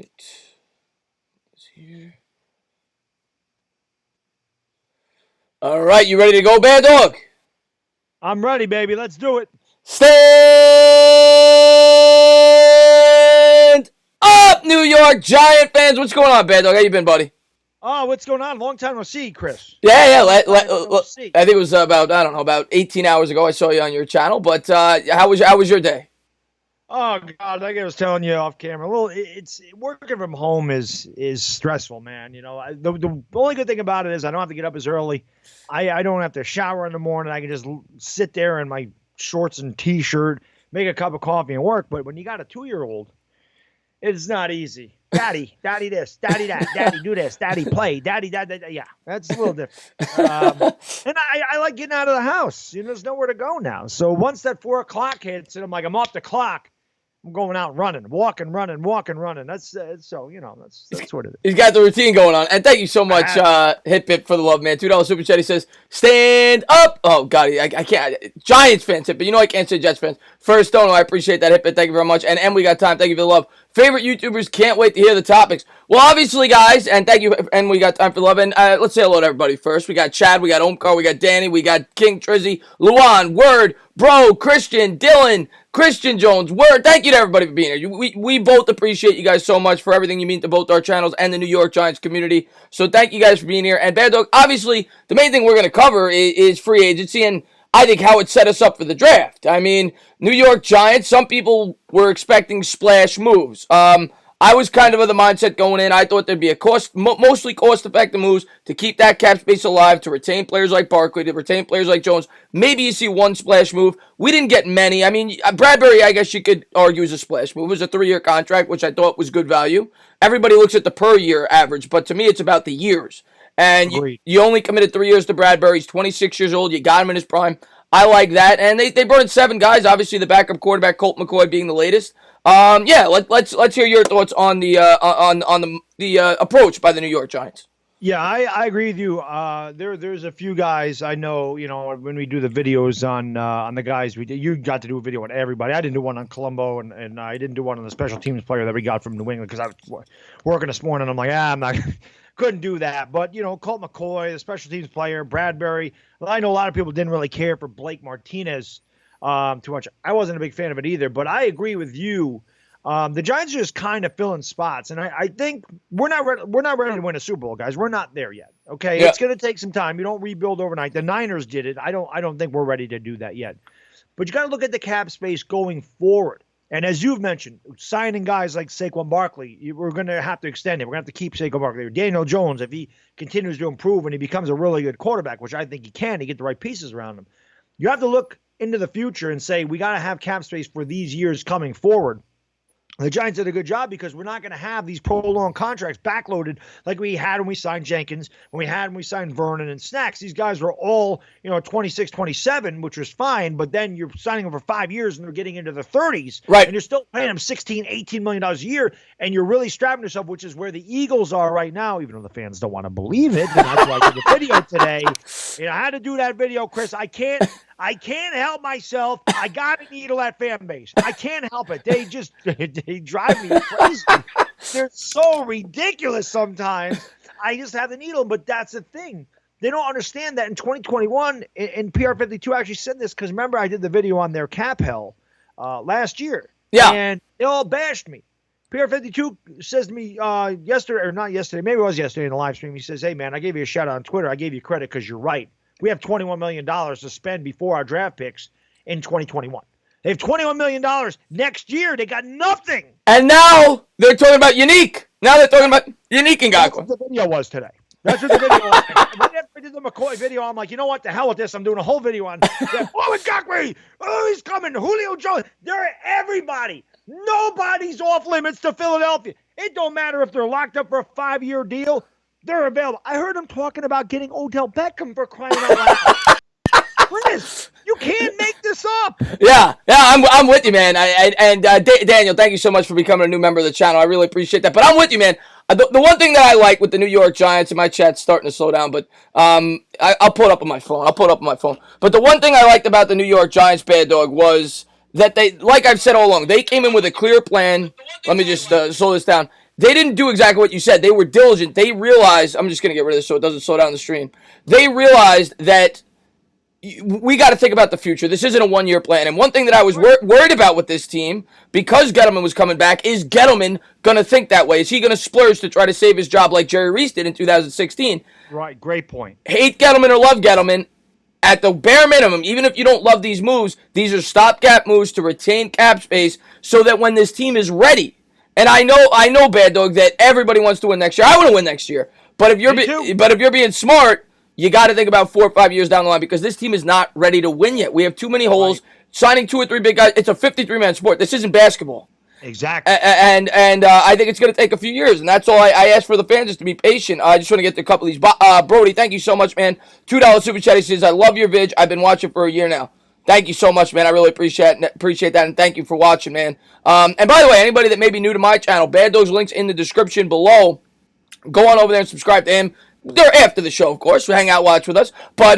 right. It's here. All right, you ready to go, Baddog? I'm ready, baby. Let's do it. Stand up, New York Giant fans. What's going on, Baddog? How you been, buddy? Oh, what's going on? Long time no see, Chris. Yeah. Long time no see. I think it was about 18 hours ago. I saw you on your channel. But how was your day? Oh God, like I was telling you off camera. Well, it's working from home is stressful, man. You know, the only good thing about it is I don't have to get up as early. I don't have to shower in the morning. I can just sit there in my shorts and t-shirt, make a cup of coffee, and work. But when you got a 2-year-old, it's not easy. Daddy this, daddy that, daddy do this, daddy play, daddy that. Yeah, that's a little different. And I like getting out of the house. You know, there's nowhere to go now. So once that 4 o'clock hits, and I'm like, I'm off the clock. I'm going out running, walking, running. That's so that's what it is. He's got the routine going on. And thank you so much, Hitbit, for the love, man. $2 super chat. He says, stand up. Oh, God, I can't. Giants fans, Hitbit. You know I can't say Jets fans. First, Dono, I appreciate that, Hitbit. Thank you very much. And we got time. Thank you for the love. Favorite YouTubers, can't wait to hear the topics. Well, obviously, guys, and thank you, and we got time for love. And let's say hello to everybody first. We got Chad, we got Omkar, we got Danny, we got King Trizzy, Luan, Word, Bro, Christian, Dylan, Christian Jones, Word. Thank you to everybody for being here. We both appreciate you guys so much for everything you mean to both our channels and the New York Giants community. So thank you guys for being here. And Baddog, obviously, the main thing we're going to cover is free agency and I think how it set us up for the draft. I mean, New York Giants, some people were expecting splash moves. I was kind of the mindset going in. I thought there'd be mostly cost-effective moves to keep that cap space alive, to retain players like Barkley, to retain players like Jones. Maybe you see one splash move. We didn't get many. I mean, Bradbury, I guess you could argue, is a splash move. It was a 3-year contract, which I thought was good value. Everybody looks at the per-year average, but to me, it's about the years. And you only committed 3 years to Bradbury. He's 26 years old. You got him in his prime. I like that. And they brought in 7 guys. Obviously, the backup quarterback, Colt McCoy, being the latest. Let's hear your thoughts on the approach by the New York Giants. Yeah, I agree with you. There's a few guys I know. You know, when we do the videos on the guys we did, you got to do a video on everybody. I didn't do one on Colombo, and I didn't do one on the special teams player that we got from New England because I was working this morning. I'm like, I'm not. Couldn't do that. But, you know, Colt McCoy, the special teams player, Bradbury. Well, I know a lot of people didn't really care for Blake Martinez too much. I wasn't a big fan of it either. But I agree with you. The Giants are just kind of filling spots. And I think we're not ready to win a Super Bowl, guys. We're not there yet. Okay? Yeah. It's going to take some time. You don't rebuild overnight. The Niners did it. I don't think we're ready to do that yet. But you got to look at the cap space going forward. And as you've mentioned, signing guys like Saquon Barkley, we're going to have to extend it. We're going to have to keep Saquon Barkley. Daniel Jones, if he continues to improve and he becomes a really good quarterback, which I think he can, he get the right pieces around him. You have to look into the future and say, we got to have cap space for these years coming forward. The Giants did a good job because we're not going to have these prolonged contracts backloaded like we had when we signed Jenkins, when we signed Vernon and Snacks. These guys were all, 26, 27, which was fine, but then you're signing them for 5 years and they're getting into the 30s. Right. And you're still paying them $16, $18 million a year, and you're really strapping yourself, which is where the Eagles are right now, even though the fans don't want to believe it. And that's why I did the video today. I had to do that video, Chris. I can't help myself. I got to needle that fan base. I can't help it. They drive me crazy. They're so ridiculous sometimes. I just have to needle them, but that's the thing. They don't understand that in 2021, and PR52 actually said this, because remember I did the video on their cap hell last year. Yeah. And they all bashed me. PR52 says to me yesterday, or not yesterday, maybe it was yesterday in the live stream. He says, hey, man, I gave you a shout out on Twitter. I gave you credit because you're right. We have $21 million to spend before our draft picks in 2021. They have $21 million next year. They got nothing. And now they're talking about Unique. Now they're talking about Unique and Ngakwe. That's what the video was today. That's what the video was. Right after I did the McCoy video, I'm like, you know what? The hell with this. I'm doing a whole video on Ngakwe. Oh, he's coming. Julio Jones. They're everybody. Nobody's off limits to Philadelphia. It don't matter if they're locked up for a 5-year deal. They're available. I heard them talking about getting Odell Beckham for crying out loud. Chris, you can't make this up. Yeah, I'm with you, man. Daniel, thank you so much for becoming a new member of the channel. I really appreciate that. But I'm with you, man. The one thing that I like with the New York Giants, and my chat's starting to slow down, but I'll pull it up on my phone. But the one thing I liked about the New York Giants, Baddog, was that they, like I've said all along, they came in with a clear plan. Let me just slow this down. they didn't do exactly what you said. They were diligent. They realized, I'm just going to get rid of this so it doesn't slow down the stream. They realized that we got to think about the future. This isn't a one-year plan. And one thing that I was worried about with this team, because Gettleman was coming back, is Gettleman going to think that way? Is he going to splurge to try to save his job like Jerry Reese did in 2016? Right, great point. Hate Gettleman or love Gettleman, at the bare minimum, even if you don't love these moves, these are stopgap moves to retain cap space so that when this team is ready, and I know, Bad Dog, that everybody wants to win next year. I want to win next year. But if you're being smart, you got to think about 4 or 5 years down the line because this team is not ready to win yet. We have too many holes. Right. Signing 2 or 3 big guys, it's a 53-man sport. This isn't basketball. Exactly. And I think it's going to take a few years, and that's all I ask for the fans is to be patient. I just want to get to a couple of these. Brody, thank you so much, man. $2 Super Chat. He says, I love your vid. I've been watching for a year now. Thank you so much, man. I really appreciate that, and thank you for watching, man. And by the way, anybody that may be new to my channel, Bad Dog's links in the description below. Go on over there and subscribe to him. They're after the show, of course. So hang out, watch with us. But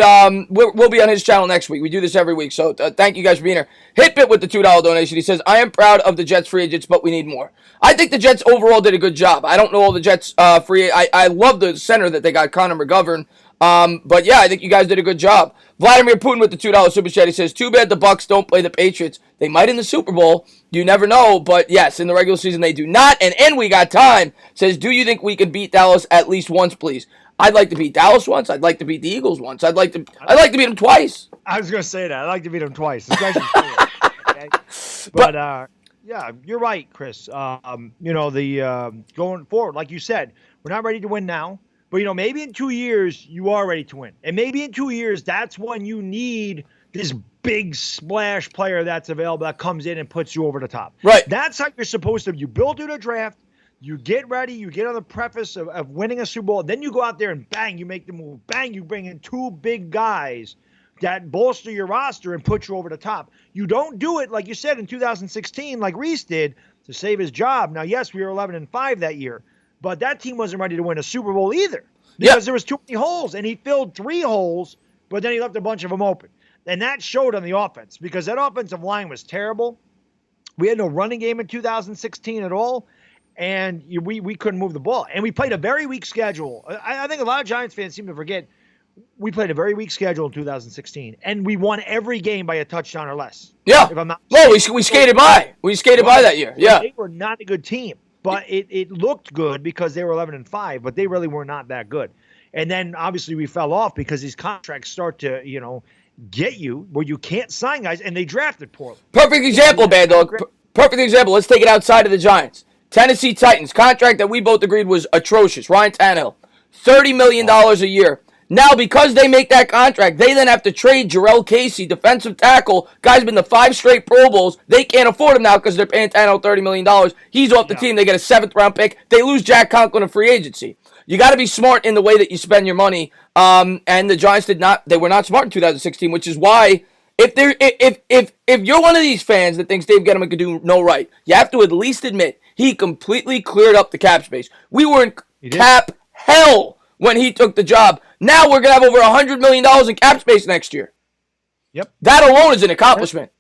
we'll be on his channel next week. We do this every week. So thank you guys for being here. HitBit with the $2 donation. He says, I am proud of the Jets free agents, but we need more. I think the Jets overall did a good job. I don't know all the Jets free. I love the center that they got, Connor McGovern. But yeah, I think you guys did a good job. Vladimir Putin with the $2 super chat. He says, too bad the Bucks don't play the Patriots. They might in the Super Bowl. You never know. But yes, in the regular season they do not. And we got time. Says, do you think we can beat Dallas at least once, please? I'd like to beat Dallas once. I'd like to beat the Eagles once. I'd like to beat them twice. I was going to say that. I'd like to beat them twice. Especially okay? But yeah, you're right, Chris. Going forward, like you said, we're not ready to win now. But, maybe in 2 years, you are ready to win. And maybe in 2 years, that's when you need this big splash player that's available that comes in and puts you over the top. Right. That's how you're supposed to. You build through the draft. You get ready. You get on the preface of winning a Super Bowl. Then you go out there and bang, you make the move. Bang, you bring in 2 big guys that bolster your roster and put you over the top. You don't do it, like you said, in 2016, like Reese did, to save his job. Now, yes, we were 11-5 that year. But that team wasn't ready to win a Super Bowl either because there was too many holes, and he filled 3 holes, but then he left a bunch of them open. And that showed on the offense because that offensive line was terrible. We had no running game in 2016 at all, and we couldn't move the ball. And we played a very weak schedule. I think a lot of Giants fans seem to forget we played a very weak schedule in 2016, and we won every game by a touchdown or less. Yeah. If I'm not we skated by. We skated by that year. Yeah. They were not a good team. But it looked good because they were 11-5, but they really were not that good. And then obviously we fell off because these contracts start to, get you where you can't sign guys, and they drafted poorly. Perfect example, Bad Dog. Perfect example. Let's take it outside of the Giants. Tennessee Titans, contract that we both agreed was atrocious. Ryan Tannehill, $30 million a year. Now, because they make that contract, they then have to trade Jarrell Casey, defensive tackle. Guy's been to 5 straight Pro Bowls. They can't afford him now because they're paying Tannehill $30 million. He's off the team. They get a 7th-round pick. They lose Jack Conklin in free agency. You got to be smart in the way that you spend your money. And the Giants did not. They were not smart in 2016, which is why if you're one of these fans that thinks Dave Gettleman could do no right, you have to at least admit he completely cleared up the cap space. We were in cap hell when he took the job. Now we're going to have over $100 million in cap space next year. Yep. That alone is an accomplishment.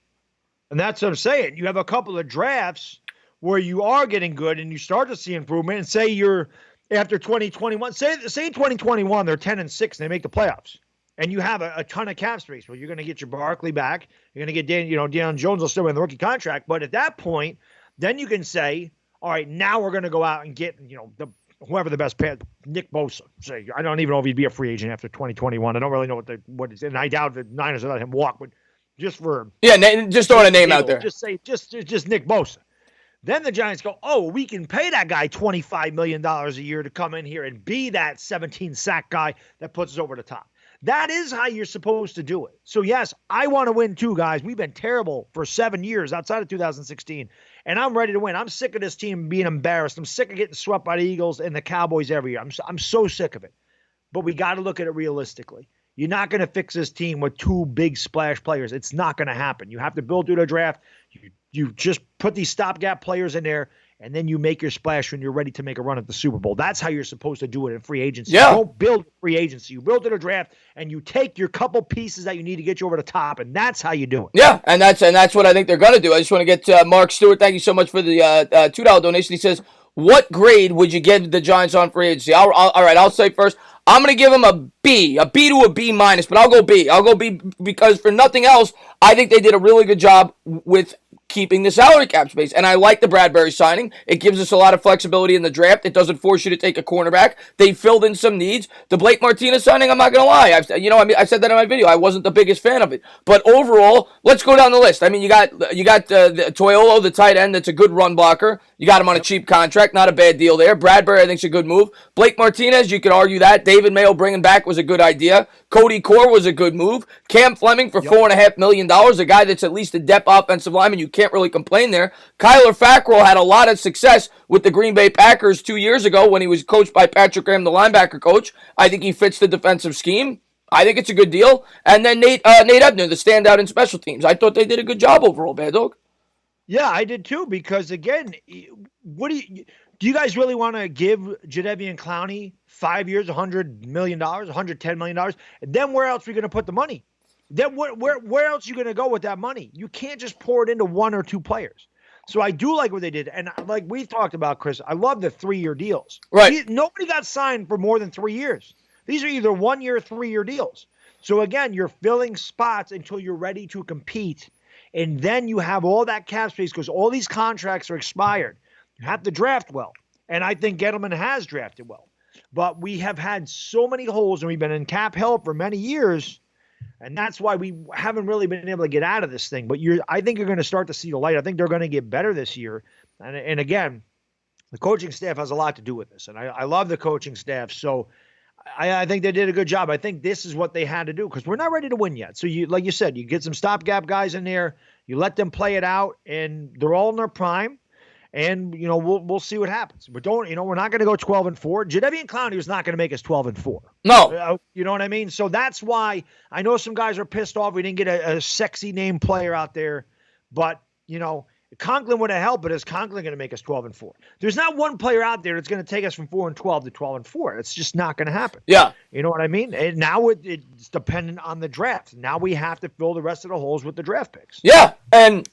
And that's what I'm saying. You have a couple of drafts where you are getting good and you start to see improvement. And say you're after 2021, say 2021, they're 10-6 and they make the playoffs. And you have a ton of cap space. Well, you're going to get your Barkley back. You're going to get Deion Jones will still be in the rookie contract. But at that point, then you can say, all right, now we're going to go out and get, whoever the best pair, Nick Bosa. Say, I don't even know if he'd be a free agent after 2021. I don't really know what it is, and I doubt the Niners will let him walk. But just for just throwing a name out there. Just say just Nick Bosa. Then the Giants go, oh, we can pay that guy $25 million a year to come in here and be that 17-sack guy that puts us over the top. That is how you're supposed to do it. So, yes, I want to win too, guys. We've been terrible for 7 years outside of 2016, and I'm ready to win. I'm sick of this team being embarrassed. I'm sick of getting swept by the Eagles and the Cowboys every year. I'm so sick of it. But we got to look at it realistically. You're not going to fix this team with 2 big splash players. It's not going to happen. You have to build through the draft. You just put these stopgap players in there, and then you make your splash when you're ready to make a run at the Super Bowl. That's how you're supposed to do it in free agency. Yeah. You don't build free agency. You build it a draft, and you take your couple pieces that you need to get you over the top, and that's how you do it. Yeah, and that's what I think they're going to do. I just want to get Mark Stewart. Thank you so much for the $2 donation. He says, what grade would you give the Giants on free agency? All right, I'll say first. I'm going to give them a B to a B minus, but I'll go B. I'll go B because for nothing else, I think they did a really good job with keeping the salary cap space. And I like the Bradbury signing. It gives us a lot of flexibility in the draft. It doesn't force you to take a cornerback. They filled in some needs. The Blake Martinez signing, I'm not going to lie. I said that in my video. I wasn't the biggest fan of it. But overall, let's go down the list. I mean, you got the Toyolo, the tight end, that's a good run blocker. You got him on a cheap contract. Not a bad deal there. Bradbury, I think, is a good move. Blake Martinez, you could argue that. David Mayo bringing back was a good idea. Cody Core was a good move. Cam Fleming for $4.5 million, a guy that's at least a depth offensive lineman. You can't really complain there. Kyler Fackrell had a lot of success with the Green Bay Packers 2 years ago when he was coached by Patrick Graham, the linebacker coach. I think he fits the defensive scheme. I think it's a good deal. And then Nate Ebner, the standout in special teams. I thought they did a good job overall, Baddog. Yeah, I did too, because again, what do you guys really want to give Jadeveon Clowney 5 years, $100 million, $110 million? And then where else are we going to put the money? Then where else are you going to go with that money? You can't just pour it into one or two players. So I do like what they did. And like we talked about, Chris, I love the 3-year deals. Right. Nobody got signed for more than 3 years. These are either 1 year, 3-year deals. So again, you're filling spots until you're ready to compete. And then you have all that cap space because all these contracts are expired. You have to draft well. And I think Gettleman has drafted well. But we have had so many holes and we've been in cap hell for many years. And that's why we haven't really been able to get out of this thing. But I think you're going to start to see the light. I think they're going to get better this year. And again, the coaching staff has a lot to do with this. And I love the coaching staff. So I think they did a good job. I think this is what they had to do because we're not ready to win yet. So like you said, you get some stopgap guys in there, you let them play it out, and they're all in their prime. And we'll see what happens. But we're not going to go 12-4. Jadeveon Clowney was not going to make us 12-4. No, you know what I mean. So that's why I know some guys are pissed off. We didn't get a sexy name player out there, but Conklin would have helped. But is Conklin going to make us 12-4? There's not one player out there that's going to take us from 4-12 to 12-4. It's just not going to happen. Yeah, you know what I mean. And now it's dependent on the draft. Now we have to fill the rest of the holes with the draft picks. Yeah, and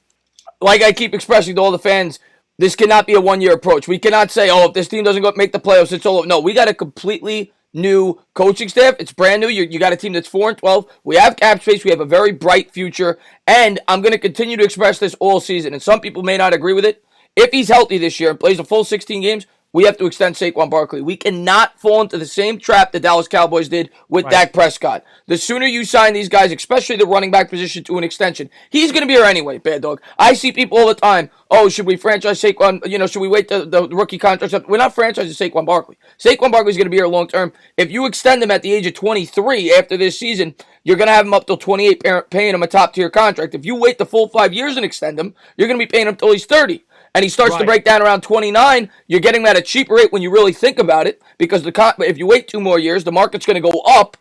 like I keep expressing to all the fans, this cannot be a one-year approach. We cannot say, if this team doesn't make the playoffs, it's all over. No, we got a completely new coaching staff. It's brand new. You got a team that's 4-12. We have cap space. We have a very bright future. And I'm going to continue to express this all season. And some people may not agree with it. If he's healthy this year and plays a full 16 games, we have to extend Saquon Barkley. We cannot fall into the same trap the Dallas Cowboys did with Dak Prescott. The sooner you sign these guys, especially the running back position, to an extension, he's going to be here anyway, Bad Dog. I see people all the time, should we franchise Saquon? Should we wait the rookie contract up? We're not franchising Saquon Barkley. Saquon Barkley's going to be here long term. If you extend him at the age of 23 after this season, you're going to have him up till 28, paying him a top-tier contract. If you wait the full 5 years and extend him, you're going to be paying him till he's 30. And he starts to break down around 29, you're getting him at a cheaper rate when you really think about it, because if you wait 2 more years, the market's going to go up.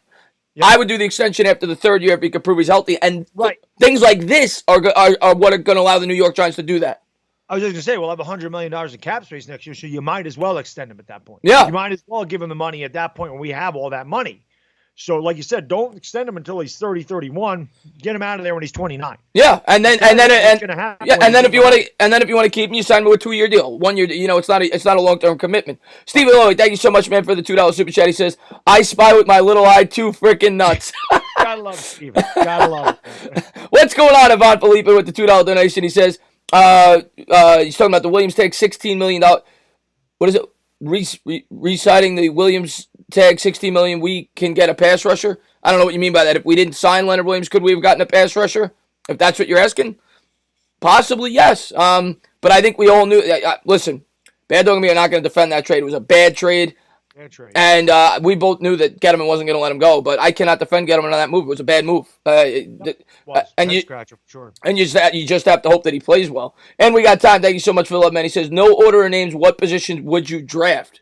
Yep. I would do the extension after the 3rd year if he could prove he's healthy. And things like this are what are going to allow the New York Giants to do that. I was just going to say, we'll have $100 million in cap space next year, so you might as well extend him at that point. Yeah. You might as well give him the money at that point when we have all that money. So, like you said, don't extend him until he's 30, 31. Get him out of there when he's 29. Yeah, and then if you want to keep him, you sign him with a 2-year deal. 1 year, it's not a long-term commitment. Stephen Lloyd, thank you so much, man, for the $2 super chat. He says, "I spy with my little eye too freaking nuts." Gotta love Steven. Gotta love it. What's going on, Ivan Felipe, with the $2 donation? He says, he's talking about the Williams tag, $16 million. What is it? Reciting the Williams tag, $16 million. We can get a pass rusher. I don't know what you mean by that. If we didn't sign Leonard Williams, could we have gotten a pass rusher? If that's what you're asking, possibly yes. But I think we all knew. Listen, Bad Dog and me are not going to defend that trade. It was a bad trade. And we both knew that Gettleman wasn't going to let him go, but I cannot defend Gettleman on that move. It was a bad move. And you just have to hope that he plays well. And we got time. Thank you so much for the love, man. He says, no order of names. What positions would you draft?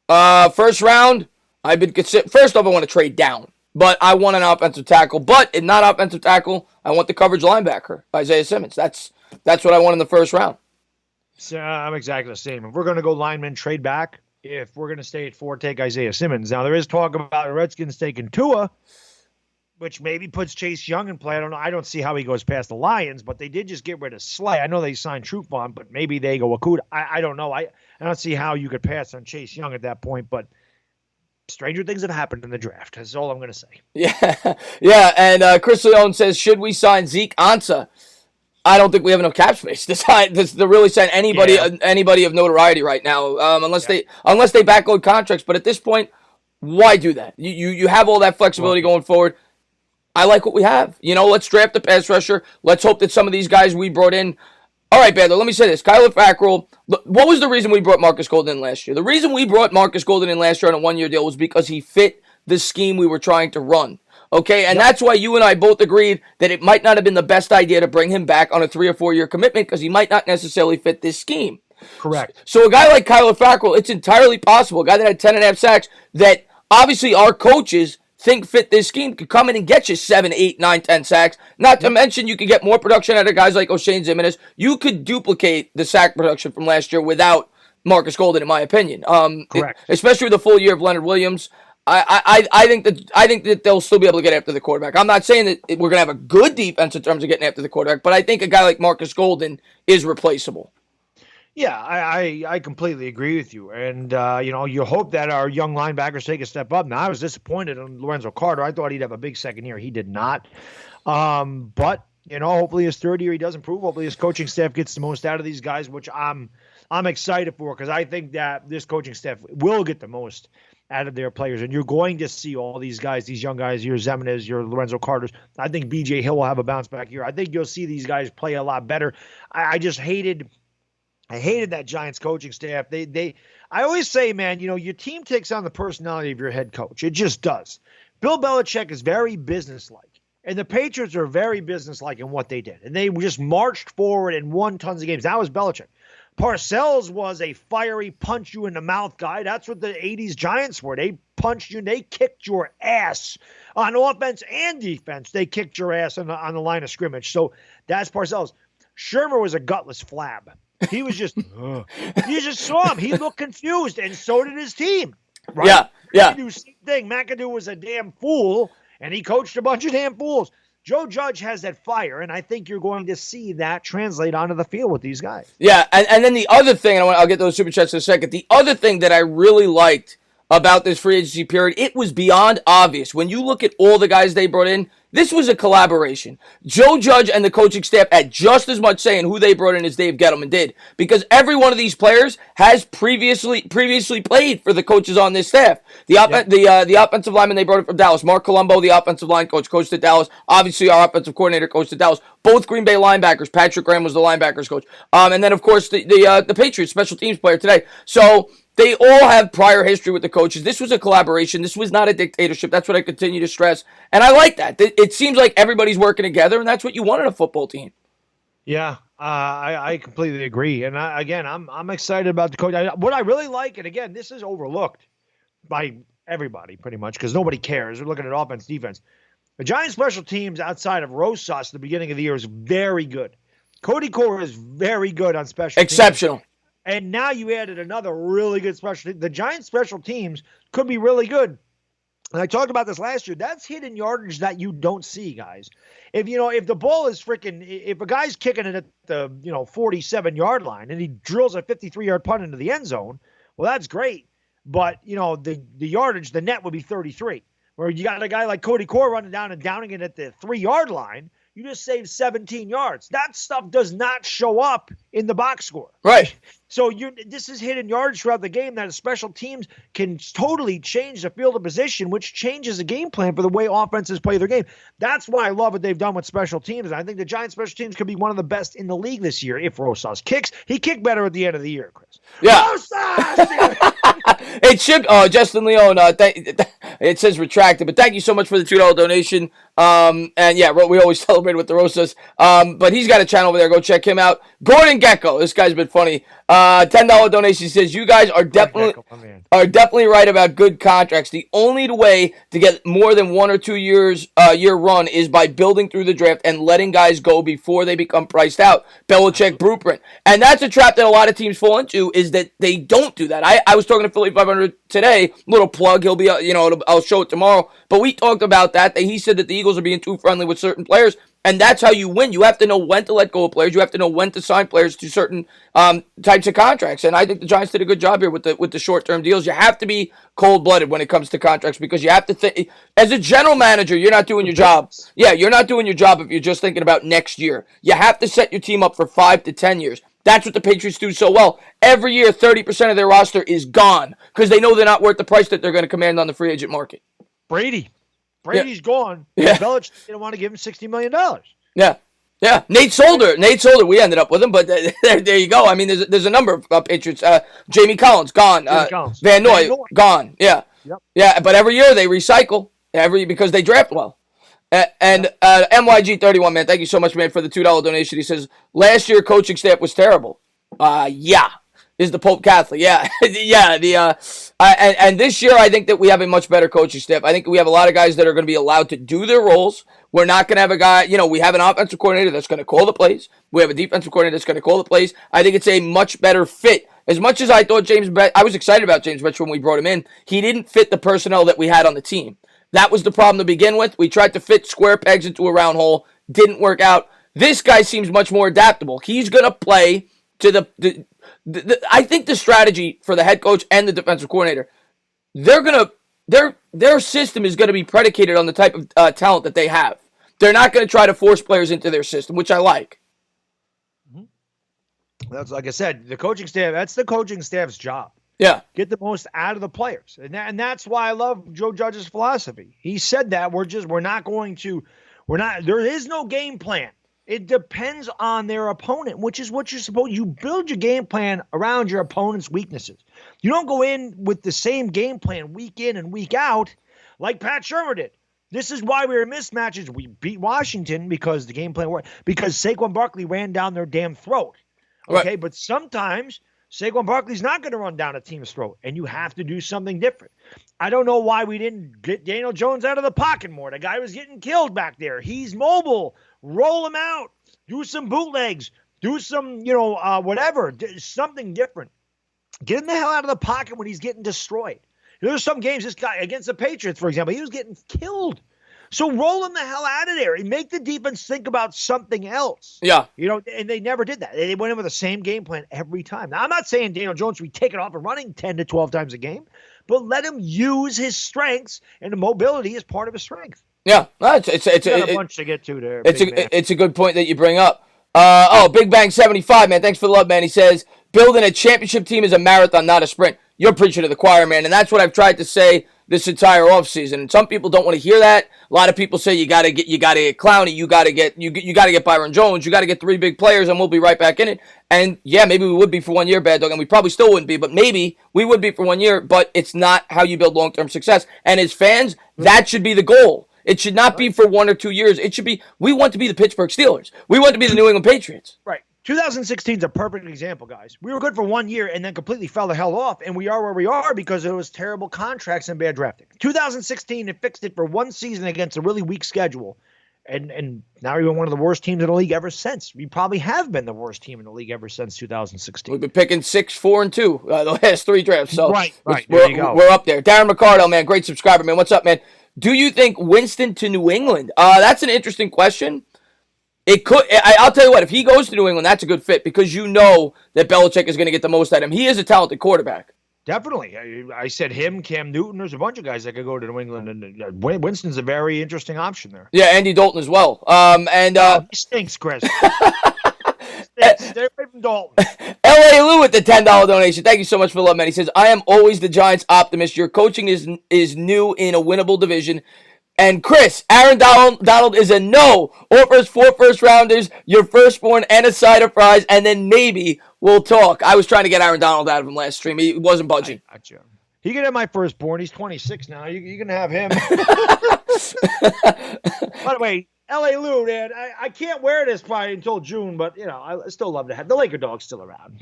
First round, I've been considered. First off, I want to trade down, but I want an offensive tackle. But if not offensive tackle, I want the coverage linebacker, Isaiah Simmons. That's what I want in the first round. So I'm exactly the same. If we're going to go lineman, trade back. If we're going to stay at 4, take Isaiah Simmons. Now, there is talk about the Redskins taking Tua, which maybe puts Chase Young in play. I don't know. I don't see how he goes past the Lions, but they did just get rid of Slay. I know they signed Trufant, but maybe they go Akuda. I don't know. I don't see how you could pass on Chase Young at that point, but stranger things have happened in the draft. That's all I'm going to say. Yeah, yeah. And Chris Leone says, should we sign Zeke Ansah? I don't think we have enough cap space to really sign anybody of notoriety right now, unless they backload contracts. But at this point, why do that? You have all that flexibility going forward. I like what we have. Let's draft the pass rusher. Let's hope that some of these guys we brought in. All right, Baddog, let me say this. Kyler Fackrell, what was the reason we brought Marcus Golden in last year? The reason we brought Marcus Golden in last year on a one-year deal was because he fit the scheme we were trying to run. Okay, and that's why you and I both agreed that it might not have been the best idea to bring him back on a 3 or 4 year commitment because he might not necessarily fit this scheme. Correct. So a guy like Kyler Fackrell, it's entirely possible, a guy that had 10.5 sacks, that obviously our coaches think fit this scheme, could come in and get you 7, 8, 9, 10 sacks. Not to mention you could get more production out of guys like O'Shane Ximines. You could duplicate the sack production from last year without Marcus Golden, in my opinion. Correct. Especially with the full year of Leonard Williams. I think that they'll still be able to get after the quarterback. I'm not saying that we're going to have a good defense in terms of getting after the quarterback, but I think a guy like Marcus Golden is replaceable. Yeah, I completely agree with you. And, you hope that our young linebackers take a step up. Now, I was disappointed in Lorenzo Carter. I thought he'd have a big second year. He did not. But, hopefully his third year he does improve. Hopefully his coaching staff gets the most out of these guys, which I'm excited for because I think that this coaching staff will get the most out of their players. And you're going to see all these guys, these young guys, your Ximines, your Lorenzo Carters. I think B.J. Hill will have a bounce back year. I think you'll see these guys play a lot better. I hated that Giants coaching staff. I always say, man, your team takes on the personality of your head coach. It just does. Bill Belichick is very businesslike, and the Patriots are very businesslike in what they did. And they just marched forward and won tons of games. That was Belichick. Parcells was a fiery punch you in the mouth guy. That's what the 80s Giants were. They punched you and they kicked your ass on offense and defense. They kicked your ass on the line of scrimmage. So that's Parcells. Shermer was a gutless flab. He was just, you just saw him. He looked confused, and so did his team. Right? Yeah. McAdoo, same thing. McAdoo was a damn fool, and he coached a bunch of damn fools. Joe Judge has that fire, and I think you're going to see that translate onto the field with these guys. Yeah, and then the other thing, and I'll get those super chats in a second, the other thing that I really liked about this free agency period, it was beyond obvious. When you look at all the guys they brought in, this was a collaboration. Joe Judge and the coaching staff had just as much say in who they brought in as Dave Gettleman did, because every one of these players has previously played for the coaches on this staff. The offensive lineman they brought in from Dallas, Mark Colombo, the offensive line coach, coached at Dallas. Obviously, our offensive coordinator coached at Dallas. Both Green Bay linebackers. Patrick Graham was the linebackers coach, and then of course the Patriots special teams player today. So they all have prior history with the coaches. This was a collaboration. This was not a dictatorship. That's what I continue to stress. And I like that. It seems like everybody's working together, and that's what you want in a football team. Yeah, I completely agree. And I'm excited about the coach. What I really like, and again, this is overlooked by everybody pretty much because nobody cares. We're looking at offense, defense. The Giants special teams outside of Rosas at the beginning of the year is very good. Cody Core is very good on special teams. Exceptional. And now you added another really good special team. The Giants special teams could be really good. And I talked about this last year. That's hidden yardage that you don't see, guys. If the ball is if a guy's kicking it at the 47-yard line and he drills a 53-yard punt into the end zone, well, that's great. But the yardage, the net would be 33. Where you got a guy like Cody Core running down and downing it at the 3-yard line, you just saved 17 yards. That stuff does not show up in the box score. Right. So this is hidden yardage throughout the game that special teams can totally change the field of position, which changes the game plan for the way offenses play their game. That's why I love what they've done with special teams. I think the Giants special teams could be one of the best in the league this year if Rosas kicks. He kicked better at the end of the year, Chris. Yeah. Rosas! It should. Justin Leone. It says retracted, but thank you so much for the $2 donation. And yeah, we always celebrate with the Rosas. But he's got a channel over there. Go check him out. Gordon Gecko. This guy's been funny. $10 donation says you guys are definitely right about good contracts. The only way to get more than 1 or 2 years year run is by building through the draft and letting guys go before they become priced out. Belichick blueprint, and that's a trap that a lot of teams fall into, is that they don't do that. I was talking to Philly 500 today. Little plug. He'll be I'll show it tomorrow. But we talked about that he said that the Eagles are being too friendly with certain players. And that's how you win. You have to know when to let go of players. You have to know when to sign players to certain types of contracts. And I think the Giants did a good job here with the short-term deals. You have to be cold-blooded when it comes to contracts because you have to think. As a general manager, you're not doing your job. Yeah, you're not doing your job if you're just thinking about next year. You have to set your team up for 5 to 10 years. That's what the Patriots do so well. Every year, 30% of their roster is gone because they know they're not worth the price that they're going to command on the free agent market. Brady's gone. Yeah. Belichick didn't want to give him $60 million. Yeah. Yeah. Nate Solder, we ended up with him, but there you go. I mean, there's a number of Patriots. Jamie Collins, gone. Van Noy, gone. Yeah. Yep. Yeah, but every year they recycle because they draft well. And MYG31, man, thank you so much, man, for the $2 donation. He says, last year coaching staff was terrible. Yeah. Is the Pope Catholic? Yeah, yeah. And this year, I think that we have a much better coaching staff. I think we have a lot of guys that are going to be allowed to do their roles. We're not going to have a guy. We have an offensive coordinator that's going to call the plays. We have a defensive coordinator that's going to call the plays. I think it's a much better fit. As much as I thought I was excited about James Betch when we brought him in. He didn't fit the personnel that we had on the team. That was the problem to begin with. We tried to fit square pegs into a round hole. Didn't work out. This guy seems much more adaptable. He's going to play to I think the strategy for the head coach and the defensive coordinator, their system is going to be predicated on the type of talent that they have. They're not going to try to force players into their system, which I like. That's like I said, the coaching staff. That's the coaching staff's job. Yeah, get the most out of the players, and that's why I love Joe Judge's philosophy. He said that there is no game plan. It depends on their opponent, which is what you're supposed. You build your game plan around your opponent's weaknesses. You don't go in with the same game plan week in and week out like Pat Shurmur did. This is why we were in mismatches. We beat Washington because the game plan worked. Because Saquon Barkley ran down their damn throat. Okay, right. But sometimes Saquon Barkley's not going to run down a team's throat, and you have to do something different. I don't know why we didn't get Daniel Jones out of the pocket more. The guy was getting killed back there. He's mobile. Roll him out. Do some bootlegs. Do some, whatever. Something different. Get him the hell out of the pocket when he's getting destroyed. There's some games, this guy, against the Patriots, for example, he was getting killed. So roll him the hell out of there and make the defense think about something else. Yeah. And they never did that. They went in with the same game plan every time. Now, I'm not saying Daniel Jones should be taken off and running 10 to 12 times a game, but let him use his strengths, and the mobility is part of his strength. Yeah, it's a bunch to get to there. It's a good point that you bring up. Big Bang 75, man. Thanks for the love, man. He says, building a championship team is a marathon, not a sprint. You're preaching to the choir, man, and that's what I've tried to say this entire offseason. And some people don't want to hear that. A lot of people say you gotta get Clowney, you gotta get Byron Jones, you gotta get 3 big players, and we'll be right back in it. And yeah, maybe we would be for 1 year, Baddog, and we probably still wouldn't be, but maybe we would be for 1 year. But it's not how you build long-term success. And as fans, that should be the goal. It should not be for 1 or 2 years. It should be, we want to be the Pittsburgh Steelers. We want to be the New England Patriots. Right. 2016 is a perfect example, guys. We were good for 1 year and then completely fell the hell off, and we are where we are because it was terrible contracts and bad drafting. 2016, it fixed it for 1 season against a really weak schedule, and now we've been one of the worst teams in the league ever since. We probably have been the worst team in the league ever since 2016. We've been picking 6, 4, and 2 the last 3 drafts. So right. We're up there. Darren McCardo, man, great subscriber, man. What's up, man? Do you think Winston to New England? That's an interesting question. It could. I'll tell you what. If he goes to New England, that's a good fit because you know that Belichick is going to get the most out of him. He is a talented quarterback. Definitely. I said him, Cam Newton. There's a bunch of guys that could go to New England, and Winston's a very interesting option there. Yeah, Andy Dalton as well. He stinks, Chris. Stay away from Dalton. L.A. Lou with the $10 donation. Thank you so much for the love, man. He says, I am always the Giants optimist. Your coaching is new in a winnable division. And Chris, Aaron Donald is a no. Offers 4 first-rounders, your firstborn, and a side of fries, and then maybe we'll talk. I was trying to get Aaron Donald out of him last stream. He wasn't budging. Gotcha. He can have my firstborn. He's 26 now. You can have him. By the way, L.A. Lou, man, I can't wear this probably until June, but, I still love to have the Laker dog's still around.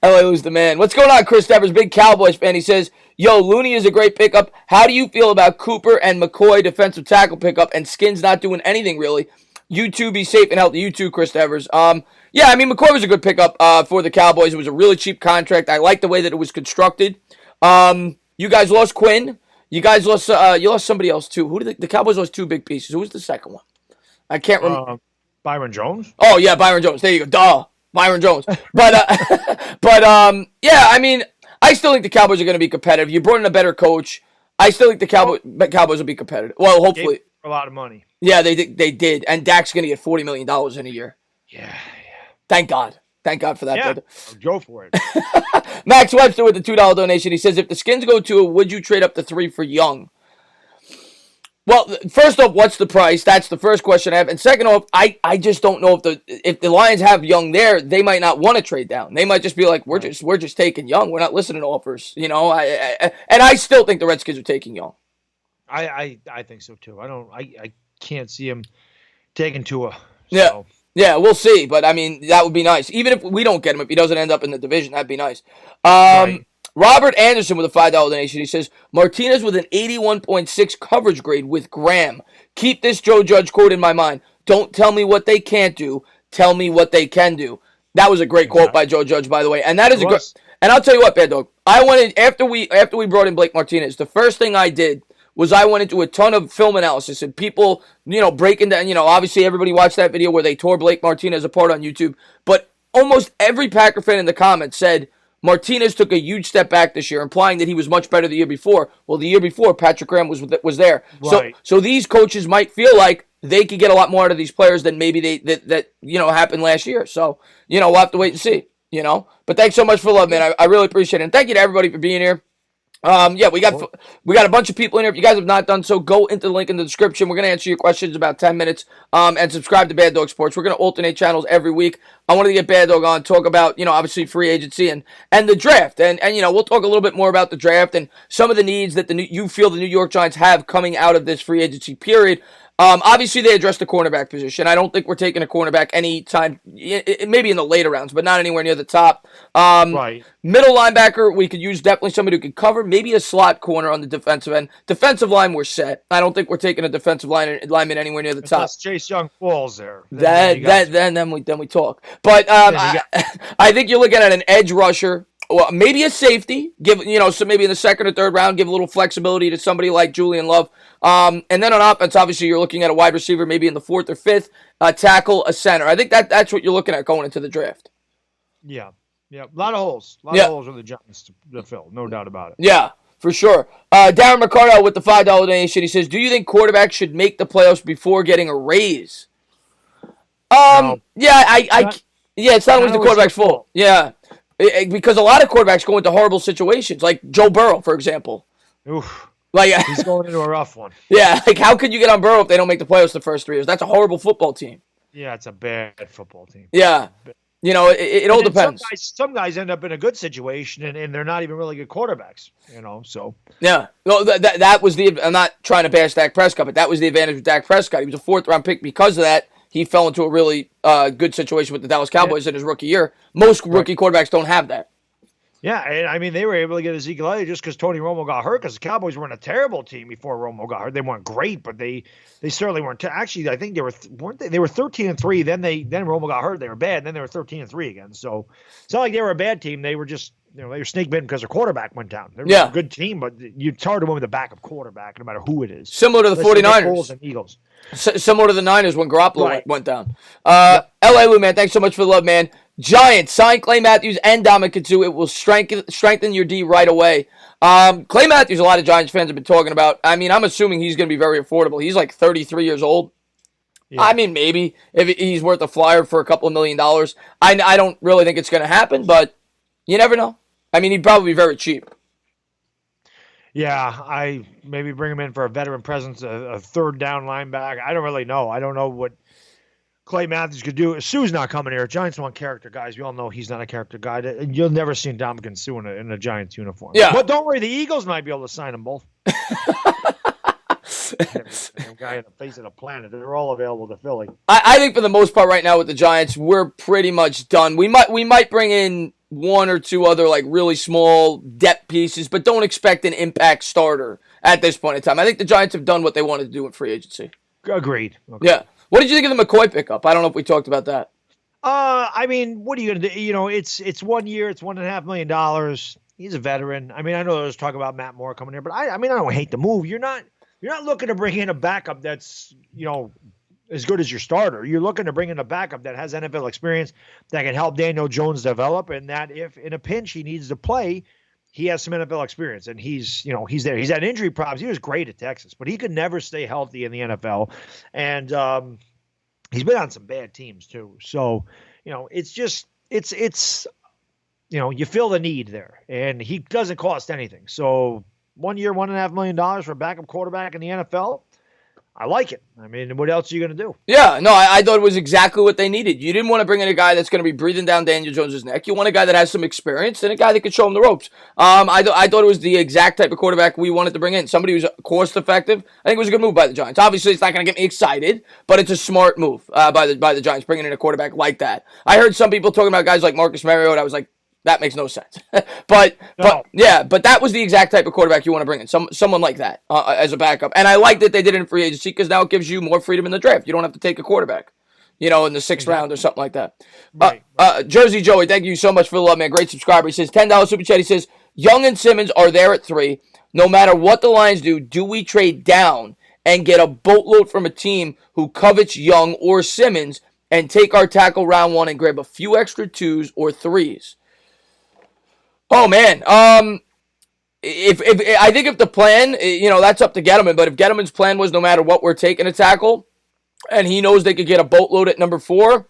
L.A. Lou's the man. What's going on, Chris Devers? Big Cowboys fan. He says, yo, Looney is a great pickup. How do you feel about Cooper and McCoy defensive tackle pickup and Skins not doing anything really? You two be safe and healthy. You too, Chris Devers. McCoy was a good pickup for the Cowboys. It was a really cheap contract. I like the way that it was constructed. You guys lost Quinn. You guys lost. You lost somebody else too. Who did the Cowboys lost two big pieces? Who was the second one? I can't remember. Byron Jones. Oh yeah, Byron Jones. There you go. Duh, Byron Jones. But yeah. I mean, I still think the Cowboys are going to be competitive. You brought in a better coach. I still think the Cowboys will be competitive. Well, hopefully. A lot of money. Yeah, they did, and Dak's going to get $40 million in a year. Yeah. Thank God. Thank God for that. Yeah, go for it. Max Webster with the $2 donation. He says, if the Skins go 2, would you trade up to 3 for Young? Well, first off, what's the price? That's the first question I have. And second off, I just don't know if the Lions have Young there, they might not want to trade down. They might just be like, we're just taking Young. We're not listening to offers. You know, and I still think the Redskins are taking Young. I think so too. I can't see him taking Tua. So. Yeah, we'll see. But I mean, that would be nice. Even if we don't get him, if he doesn't end up in the division, that'd be nice. Right. Robert Anderson with a $5 donation. He says, Martinez with an 81.6 coverage grade with Graham. Keep this Joe Judge quote in my mind. Don't tell me what they can't do. Tell me what they can do. That was a great quote by Joe Judge, by the way. And that is a great. And I'll tell you what, Baddog. I wanted after we brought in Blake Martinez, the first thing I did was I went into a ton of film analysis and people, breaking down, obviously everybody watched that video where they tore Blake Martinez apart on YouTube. But almost every Packer fan in the comments said Martinez took a huge step back this year, implying that he was much better the year before. Well, the year before, Patrick Graham was there. Right. So these coaches might feel like they could get a lot more out of these players than maybe that happened last year. So, we'll have to wait and see, But thanks so much for love, man. I really appreciate it. And thank you to everybody for being here. We got a bunch of people in here. If you guys have not done so, go into the link in the description. We're going to answer your questions in about 10 minutes. And subscribe to Baddog Sports. We're going to alternate channels every week. I wanted to get Baddog on, talk about, obviously free agency and the draft. And we'll talk a little bit more about the draft and some of the needs that you feel the New York Giants have coming out of this free agency period. Obviously, they addressed the cornerback position. I don't think we're taking a cornerback anytime, maybe in the later rounds, but not anywhere near the top. Right. Middle linebacker, we could use definitely somebody who could cover, maybe a slot corner on the defensive end. Defensive line, we're set. I don't think we're taking a defensive lineman anywhere near the top. Unless Chase Young falls there. Then we talk. But I think you're looking at an edge rusher. Well, maybe a safety, so maybe in the second or third round, give a little flexibility to somebody like Julian Love. And then on offense, obviously, you're looking at a wide receiver, maybe in the fourth or fifth, tackle, a center. I think that's what you're looking at going into the draft. Yeah. A lot of holes. A lot of holes for the Giants to fill, no doubt about it. Yeah, for sure. Darren McCardell with the $5 donation. He says, do you think quarterbacks should make the playoffs before getting a raise? No. Yeah, it's not always the quarterback's fault. Yeah. Because a lot of quarterbacks go into horrible situations, like Joe Burrow, for example. Oof. Like he's going into a rough one. Yeah, like how could you get on Burrow if they don't make the playoffs the first 3 years? That's a horrible football team. Yeah, it's a bad football team. Yeah. It all depends. Some guys end up in a good situation, and they're not even really good quarterbacks, so. Yeah. Well, that was I'm not trying to bash Dak Prescott, but that was the advantage of Dak Prescott. He was a 4th-round pick because of that. He fell into a really good situation with the Dallas Cowboys in his rookie year. Most rookie quarterbacks don't have that. Yeah, and I mean, they were able to get Ezekiel Elliott just because Tony Romo got hurt, because the Cowboys weren't a terrible team before Romo got hurt. They weren't great, but they certainly weren't. Actually, I think they were 13-3. Then Romo got hurt. They were bad. And then they were 13-3 again. So it's not like they were a bad team. They were just they were snake bitten because their quarterback went down. They were a good team, but it's hard to win with a backup quarterback, no matter who it is. Similar to the 49ers and Eagles. Similar to the Niners when Garoppolo went down. L.A. Lou, man, thanks so much for the love, man. Giants, sign Clay Matthews and Dominic Kitsu. It will strengthen your D right away. Clay Matthews, a lot of Giants fans have been talking about. I mean, I'm assuming he's going to be very affordable. He's like 33 years old. Yeah. I mean, maybe if he's worth a flyer for a couple of $1 million. I don't really think it's going to happen, but you never know. I mean, he'd probably be very cheap. Yeah, I maybe bring him in for a veteran presence, a third down linebacker. I don't really know. I don't know what Clay Matthews could do. Sue's not coming here. Giants want character guys. We all know he's not a character guy. You'll never see Dominican Sue in a Giants uniform. Yeah. But don't worry, the Eagles might be able to sign them both. Guy in the face of the planet. They're all available to Philly. I think for the most part right now with the Giants, we're pretty much done. We might bring in one or two other like really small depth pieces, but don't expect an impact starter at this point in time. I think the Giants have done what they wanted to do in free agency. Agreed. Okay. Yeah. What did you think of the McCoy pickup? I don't know if we talked about that. I mean, what are you gonna do? It's 1 year, it's $1.5 million. He's a veteran. I mean, I know there was talk about Matt Moore coming here, but I mean, I don't hate the move. You're not looking to bring in a backup that's, as good as your starter. You're looking to bring in a backup that has NFL experience that can help Daniel Jones develop, and that if in a pinch he needs to play, he has some NFL experience, and he's there. He's had injury problems. He was great at Texas, but he could never stay healthy in the NFL, and he's been on some bad teams too. So, it's just it's you feel the need there, and he doesn't cost anything. So 1 year, $1.5 million for a backup quarterback in the NFL. I like it. I mean, what else are you going to do? Yeah, no, I thought it was exactly what they needed. You didn't want to bring in a guy that's going to be breathing down Daniel Jones' neck. You want a guy that has some experience and a guy that could show him the ropes. I thought it was the exact type of quarterback we wanted to bring in. Somebody who's cost effective. I think it was a good move by the Giants. Obviously, it's not going to get me excited, but it's a smart move by the Giants bringing in a quarterback like that. I heard some people talking about guys like Marcus Mariota. I was like, that makes no sense. but that was the exact type of quarterback you want to bring in. Someone like that as a backup. And I like that they did it in free agency because now it gives you more freedom in the draft. You don't have to take a quarterback, in the sixth round or something like that. Right. Jersey Joey, thank you so much for the love, man. Great subscriber. He says, $10 super chat. He says, Young and Simmons are there at 3. No matter what the Lions do we trade down and get a boatload from a team who covets Young or Simmons and take our tackle round 1 and grab a few extra 2s or 3s? Oh man, if I think if the plan, that's up to Gettleman. But if Gettleman's plan was no matter what we're taking a tackle, and he knows they could get a boatload at number 4,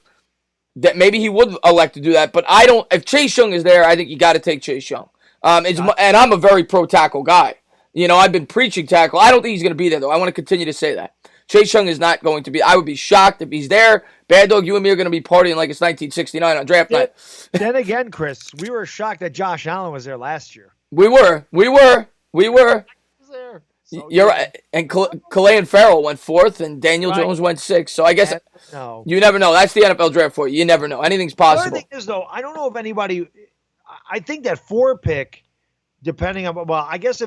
that maybe he would elect to do that. But I don't. If Chase Young is there, I think you got to take Chase Young. And I'm a very pro tackle guy. I've been preaching tackle. I don't think he's going to be there though. I want to continue to say that. Chase Young is not going to be. I would be shocked if he's there. Baddog, you and me are going to be partying like it's 1969 on draft night. Then again, Chris, we were shocked that Josh Allen was there last year. We were. So you're right. And Calais and Farrell went 4th, and Daniel Jones went 6th. So I guess you never know. That's the NFL draft for you. You never know. Anything's possible. The other thing is, though, I don't know if anybody. I think that 4 pick, depending on I guess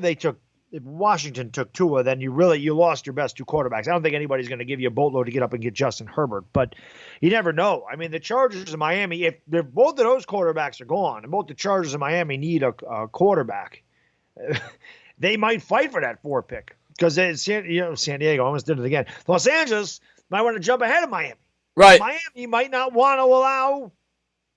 if Washington took Tua, then you lost your best 2 quarterbacks. I don't think anybody's going to give you a boatload to get up and get Justin Herbert, but you never know. I mean, the Chargers and Miami, if both of those quarterbacks are gone, and both the Chargers and Miami need a quarterback, they might fight for that 4 pick because San Diego almost did it again. Los Angeles might want to jump ahead of Miami. Right. Miami might not want to allow,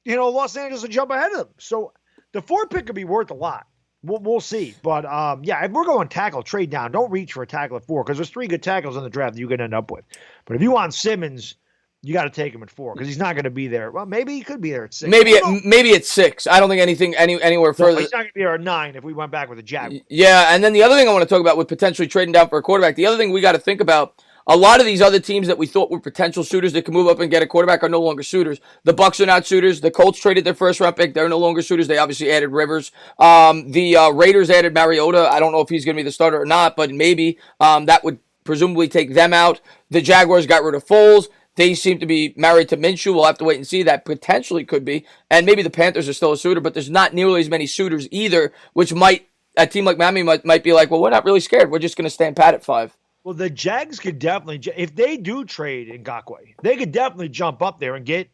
Los Angeles to jump ahead of them. So the 4 pick could be worth a lot. We'll see. But, if we're going tackle, trade down. Don't reach for a tackle at 4 because there's 3 good tackles in the draft that you can end up with. But if you want Simmons, you got to take him at 4 because he's not going to be there. Well, maybe he could be there at 6. Maybe at 6. I don't think anywhere further. He's not going to be there at 9 if we went back with a Jaguar. Yeah, and then the other thing I want to talk about with potentially trading down for a quarterback, the other thing we got to think about, a lot of these other teams that we thought were potential suitors that could move up and get a quarterback are no longer suitors. The Bucs are not suitors. The Colts traded their first-round pick. They're no longer suitors. They obviously added Rivers. The Raiders added Mariota. I don't know if he's going to be the starter or not, but maybe that would presumably take them out. The Jaguars got rid of Foles. They seem to be married to Minshew. We'll have to wait and see. That potentially could be. And maybe the Panthers are still a suitor, but there's not nearly as many suitors either, which a team like Miami might be like, well, we're not really scared. We're just going to stand pat at 5. Well, the Jags could definitely, if they do trade Ngakoue, they could definitely jump up there and get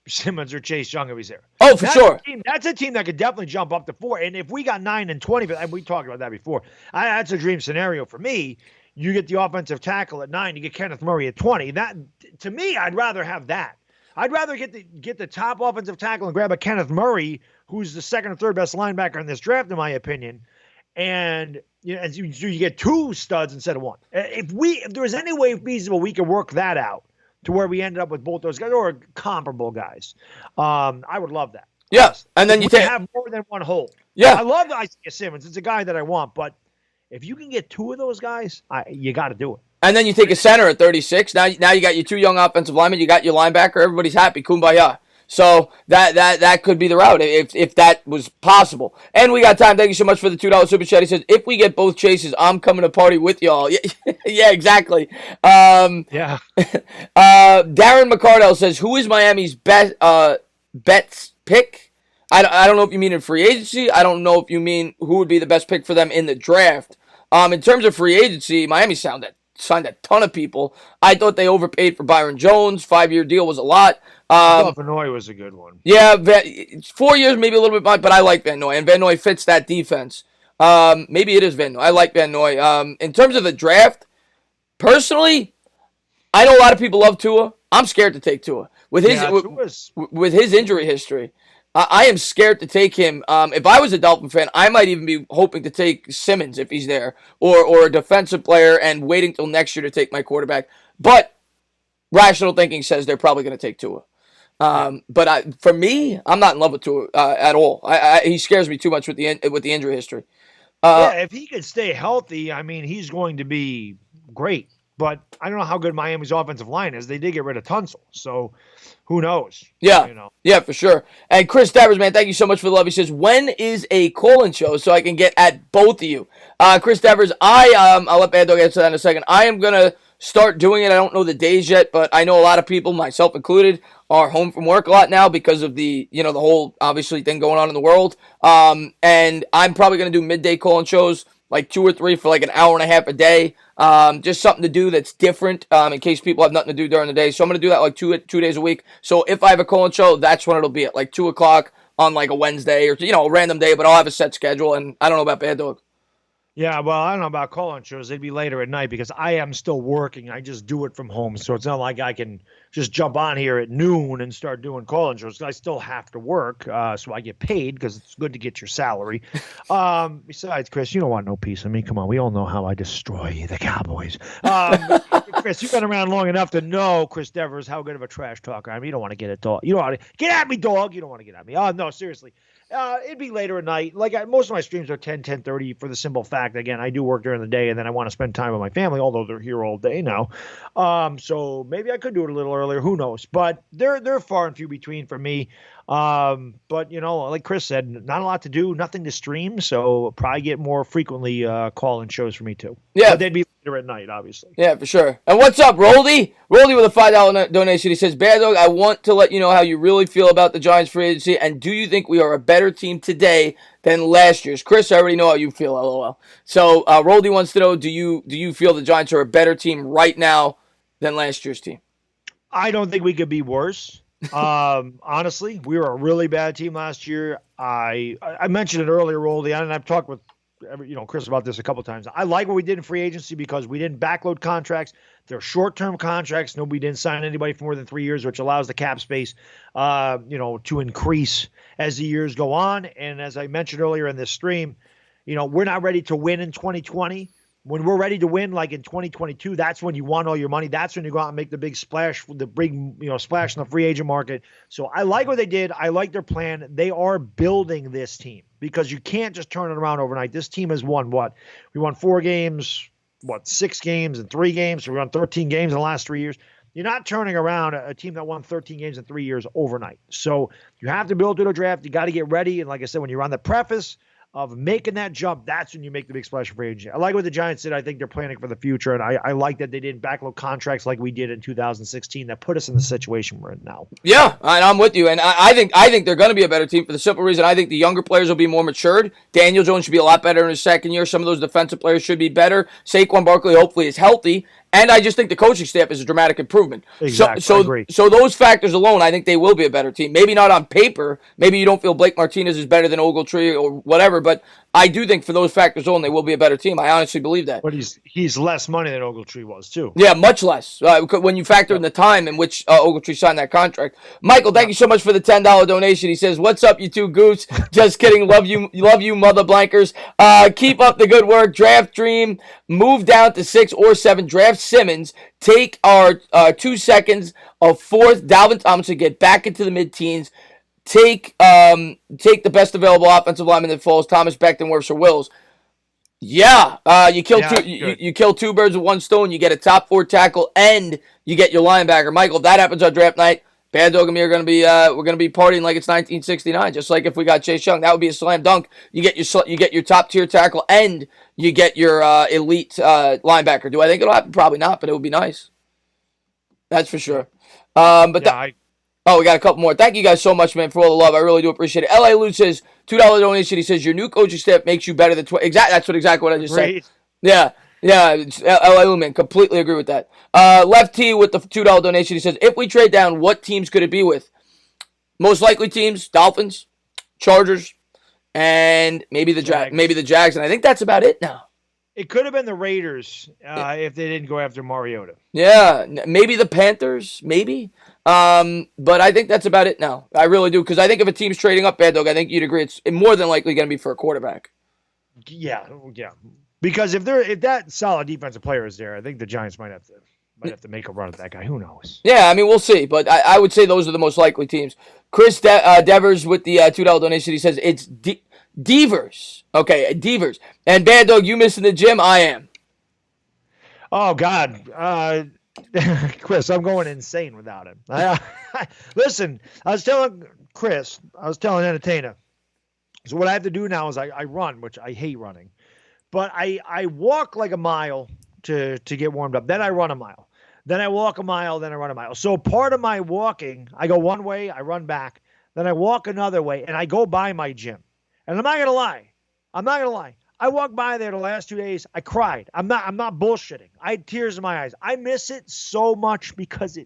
Simmons or Chase Young if he's there. Oh, for sure. That's a team that could definitely jump up to 4. And if we got 9 and 20, and we talked about that before, that's a dream scenario for me. You get the offensive tackle at 9, you get Kenneth Murray at 20. That, to me, I'd rather have that. I'd rather get the top offensive tackle and grab a Kenneth Murray, who's the second or third best linebacker in this draft, in my opinion, and you get 2 studs instead of 1. If there was any way feasible we could work that out to where we ended up with both those guys or comparable guys, I would love that. Yeah, and then you have more than 1 hole. Yeah, I love Isaiah Simmons. It's a guy that I want, but if you can get 2 of those guys, you got to do it. And then you take a center at 36. Now you got your 2 young offensive linemen. You got your linebacker. Everybody's happy. Kumbaya. So that could be the route if that was possible. And we got time. Thank you so much for the $2 super chat. He says, if we get both chases, I'm coming to party with y'all. Yeah, exactly. Yeah. Darren McCardell says, who is Miami's best bets pick? I don't know if you mean in free agency. I don't know if you mean who would be the best pick for them in the draft. In terms of free agency, Miami sound at signed a ton of people. I thought they overpaid for Byron Jones. 5-year deal was a lot. I thought Vanoy was a good one. Yeah, 4 years maybe a little bit behind, but I like Van Noy, and Van Noy fits that defense. Maybe it is Van Noy. I like Van Noy. In terms of the draft, personally, I know a lot of people love Tua. I'm scared to take Tua with his injury history. I am scared to take him. If I was a Dolphin fan, I might even be hoping to take Simmons if he's there, or a defensive player, and waiting till next year to take my quarterback. But rational thinking says they're probably going to take Tua. But for me, I'm not in love with Tua at all. He scares me too much with the injury history. Yeah, if he could stay healthy, I mean, he's going to be great. But I don't know how good Miami's offensive line is. They did get rid of Tunsil, so who knows? Yeah, you know. Yeah, for sure. And Chris Devers, man, thank you so much for the love. He says, when is a call-in show so I can get at both of you? Chris Devers, I'll let Baddog answer that in a second. I am gonna start doing it. I don't know the days yet, but I know a lot of people, myself included, are home from work a lot now because of the whole obviously thing going on in the world. And I'm probably gonna do midday call-in shows, like 2 or 3 for like an hour and a half a day. Just something to do that's different, in case people have nothing to do during the day. So I'm going to do that like two days a week. So if I have a call-in show, that's when it'll be at like 2 o'clock on like a Wednesday or, a random day, but I'll have a set schedule, and I don't know about Baddog. Yeah, well, I don't know about call-in shows. They'd be later at night because I am still working. I just do it from home, so it's not like I can just jump on here at noon and start doing call-in shows. I still have to work, so I get paid because it's good to get your salary. Besides, Chris, you don't want no piece of me. Come on, we all know how I destroy the Cowboys. Chris, you've been around long enough to know, Chris Devers, how good of a trash talker I am. You don't want to get at dog. You don't want to get at me, dog. You don't want to get at me. No, seriously. It'd be later at night. Like most of my streams are 10:30 for the simple fact, again, I do work during the day and then I want to spend time with my family, although they're here all day now. So maybe I could do it a little earlier. Who knows? But they're far and few between for me. But like Chris said, not a lot to do, nothing to stream. So probably get more frequently call-in shows for me too. Yeah. But they'd be later at night, obviously. Yeah, for sure. And what's up, Roldy? Roldy with a $5 donation. He says, Baddog, I want to let you know how you really feel about the Giants free agency, and do you think we are a better team today than last year's? Chris, I already know how you feel, LOL. So Roldy wants to know, do you feel the Giants are a better team right now than last year's team? I don't think we could be worse. Honestly, we were a really bad team last year. I mentioned it earlier, Roldy, and I've talked with Chris about this a couple times. I like what we did in free agency because we didn't backload contracts. They're short-term contracts. Nobody didn't sign anybody for more than 3 years, which allows the cap space, to increase as the years go on. And as I mentioned earlier in this stream, we're not ready to win in 2020. When we're ready to win, like in 2022, that's when you want all your money. That's when you go out and make the big splash, splash in the free agent market. So I like what they did. I like their plan. They are building this team because you can't just turn it around overnight. This team has won what? We won 4 games, 6 games in 3 games. So we won 13 games in the last 3 years. You're not turning around a team that won 13 games in 3 years overnight. So you have to build to the draft. You got to get ready. And like I said, when you're on the preface of making that jump, that's when you make the big splash of free agency. I like what the Giants did. I think they're planning for the future, and I like that they didn't backload contracts like we did in 2016 that put us in the situation we're in now. Yeah, and I'm with you, and I think they're going to be a better team for the simple reason I think the younger players will be more matured. Daniel Jones should be a lot better in his second year. Some of those defensive players should be better. Saquon Barkley hopefully is healthy. And I just think the coaching staff is a dramatic improvement. Exactly. I agree. So those factors alone, I think they will be a better team. Maybe not on paper. Maybe you don't feel Blake Martinez is better than Ogletree or whatever, but I do think for those factors alone, they will be a better team. I honestly believe that. But he's less money than Ogletree was, too. Yeah, much less. When you factor in the time in which Ogletree signed that contract. Michael, thank you so much for the $10 donation. He says, what's up, you two goofs? Just kidding. Love you, mother blankers. Keep up the good work. Draft Dream. Move down to 6 or 7. Draft Simmons. Take our 2 seconds of 4th. Dalvin Thompson, get back into the mid-teens. Take the best available offensive lineman that falls. Thomas Becton, Wirfs, or Wills. Yeah, you kill 2 birds with 1 stone. You get a top 4 tackle, and you get your linebacker. Michael, if that happens on draft night, Baddog and me are going to be we're going to be partying like it's 1969. Just like if we got Chase Young, that would be a slam dunk. You get your top tier tackle, and you get your elite linebacker. Do I think it'll happen? Probably not, but it would be nice. That's for sure. We got a couple more. Thank you guys so much, man, for all the love. I really do appreciate it. L.A. Lute says, $2 donation. He says, your new coaching staff makes you better than... That's exactly what I just said. Yeah. Yeah, it's LA man, completely agree with that. Left T with the $2 donation. He says, if we trade down, what teams could it be with? Most likely teams: Dolphins, Chargers, and maybe maybe the Jags. And I think that's about it now. It could have been the Raiders if they didn't go after Mariota. Yeah, maybe the Panthers, maybe. But I think that's about it now. I really do, because I think if a team's trading up, Baddog, I think you'd agree it's more than likely going to be for a quarterback. Yeah. Because if that solid defensive player is there, I think the Giants might have to make a run at that guy. Who knows? Yeah, I mean, we'll see. But I would say those are the most likely teams. Chris Devers with the $2 donation. He says it's Devers. Okay, Devers. And Baddog, you missing the gym? I am. Oh, God. Chris, I'm going insane without him. Listen, I was telling Entertainer. So what I have to do now is I run, which I hate running. But I walk like a mile to get warmed up. Then I run a mile. Then I walk a mile. Then I run a mile. So part of my walking, I go one way, I run back. Then I walk another way, and I go by my gym. And I'm not going to lie. I walked by there the last 2 days. I cried. I'm not bullshitting. I had tears in my eyes. I miss it so much because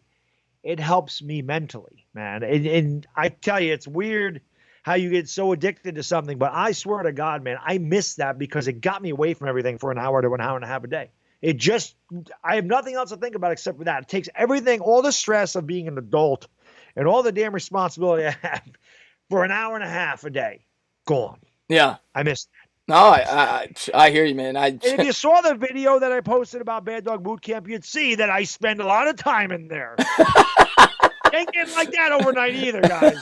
it helps me mentally, man. And I tell you, it's weird how you get so addicted to something, but I swear to God, man, I miss that because it got me away from everything for an hour to an hour and a half a day. I have nothing else to think about except for that. It takes everything, all the stress of being an adult and all the damn responsibility I have for an hour and a half a day. Gone. Yeah. I miss that. No, I hear you, man. And if you saw the video that I posted about Bad Dog Boot Camp, you'd see that I spend a lot of time in there. Ain't getting like that overnight either, guys.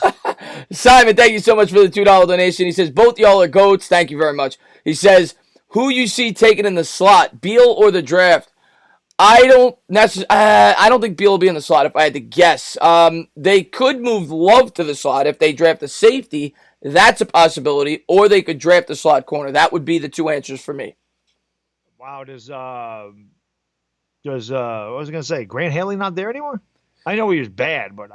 Simon, thank you so much for the $2 donation. He says, both y'all are goats. Thank you very much. He says, who you see taken in the slot, Beal or the draft? I don't think Beal will be in the slot if I had to guess. They could move Love to the slot if they draft a safety. That's a possibility. Or they could draft a slot corner. That would be the two answers for me. Wow, what was I going to say? Grant Haley not there anymore? I know he was bad, but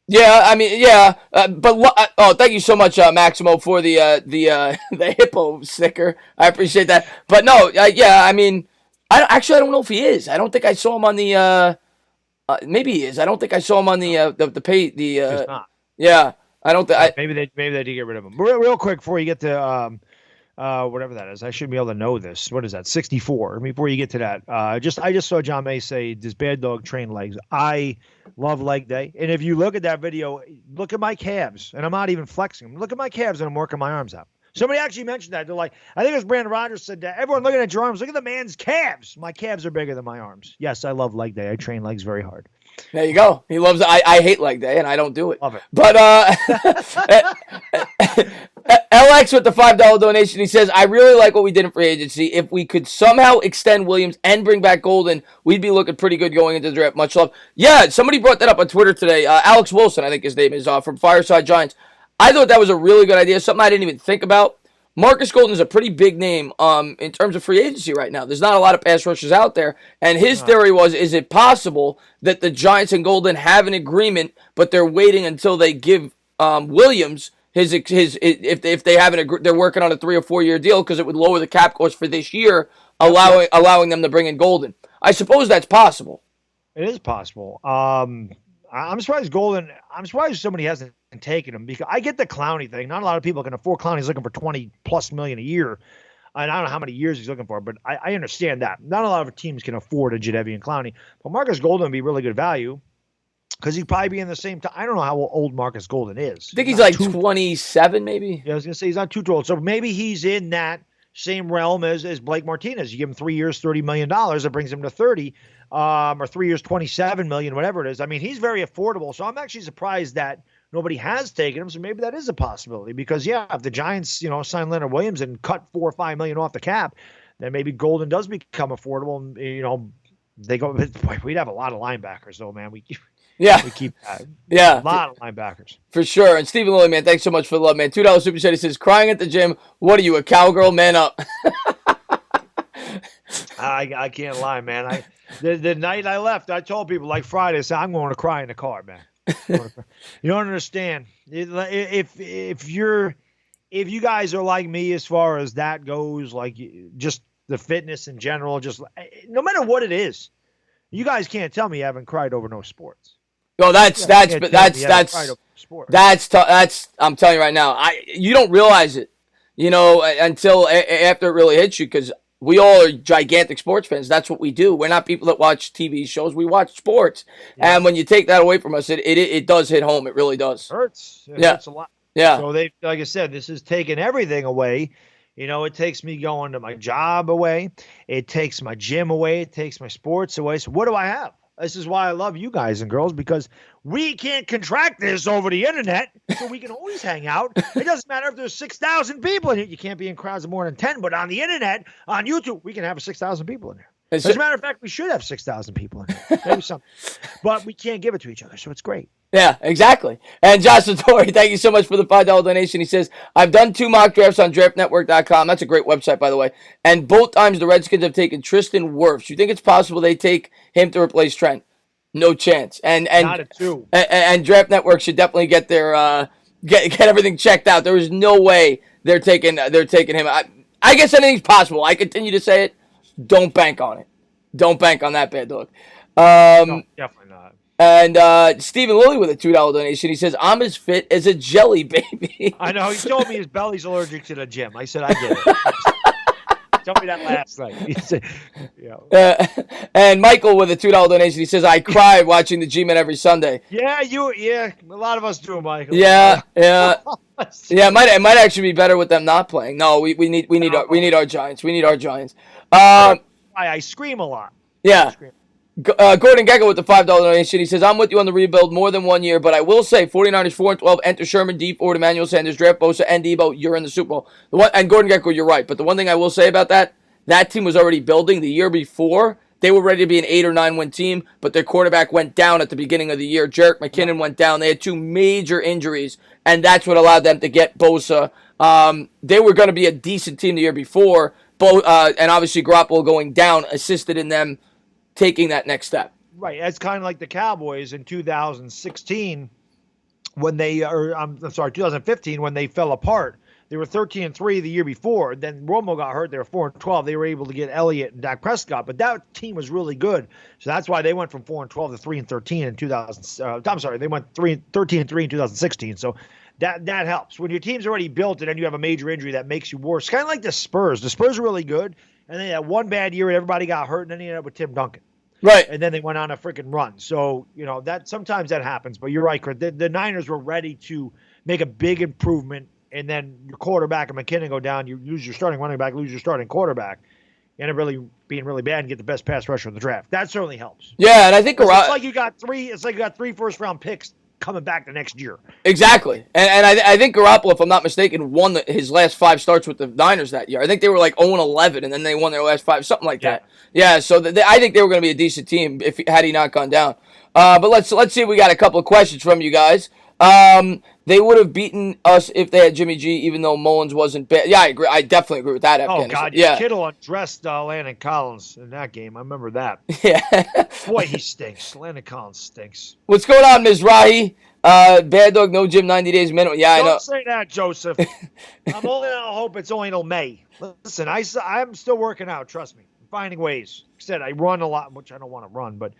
Yeah, I mean, yeah, but thank you so much, Maximo, for the hippo sticker. I appreciate that. But no, yeah, I mean, I don't know if he is. I don't think I saw him on the. Maybe he is. I don't think I saw him on the pay the. He's not. Yeah, I don't think. Maybe they did get rid of him. Real quick before you get to whatever that is, I should be able to know this. What is that? 64. Before you get to that, I just saw John May say, "Does Bad Dog train legs?" I love leg day, and if you look at that video, look at my calves, and I'm not even flexing them. Look at my calves, and I'm working my arms out. Somebody actually mentioned that. They're like, I think it was Brandon Rogers said that. Everyone looking at your arms, look at the man's calves. My calves are bigger than my arms. Yes, I love leg day. I train legs very hard. There you go. He loves it. I hate leg day, and I don't do it. Love it. But LX with the $5 donation, he says, I really like what we did in free agency. If we could somehow extend Williams and bring back Golden, we'd be looking pretty good going into the draft. Much love. Yeah, somebody brought that up on Twitter today. Alex Wilson, I think his name is, from Fireside Giants. I thought that was a really good idea, something I didn't even think about. Marcus Golden is a pretty big name in terms of free agency right now. There's not a lot of pass rushers out there. And his theory was, is it possible that the Giants and Golden have an agreement, but they're waiting until they give Williams his if they haven't, they're working on a 3 or 4 year deal because it would lower the cap cost for this year, allowing them to bring in Golden. I suppose that's possible. It is possible. I'm surprised Golden. I'm surprised somebody hasn't taken him because I get the Clowney thing. Not a lot of people can afford Clowney. He's looking for $20+ million a year. And I don't know how many years he's looking for, but I understand that. Not a lot of teams can afford a Jadeveon Clowney. But Marcus Golden would be really good value because he'd probably be in the same time. I don't know how old Marcus Golden is. I think he's like 27, maybe. Yeah, I was going to say he's not too old. So maybe he's in that same realm as Blake Martinez. You give him 3 years, $30 million. That brings him to 30. Or 3 years, $27 million, whatever it is. I mean, he's very affordable. So I'm actually surprised that nobody has taken him. So maybe that is a possibility because, yeah, if the Giants, sign Leonard Williams and cut $4 or $5 million off the cap, then maybe Golden does become affordable. And, they go, boy, we'd have a lot of linebackers though, man. We keep that. Yeah. A lot of linebackers. For sure. And Stephen Lilly, man, thanks so much for the love, man. $2 super chat. He says, crying at the gym. What are you, a cowgirl? Man up. I can't lie, man. The night I left, I told people like Friday, I said, I'm going to cry in the car, man. You don't understand. If you guys are like me as far as that goes, like just the fitness in general, just no matter what it is. You guys can't tell me you haven't cried over no sports. No, that's Sports. that's I'm telling you right now. You don't realize it, until after it really hits you, because we all are gigantic sports fans. That's what we do. We're not people that watch TV shows. We watch sports, and when you take that away from us, it does hit home. It really does. Hurts. It hurts a lot. Yeah. So they, like I said, this is taking everything away. It takes me going to my job away. It takes my gym away. It takes my sports away. So what do I have? This is why I love you guys and girls, because we can't contract this over the internet, so we can always hang out. It doesn't matter if there's 6,000 people in it. You can't be in crowds of more than 10, but on the internet, on YouTube, we can have 6,000 people in there. As a matter of fact, we should have 6,000 people in there. Maybe something. But we can't give it to each other, so it's great. Yeah, exactly. And Josh Satori, thank you so much for the $5 donation. He says, I've done 2 mock drafts on draftnetwork.com. That's a great website, by the way. And both times the Redskins have taken Tristan Wirfs. You think it's possible they take him to replace Trent? No chance. And not a 2. And Draft Network should definitely get their get everything checked out. There is no way they're taking him. I guess anything's possible. I continue to say it. Don't bank on it. Don't bank on that, Baddog. No, definitely not. And Stephen Lilly with a $2 donation. He says, I'm as fit as a jelly baby. I know. He told me his belly's allergic to the gym. I said, I get it. Told me that last night. He said, and Michael with a $2 donation. He says, I cry watching the G-Men every Sunday. Yeah, a lot of us do, Michael. Yeah. It might actually be better with them not playing. No, we need our Giants. We need our Giants. I scream a lot. Yeah. Gordon Gecko with the $5 donation. He says, I'm with you on the rebuild more than 1 year, but I will say 49ers 4-12, enter Sherman, D Ford, Emmanuel Sanders, draft Bosa, and Debo. You're in the Super Bowl. And Gordon Gecko, you're right. But the one thing I will say about that team was already building the year before. They were ready to be an 8 or 9 win team, but their quarterback went down at the beginning of the year. Jerick McKinnon went down. They had 2 major injuries, and that's what allowed them to get Bosa. They were going to be a decent team the year before, and obviously Garoppolo going down assisted in them taking that next step. Right. It's kind of like the Cowboys in 2016 when 2015 when they fell apart. They were 13-3 the year before. Then Romo got hurt. They were 4-12. They were able to get Elliott and Dak Prescott, but that team was really good. So that's why they went from 4-12 to 3-13 in 2000. I'm sorry, they went 13-3 in 2016. So that helps. When your team's already built and then you have a major injury that makes you worse. Kind of like the Spurs. The Spurs are really good, and they had one bad year and everybody got hurt, and then they ended up with Tim Duncan. Right. And then they went on a freaking run. So, that sometimes that happens. But you're right, Chris. The Niners were ready to make a big improvement, and then your quarterback and McKinnon go down. You lose your starting running back, lose your starting quarterback. You end up really being really bad and get the best pass rusher in the draft. That certainly helps. Yeah, and I think it's like you got 3 first-round picks coming back the next year. Exactly. And I think Garoppolo, if I'm not mistaken, won his last 5 starts with the Niners that year. I think they were like 0-11, and then they won their last 5, something like that. Yeah, so I think they were going to be a decent team had he not gone down. But let's see if we got a couple of questions from you guys. They would have beaten us if they had Jimmy G, even though Mullins wasn't bad. Yeah, I agree. I definitely agree with that. Oh, God. Yeah. Kittle undressed Landon Collins in that game. I remember that. Yeah. Boy, he stinks. Landon Collins stinks. What's going on, Mizrahi? Baddog, no gym, 90 days minimum. Yeah, I know. Don't say that, Joseph. I'm only going to hope it's only till May. Listen, I'm still working out. Trust me. I'm finding ways. Like I said, I run a lot, which I don't want to run, but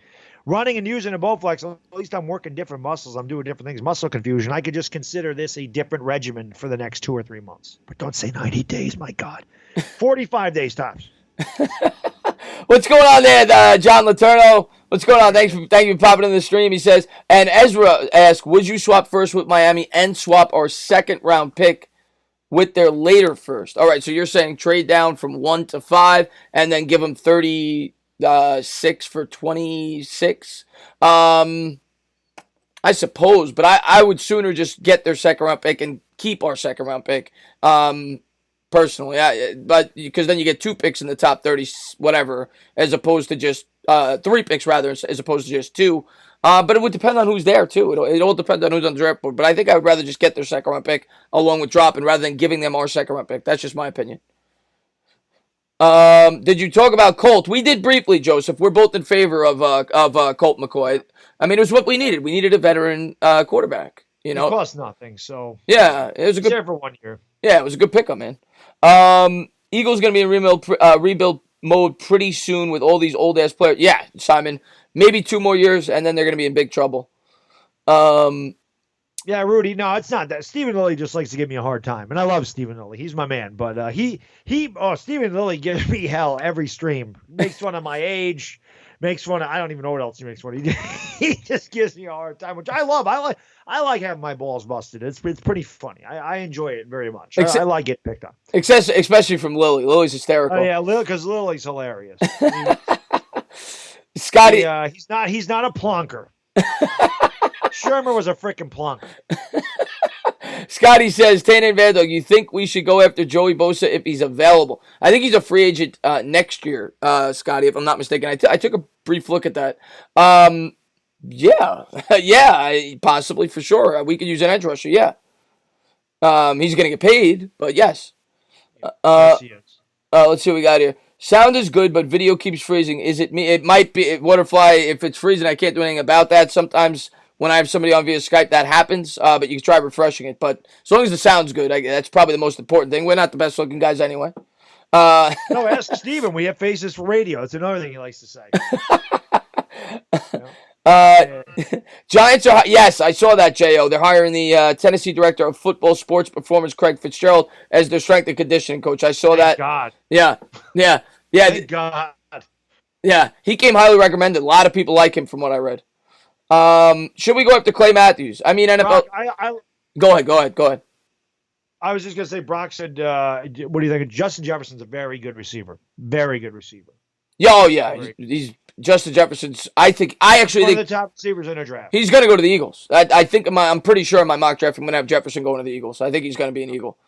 running and using a Bowflex, at least I'm working different muscles. I'm doing different things. Muscle confusion. I could just consider this a different regimen for the next 2 or 3 months. But don't say 90 days, my God. 45 days tops. What's going on there, John Laterno? What's going on? Thank you for popping in the stream. He says, and Ezra asks, would you swap first with Miami and swap our 2nd round pick with their later first? All right, so you're saying trade down from 1 to 5 and then give them 36 for 26? I suppose, but I would sooner just get their 2nd round pick and keep our 2nd round pick. Personally, but because then you get 2 picks in the top 30, whatever, as opposed to just 3 picks rather, as opposed to just 2. But it would depend on who's there too. It all depends on who's on the draft board. But I think I would rather just get their 2nd round pick along with dropping rather than giving them our 2nd round pick. That's just my opinion. Did you talk about Colt? We did briefly, Joseph. We're both in favor of Colt McCoy. I mean, it was what we needed. We needed a veteran quarterback. It cost nothing, so yeah, it was a good. There for 1 year. Yeah, it was a good pickup, man. Eagles going to be in rebuild mode pretty soon with all these old ass players. Yeah, Simon, maybe 2 more years, and then they're going to be in big trouble. Yeah, Rudy. No, it's not that. Stephen Lilly just likes to give me a hard time, and I love Stephen Lilly. He's my man. But Stephen Lilly gives me hell every stream. Makes fun of my age. Makes fun of. I don't even know what else he makes fun of. He just gives me a hard time, which I love. I like having my balls busted. It's pretty funny. I enjoy it very much. I like getting picked on. Especially from Lilly. Lilly's hysterical. Oh yeah, because Lily's hilarious. Scotty, he's not a plonker. Shermer was a freaking plonker. Scotty says, Tana and Baddog, you think we should go after Joey Bosa if he's available? I think he's a free agent next year, Scotty, if I'm not mistaken. I took a brief look at that. Yeah, yeah, possibly for sure. We could use an edge rusher. Yeah, he's gonna get paid, but yes. Yes, he is. Let's see what we got here. Sound is good, but video keeps freezing. Is it me? It might be Waterfly. If it's freezing, I can't do anything about that. Sometimes when I have somebody on via Skype, that happens. But you can try refreshing it. But as long as the sound's good, that's probably the most important thing. We're not the best looking guys anyway. No, ask Steven. We have faces for radio. It's another thing he likes to say. Giants are, yes, I saw that, J.O. They're hiring the Tennessee Director of Football Sports Performance, Craig Fitzgerald, as their strength and conditioning coach. I saw that. God. Yeah. Thank God. Yeah, he came highly recommended. A lot of people like him from what I read. Should we go after Clay Matthews? I mean, NFL. Brock, Go ahead. I was just going to say, Brock said, what do you think? Justin Jefferson's a very good receiver. Very good receiver. Yeah. He's Justin Jefferson's. I actually think one of the top receivers in a draft. He's going to go to the Eagles. I think I'm pretty sure in my mock draft I'm going to have Jefferson going to the Eagles. I think he's going to be an Eagle.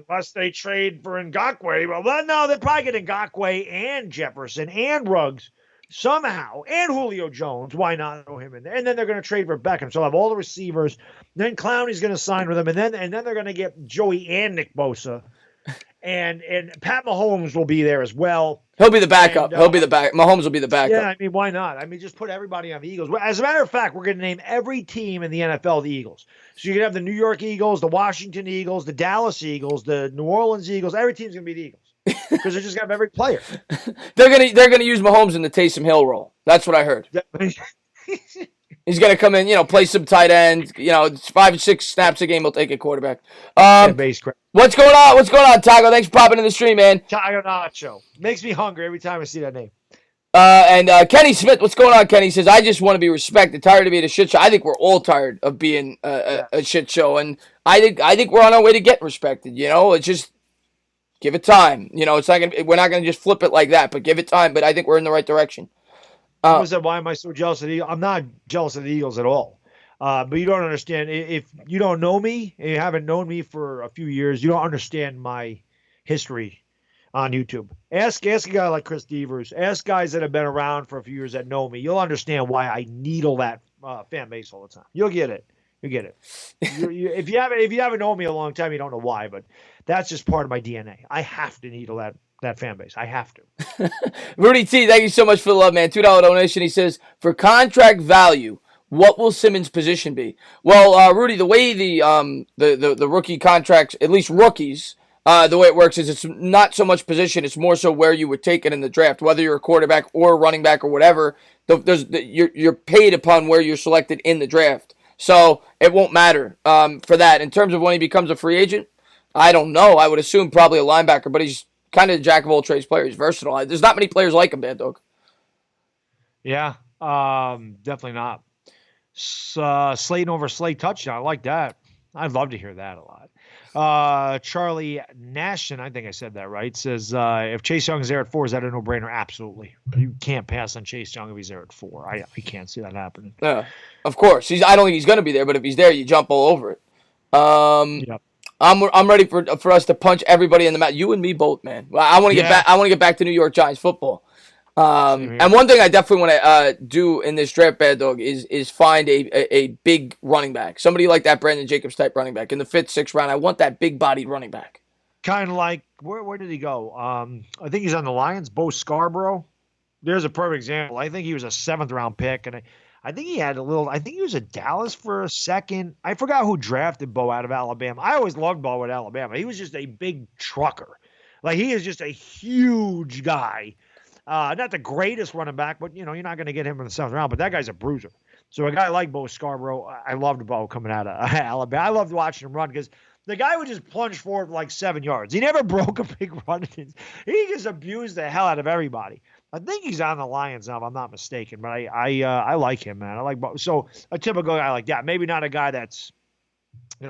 Unless they trade for Ngakoue. Well, no, they'll probably get Ngakoue and Jefferson and Ruggs somehow, and Julio Jones. Why not throw him in there? And then they're going to trade for Beckham. So they'll have all the receivers. Then Clowney's going to sign with them, and then they're going to get Joey and Nick Bosa. And Pat Mahomes will be there as well. He'll be the backup. Mahomes will be the backup. Yeah, I mean, why not? I mean, just put everybody on the Eagles. As a matter of fact, we're going to name every team in the NFL the Eagles. So you can have the New York Eagles, the Washington Eagles, the Dallas Eagles, the New Orleans Eagles. Every team's going to be the Eagles because they're just going to have every player. They're gonna use Mahomes in the Taysom Hill role. That's what I heard. He's going to come in, play some tight end. 5 or 6 snaps a game. He'll take a quarterback. What's going on, Taco? Thanks for popping in the stream, man. Taco Nacho. Makes me hungry every time I see that name. And Kenny Smith, what's going on, Kenny? Says, I just want to be respected. Tired of being a shit show. I think we're all tired of being a shit show. And I think we're on our way to get respected. It's just give it time. It's not we're not going to just flip it like that, but give it time. But I think we're in the right direction. Why am I so jealous of the Eagles? I'm not jealous of the Eagles at all. But you don't understand. If you don't know me, and you haven't known me for a few years, you don't understand my history on YouTube. Ask a guy like Chris Devers. Ask guys that have been around for a few years that know me. You'll understand why I needle that fan base all the time. You'll get it. If you haven't known me a long time, you don't know why. But that's just part of my DNA. I have to needle that fan base. I have to. Rudy T, thank you so much for the love, man. $2 donation. He says, for contract value, what will Simmons' position be? Well, Rudy, the way the rookie contracts, at least rookies, the way it works is it's not so much position, it's more so where you were taken in the draft, whether you're a quarterback or a running back or whatever. You're paid upon where you're selected in the draft, so it won't matter for that. In terms of when he becomes a free agent, I don't know. I would assume probably a linebacker, but he's kind of a jack of all trades player. He's versatile. There's not many players like him, Baddog. Yeah, definitely not. Slayton over Slay touchdown. I like that. I'd love to hear that a lot. Charlie Nashon, I think I said that right, says, if Chase Young is there at 4, is that a no-brainer? Absolutely. You can't pass on Chase Young if he's there at 4. I can't see that happening. Yeah, of course. I don't think he's going to be there, but if he's there, you jump all over it. Yep. I'm ready for us to punch everybody in the mouth. You and me both, man. I want to get back. I want to get back to New York Giants football. And one thing I definitely want to do in this draft, Baddog, is find a big running back. Somebody like that Brandon Jacobs type running back. In the 5th, 6th round, I want that big-bodied running back. Kind of like, where did he go? I think he's on the Lions, Bo Scarborough. There's a perfect example. I think he was a 7th-round pick, and I think he was at Dallas for a second. I forgot who drafted Bo out of Alabama. I always loved Bo at Alabama. He was just a big trucker. Like, he is just a huge guy. Not the greatest running back, but you're not going to get him in the 7th round. But that guy's a bruiser. So a guy like Bo Scarborough, I loved Bo coming out of Alabama. I loved watching him run because the guy would just plunge forward for like 7 yards. He never broke a big run. He just abused the hell out of everybody. I think he's on the Lions now, if I'm not mistaken. But I like him, man. I like Bo. So a typical guy like that. Maybe not a guy that's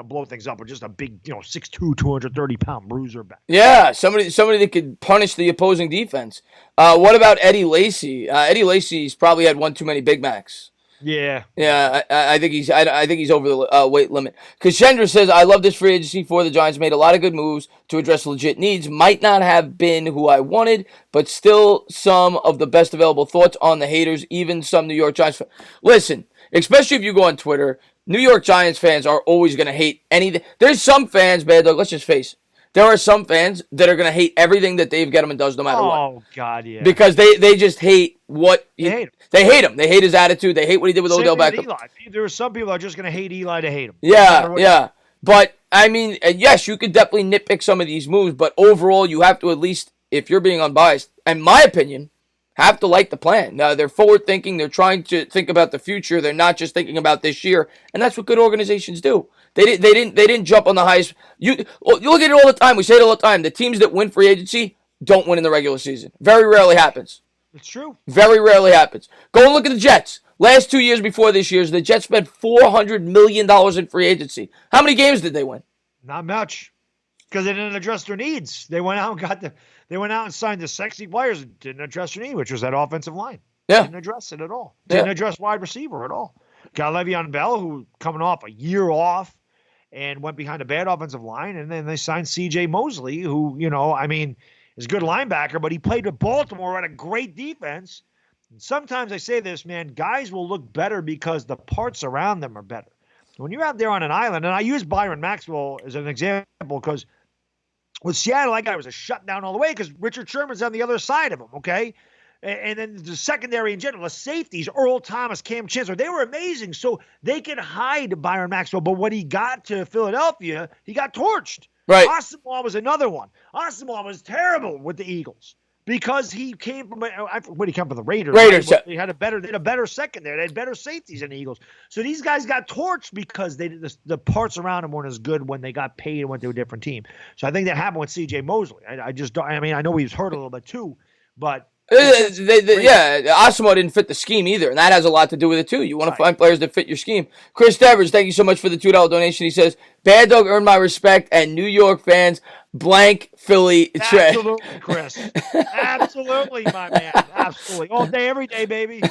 blow things up, but just a big 6'2", 230-pound bruiser back. Yeah, somebody that could punish the opposing defense. What about Eddie Lacy? Eddie Lacy's probably had one too many Big Macs. Yeah. Yeah, I think he's over the weight limit. Kashendra says, I love this free agency for the Giants. Made a lot of good moves to address legit needs. Might not have been who I wanted, but still some of the best available. Thoughts on the haters, even some New York Giants fans. Listen, especially if you go on Twitter, New York Giants fans are always going to hate anything. There's some fans, Baddog, let's just face it. There are some fans that are going to hate everything that Dave Gettleman does no matter what. Oh, God, yeah. Because they just hate what they hate him. They hate him. They hate his attitude. They hate what he did with Odell Beckham. There are some people that are just going to hate Eli to hate him. Yeah. But, I mean, yes, you could definitely nitpick some of these moves, but overall, you have to at least, if you're being unbiased, in my opinion, have to like the plan. Now, they're forward-thinking. They're trying to think about the future. They're not just thinking about this year, and that's what good organizations do. They didn't jump on the highest. You look at it all the time. We say it all the time. The teams that win free agency don't win in the regular season. Very rarely happens. It's true. Very rarely happens. Go and look at the Jets. Last 2 years before this year's, the Jets spent $400 million in free agency. How many games did they win? Not much, because they didn't address their needs. They went out and signed the sexy players and didn't address their need, which was that offensive line. Yeah. Didn't address it at all. Didn't address wide receiver at all. Got Le'Veon Bell, who coming off a year off and went behind a bad offensive line, and then they signed C.J. Mosley, who, is a good linebacker, but he played with Baltimore, had a great defense. And sometimes I say this, man, guys will look better because the parts around them are better. When you're out there on an island, and I use Byron Maxwell as an example because with Seattle, that guy was a shutdown all the way because Richard Sherman's on the other side of him, okay? And then the secondary in general, the safeties, Earl Thomas, Cam Chancellor, they were amazing. So they could hide Byron Maxwell. But when he got to Philadelphia, he got torched. Right. Ossenbaugh was another one. Ossenbaugh was terrible with the Eagles because he came from when he came from the Raiders. Raiders. Right? They had a better secondary. They had better safeties than the Eagles. So these guys got torched because the parts around them weren't as good when they got paid and went to a different team. So I think that happened with C.J. Mosley. I just don't. I mean, I know he was hurt a little bit too, but. Osmo didn't fit the scheme either, and that has a lot to do with it too. You want to find players that fit your scheme. Chris Devers, thank you so much for the $2 donation. He says, Baddog earned my respect, and New York fans blank Philly trash. Absolutely, Chris. Absolutely, my man. Absolutely. All day, every day, baby.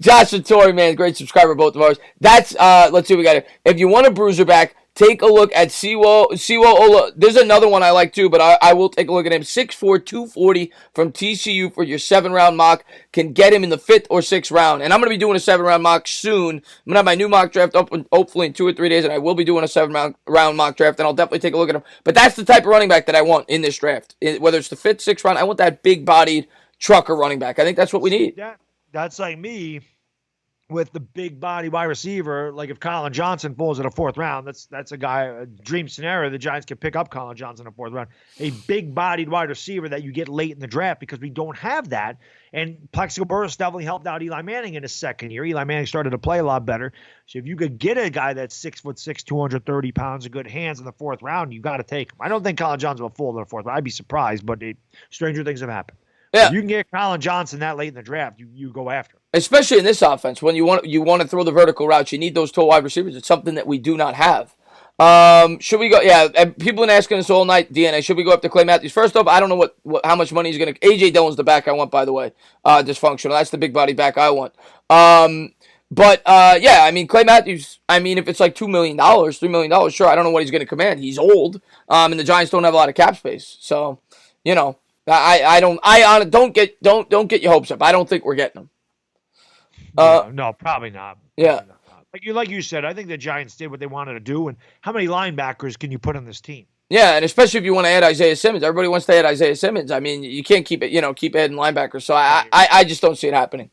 Josh Satori, man, great subscriber, both of ours. That's, let's see what we got here. If you want a bruiser back, take a look at Siwo Ola. There's another one I like too, but I will take a look at him. 6'4", 240 from TCU for your 7-round mock. Can get him in the 5th or 6th round. And I'm going to be doing a 7-round mock soon. I'm going to have my new mock draft up hopefully in 2 or 3 days, and I will be doing a 7-round mock draft, and I'll definitely take a look at him. But that's the type of running back that I want in this draft. Whether it's the 5th, 6th round, I want that big-bodied trucker running back. I think that's what we need. That's like me with the big body wide receiver. Like if Colin Johnson falls in the 4th round, that's a dream scenario. The Giants can pick up Colin Johnson in the 4th round. A big bodied wide receiver that you get late in the draft because we don't have that. And Plexico Burress definitely helped out Eli Manning in his second year. Eli Manning started to play a lot better. So if you could get a guy that's 6'6", 230 pounds of good hands in the 4th round, you got to take him. I don't think Colin Johnson will fall in the 4th round. I'd be surprised, but stranger things have happened. Yeah. If you can get Colin Johnson that late in the draft, you go after him. Especially in this offense, when you want to throw the vertical routes, you need those tall wide receivers. It's something that we do not have. Should we go? Yeah, people have been asking us all night, DNA, should we go up to Clay Matthews? First off, I don't know how much money he's going to. AJ Dillon's the back I want, by the way. Dysfunctional. That's the big body back I want. But I mean, Clay Matthews, I mean, if it's like $2 million, $3 million, sure, I don't know what he's going to command. He's old, and the Giants don't have a lot of cap space. So, don't get your hopes up. I don't think we're getting them. No, probably not. Yeah. Probably not. Like you said, I think the Giants did what they wanted to do. And how many linebackers can you put on this team? Yeah, and especially if you want to add Isaiah Simmons. Everybody wants to add Isaiah Simmons. I mean, you can't keep adding linebackers. So I just don't see it happening.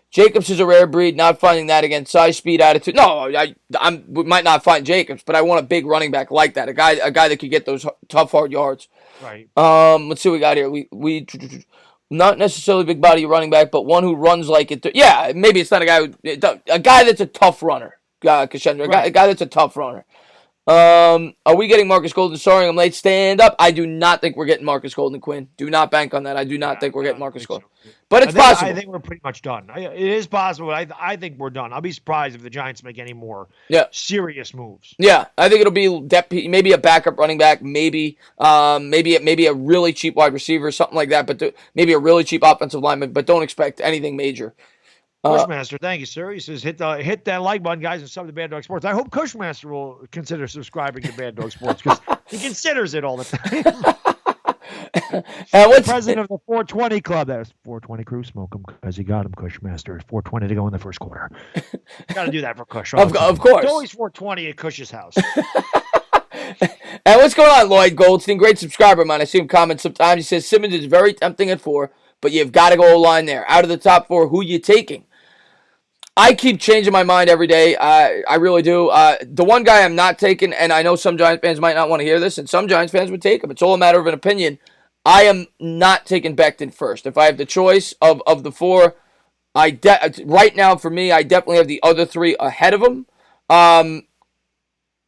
Jacobs is a rare breed. Not finding that against size, speed, attitude. No, we might not find Jacobs, but I want a big running back like that. A guy that could get those tough, hard yards. Right. Let's see what we got here. We not necessarily big body running back, but one who runs like it. Yeah, maybe it's not a guy a guy that's a tough runner. Kashendra, a Right. guy that's a tough runner. Are we getting Marcus Golden? Sorry, I'm late. Stand up. I do not think we're getting Marcus Golden, Quinn. Do not bank on that. I do not Yeah, think we're I getting don't Marcus think so. Golden, but it's I possible. think we're pretty much done. It is possible. I think we're done. I'll be surprised if the Giants make any more Yeah. serious moves. Yeah, I think it'll be maybe a backup running back, maybe maybe a really cheap wide receiver, something like that. But maybe a really cheap offensive lineman. But don't expect anything major. Cushmaster, thank you, sir. He says hit that like button, guys, and sub to Bad Dog Sports. I hope Cushmaster will consider subscribing to Bad Dog Sports because he considers it all the time. And what's president of the 420 Club? That's 420 crew. Smoke him because he got him, Cushmaster. 420 to go in the first quarter. Got to do that for Cush. Of course. It's always 420 at Cush's house. And what's going on, Lloyd Goldstein? Great subscriber, man. I see him comment sometimes. He says Simmons is very tempting at 4, but you've got to go line there. Out of the top 4, who you taking? I keep changing my mind every day. I really do. The one guy I'm not taking, and I know some Giants fans might not want to hear this, and some Giants fans would take him. It's all a matter of an opinion. I am not taking Becton first. If I have the choice of the 4, right now for me, I definitely have the other 3 ahead of him.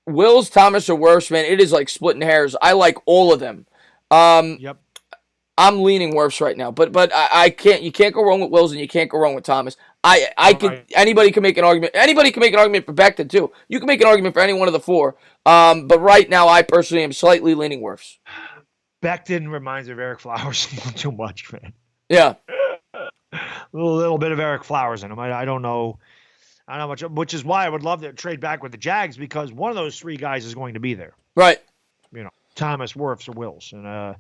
Wills, Thomas, or Wirfs, man, it is like splitting hairs. I like all of them. Yep. I'm leaning Wirfs right now, but I can't. You can't go wrong with Wills, and you can't go wrong with Thomas. Anybody can make an argument. Anybody can make an argument for Becton too. You can make an argument for any one of the 4. But right now, I personally am slightly leaning Wirfs. Becton reminds me of Eric Flowers too much, man. Yeah. A little bit of Eric Flowers in him. I don't know. I don't know much, which is why I would love to trade back with the Jags because one of those 3 guys is going to be there. Right. Thomas, Wirfs, or Wills. And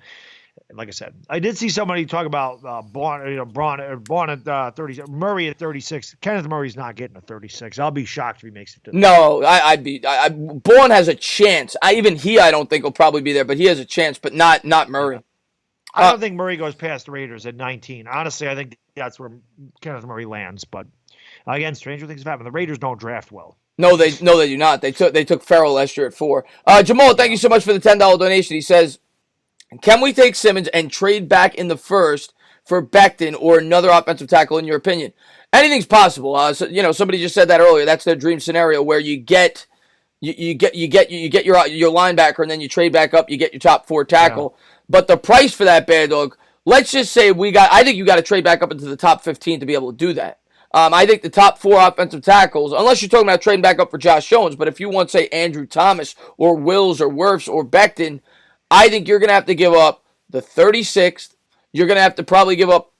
like I said, I did see somebody talk about Braun at 30, Murray at 36. Kenneth Murray's not getting a 36. I'll be shocked if he makes it to. No, I'd be. Bourne has a chance. I don't think will probably be there, but he has a chance, but not Murray. I don't think Murray goes past the Raiders at 19. Honestly, I think that's where Kenneth Murray lands. But again, stranger things have happened. The Raiders don't draft well. No, they do not. They took Farrell last year at 4. Jamal, thank you so much for the $10 donation. He says, can we take Simmons and trade back in the first for Becton or another offensive tackle? In your opinion, anything's possible. Somebody just said that earlier. That's their dream scenario where you get your linebacker and then you trade back up. You get your top 4 tackle. Yeah. But the price for that, Baddog, let's just say I think you got to trade back up into the top 15 to be able to do that. I think the top 4 offensive tackles, unless you're talking about trading back up for Josh Jones, but if you want, say, Andrew Thomas or Wills or Wirfs or Becton, I think you're going to have to give up the 36th. You're going to have to probably give up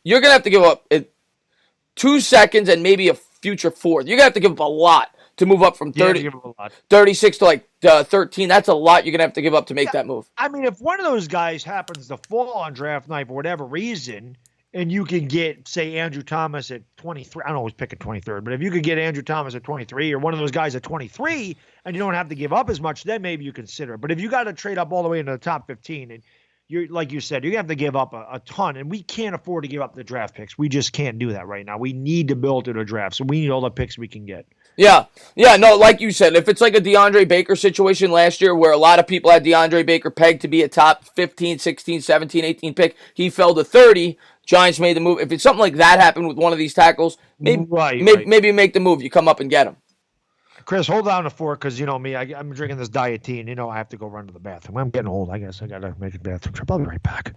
2 seconds and maybe a future 4th. You're going to have to give up a lot to move up from 36 to like 13. That's a lot you're going to have to give up to make that move. I mean, if one of those guys happens to fall on draft night for whatever reason, and you can get, say, Andrew Thomas at 23. I don't always pick a 23rd, but if you could get Andrew Thomas at 23 or one of those guys at 23 and you don't have to give up as much, then maybe you consider it. But if you got to trade up all the way into the top 15 and you're, like you said, you have to give up a ton, and we can't afford to give up the draft picks. We just can't do that right now. We need to build to the draft, so we need all the picks we can get. Yeah, no, like you said, if it's like a DeAndre Baker situation last year where a lot of people had DeAndre Baker pegged to be a top 15, 16, 17, 18 pick, he fell to 30, Giants made the move. If it's something like that happened with one of these tackles, maybe make the move. You come up and get him. Chris, hold on to 4 because, you know me, I'm drinking this diet tea, and, I have to go run to the bathroom. I'm getting old. I guess I got to make a bathroom trip. I'll be right back.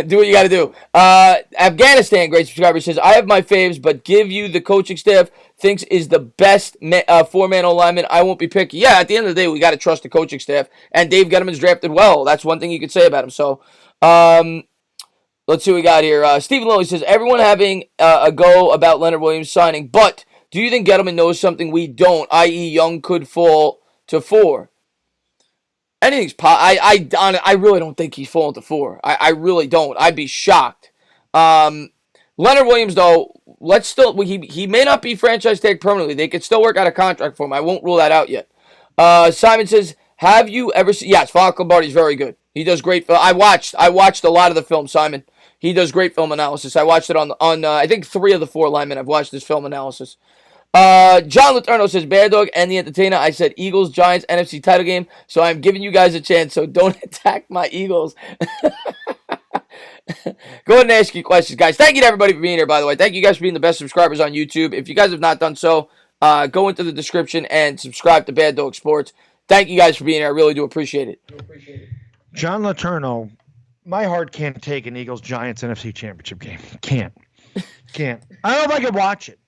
Do what you got to do. Afghanistan, great subscriber, says, I have my faves, but give you the coaching staff thinks is the best 4-man alignment. I won't be picky. Yeah, at the end of the day, we got to trust the coaching staff, and Dave Gettleman's drafted well. That's one thing you could say about him. So, let's see what we got here. Stephen Lilly says, everyone having a go about Leonard Williams signing, but do you think Gettleman knows something we don't, i.e. Young could fall to 4? Anything's I really don't think he's falling to 4. I really don't. I'd be shocked. Leonard Williams, though, he may not be franchise tag permanently. They could still work out a contract for him. I won't rule that out yet. Simon says, have you ever seen... Yes, Falco Lombardi's very good. He does great film. I watched a lot of the film, Simon. He does great film analysis. I watched it on I think 3 of the 4 linemen. I've watched his film analysis. John Letourneau says, Baddog and the Entertainer. I said Eagles, Giants, NFC title game. So I'm giving you guys a chance. So don't attack my Eagles. Go ahead and ask you questions, guys. Thank you to everybody for being here, by the way. Thank you guys for being the best subscribers on YouTube. If you guys have not done so, go into the description and subscribe to Bad Dog Sports. Thank you guys for being here. I really do appreciate it. John Letourneau, my heart can't take an Eagles-Giants NFC Championship game. Can't. I don't know if I could watch it.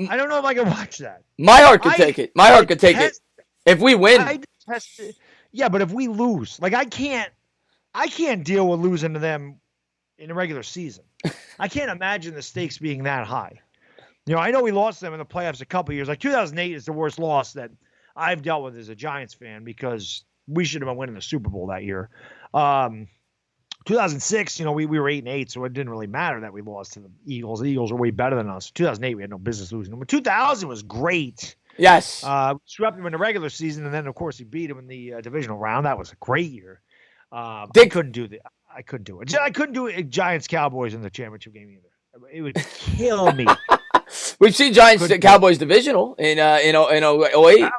I don't know if I can watch that. My heart could take it. My heart could take it. If we win. I detest it. Yeah, but if we lose, like I can't deal with losing to them in the regular season. I can't imagine the stakes being that high. You know, I know we lost them in the playoffs a couple of years. Like 2008 is the worst loss that I've dealt with as a Giants fan because we should have been winning the Super Bowl that year. 2006, you know, we were 8-8, so it didn't really matter that we lost to the Eagles. The Eagles were way better than us. 2008, we had no business losing them. But 2000 was great. Yes. Swept them in the regular season, and then, of course, he beat them in the divisional round. That was a great year. I couldn't do it. I couldn't do it Giants-Cowboys in the championship game either. It would kill me. We've seen Giants-Cowboys divisional in 08.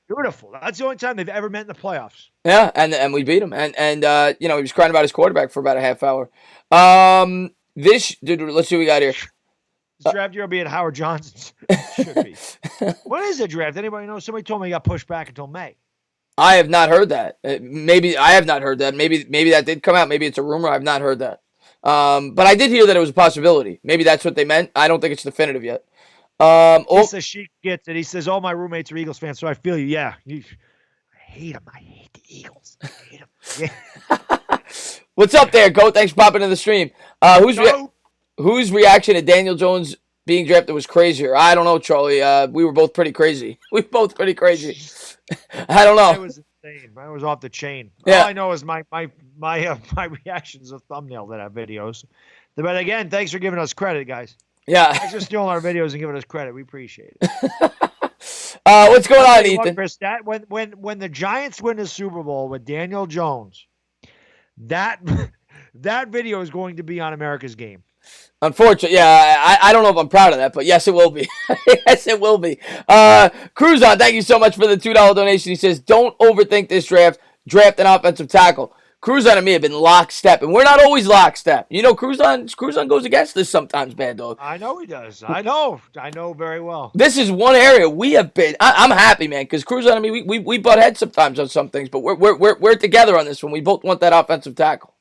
Beautiful. That's the only time they've ever met in the playoffs. Yeah, and we beat him. And he was crying about his quarterback for about a half hour. Let's see what we got here. This draft year will be at Howard Johnson's. Should be. What is a draft? Anybody know? Somebody told me it got pushed back until May. I have not heard that. Maybe I have not heard that. Maybe that did come out. Maybe it's a rumor. I've not heard that. But I did hear that it was a possibility. Maybe that's what they meant. I don't think it's definitive yet. He says she gets it. He says all my roommates are Eagles fans, so I feel you. Yeah, I hate them. I hate the Eagles. I hate them. Yeah. What's up there, Goat? Thanks for popping in the stream. Whose reaction to Daniel Jones being drafted was crazier? I don't know, Charlie. We were both pretty crazy. I don't know. I was insane. I was off the chain. Yeah. All I know is my reactions of thumbnail to that videos. But again, thanks for giving us credit, guys. Yeah. Thanks for stealing our videos and giving us credit. We appreciate it. What's going on, Ethan? Chris, when the Giants win the Super Bowl with Daniel Jones, that video is going to be on America's Game. Unfortunately, yeah, I don't know if I'm proud of that, but yes, it will be. Yes, it will be. Cruzon, thank you so much for the $2 donation. He says, don't overthink this draft. Draft an offensive tackle. Cruzon and me have been lockstep, and we're not always lockstep. You know, Cruzon goes against this sometimes, Bad Dog. I know he does. I know very well. This is one area we have been. I'm happy, man, because Cruzon and me, we butt heads sometimes on some things, but we're together on this one. We both want that offensive tackle.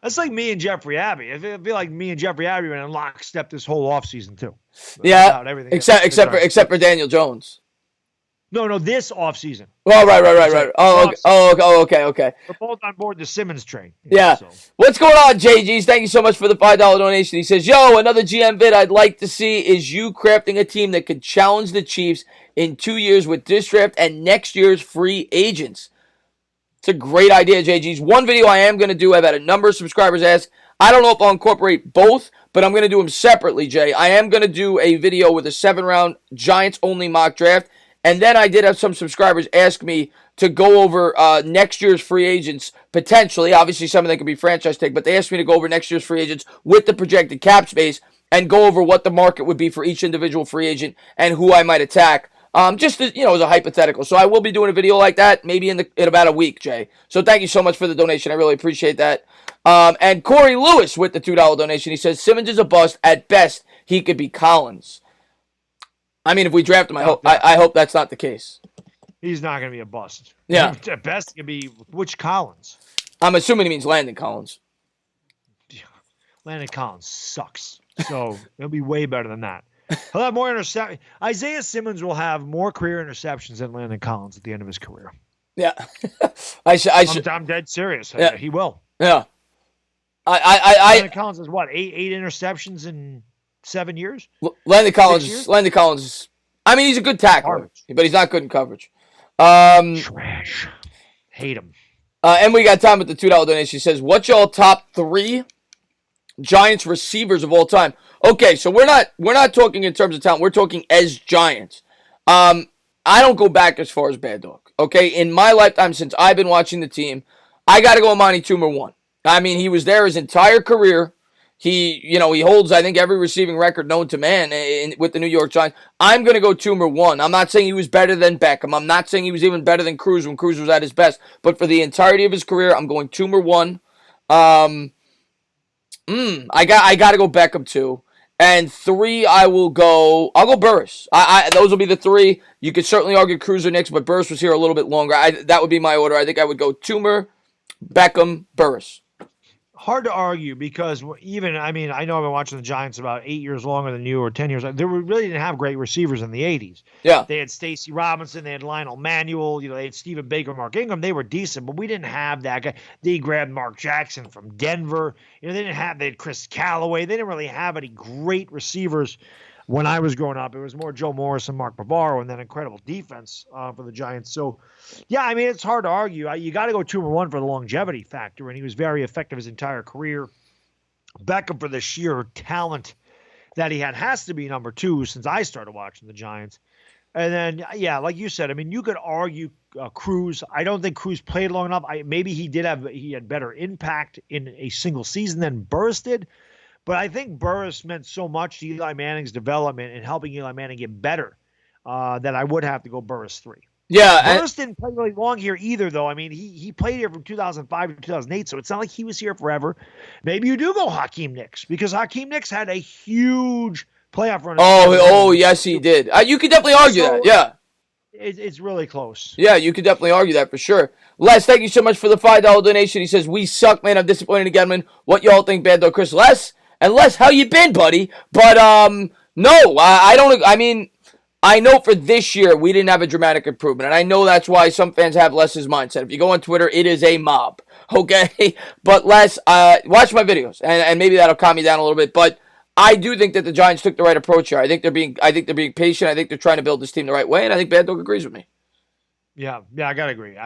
That's like me and Jeffrey Abbey. I feel like me and Jeffrey Abbey were in lockstep this whole offseason too. Yeah, except for Daniel Jones. No, this offseason. Oh, right. Okay. We're both on board the Simmons train. Yeah. So. What's going on, JGs? Thank you so much for the $5 donation. He says, yo, another GM vid I'd like to see is you crafting a team that could challenge the Chiefs in 2 years with this draft and next year's free agents. It's a great idea, JGs. One video I am going to do, I've had a number of subscribers ask. I don't know if I'll incorporate both, but I'm going to do them separately, Jay. I am going to do a video with a 7-round Giants-only mock draft. And then I did have some subscribers ask me to go over next year's free agents, potentially. Obviously, some of them could be franchise tag, but they asked me to go over next year's free agents with the projected cap space and go over what the market would be for each individual free agent and who I might attack. Just as, as a hypothetical. So I will be doing a video like that maybe in about a week, Jay. So thank you so much for the donation. I really appreciate that. And Corey Lewis with the $2 donation. He says, Simmons is a bust. At best, he could be Collins. I mean, if we draft him, I hope that's not the case. He's not going to be a bust. Yeah. At best, it could be which Collins? I'm assuming he means Landon Collins. Landon Collins sucks. So it'll be way better than that. He'll have more interceptions. Isaiah Simmons will have more career interceptions than Landon Collins at the end of his career. Yeah. I'm dead serious. Yeah. He will. Yeah. Landon Collins has what? Eight interceptions in 7 years? Landon Collins. I mean, he's a good tackler, but he's not good in coverage. Trash. Hate him. And we got time with the $2 donation. He says, what's y'all top 3 Giants receivers of all time? Okay, so we're not talking in terms of talent. We're talking as Giants. I don't go back as far as Bad Dog. Okay, in my lifetime since I've been watching the team, I got to go Amani Toomer 1. I mean, he was there his entire career. He holds, I think, every receiving record known to man with the New York Giants. I'm going to go Toomer 1. I'm not saying he was better than Beckham. I'm not saying he was even better than Cruz when Cruz was at his best. But for the entirety of his career, I'm going Toomer 1. I got to go Beckham 2. And 3, I'll go Burris. Those will be the 3. You could certainly argue Cruz or Knicks, but Burris was here a little bit longer. That would be my order. I think I would go Toomer, Beckham, Burris. Hard to argue because I know I've been watching the Giants about 8 years longer than you, or 10 years. They really didn't have great receivers in the 80s. Yeah. They had Stacey Robinson. They had Lionel Manuel. They had Stephen Baker, Mark Ingram. They were decent, but we didn't have that guy. They grabbed Mark Jackson from Denver. They had Chris Callaway. They didn't really have any great receivers when I was growing up. It was more Joe Morris and Mark Bavaro, and then incredible defense for the Giants. So, yeah, it's hard to argue. You got to go 2-1 for the longevity factor, and he was very effective his entire career. Beckham, for the sheer talent that he had, has to be number 2 since I started watching the Giants. And then, yeah, like you said, you could argue Cruz. I don't think Cruz played long enough. Maybe he had better impact in a single season than Burris did. But I think Burris meant so much to Eli Manning's development and helping Eli Manning get better that I would have to go Burris 3. Yeah. Burris didn't play really long here either, though. He played here from 2005 to 2008, so it's not like he was here forever. Maybe you do go Hakeem Nicks, because Hakeem Nicks had a huge playoff run. Oh, yes, he did. You could definitely argue that, yeah. It's really close. Yeah, you could definitely argue that for sure. Les, thank you so much for the $5 donation. He says, we suck, man. I'm disappointed again, man. What y'all think, Baddog Chris? Les? And Les, how you been, buddy? But, no, I don't, I know for this year we didn't have a dramatic improvement, and I know that's why some fans have Les's mindset. If you go on Twitter, it is a mob, okay? But Les, watch my videos, and maybe that'll calm me down a little bit, but I do think that the Giants took the right approach here. I think they're being patient. I think they're trying to build this team the right way, and I think Bad Dog agrees with me. Yeah, I gotta agree.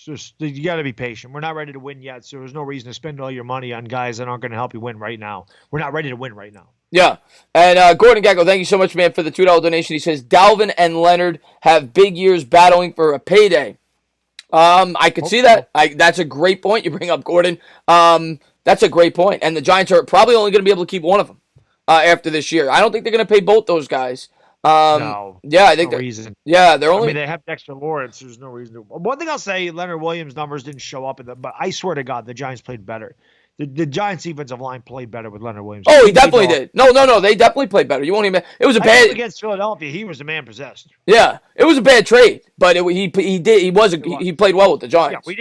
You got to be patient. We're not ready to win yet, so there's no reason to spend all your money on guys that aren't going to help you win right now. We're not ready to win right now. Yeah. And Gordon Gacko, thank you so much, man, for the $2 donation. He says, Dalvin and Leonard have big years battling for a payday. I could see that. That's a great point you bring up, Gordon. That's a great point. And the Giants are probably only going to be able to keep one of them after this year. I don't think they're going to pay both those guys. No. Yeah, I think no reason. Yeah, they're only. They have Dexter Lawrence. There's no reason to. One thing I'll say, Leonard Williams' numbers didn't show up but I swear to God, the Giants played better. The Giants' defensive line played better with Leonard Williams. Oh, he definitely did. No, they definitely played better. You won't even. It was a bad against Philadelphia. He was the man possessed. Yeah, it was a bad trade, but he played well with the Giants. Yeah, we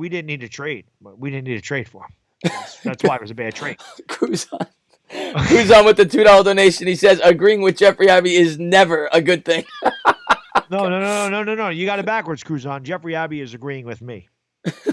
didn't need to trade, but we didn't need to trade for him. That's why it was a bad trade. Who's on with the $2 donation? He says agreeing with Jeffrey Abbey is never a good thing. No. You got it backwards, Cruzon. Jeffrey Abbey is agreeing with me.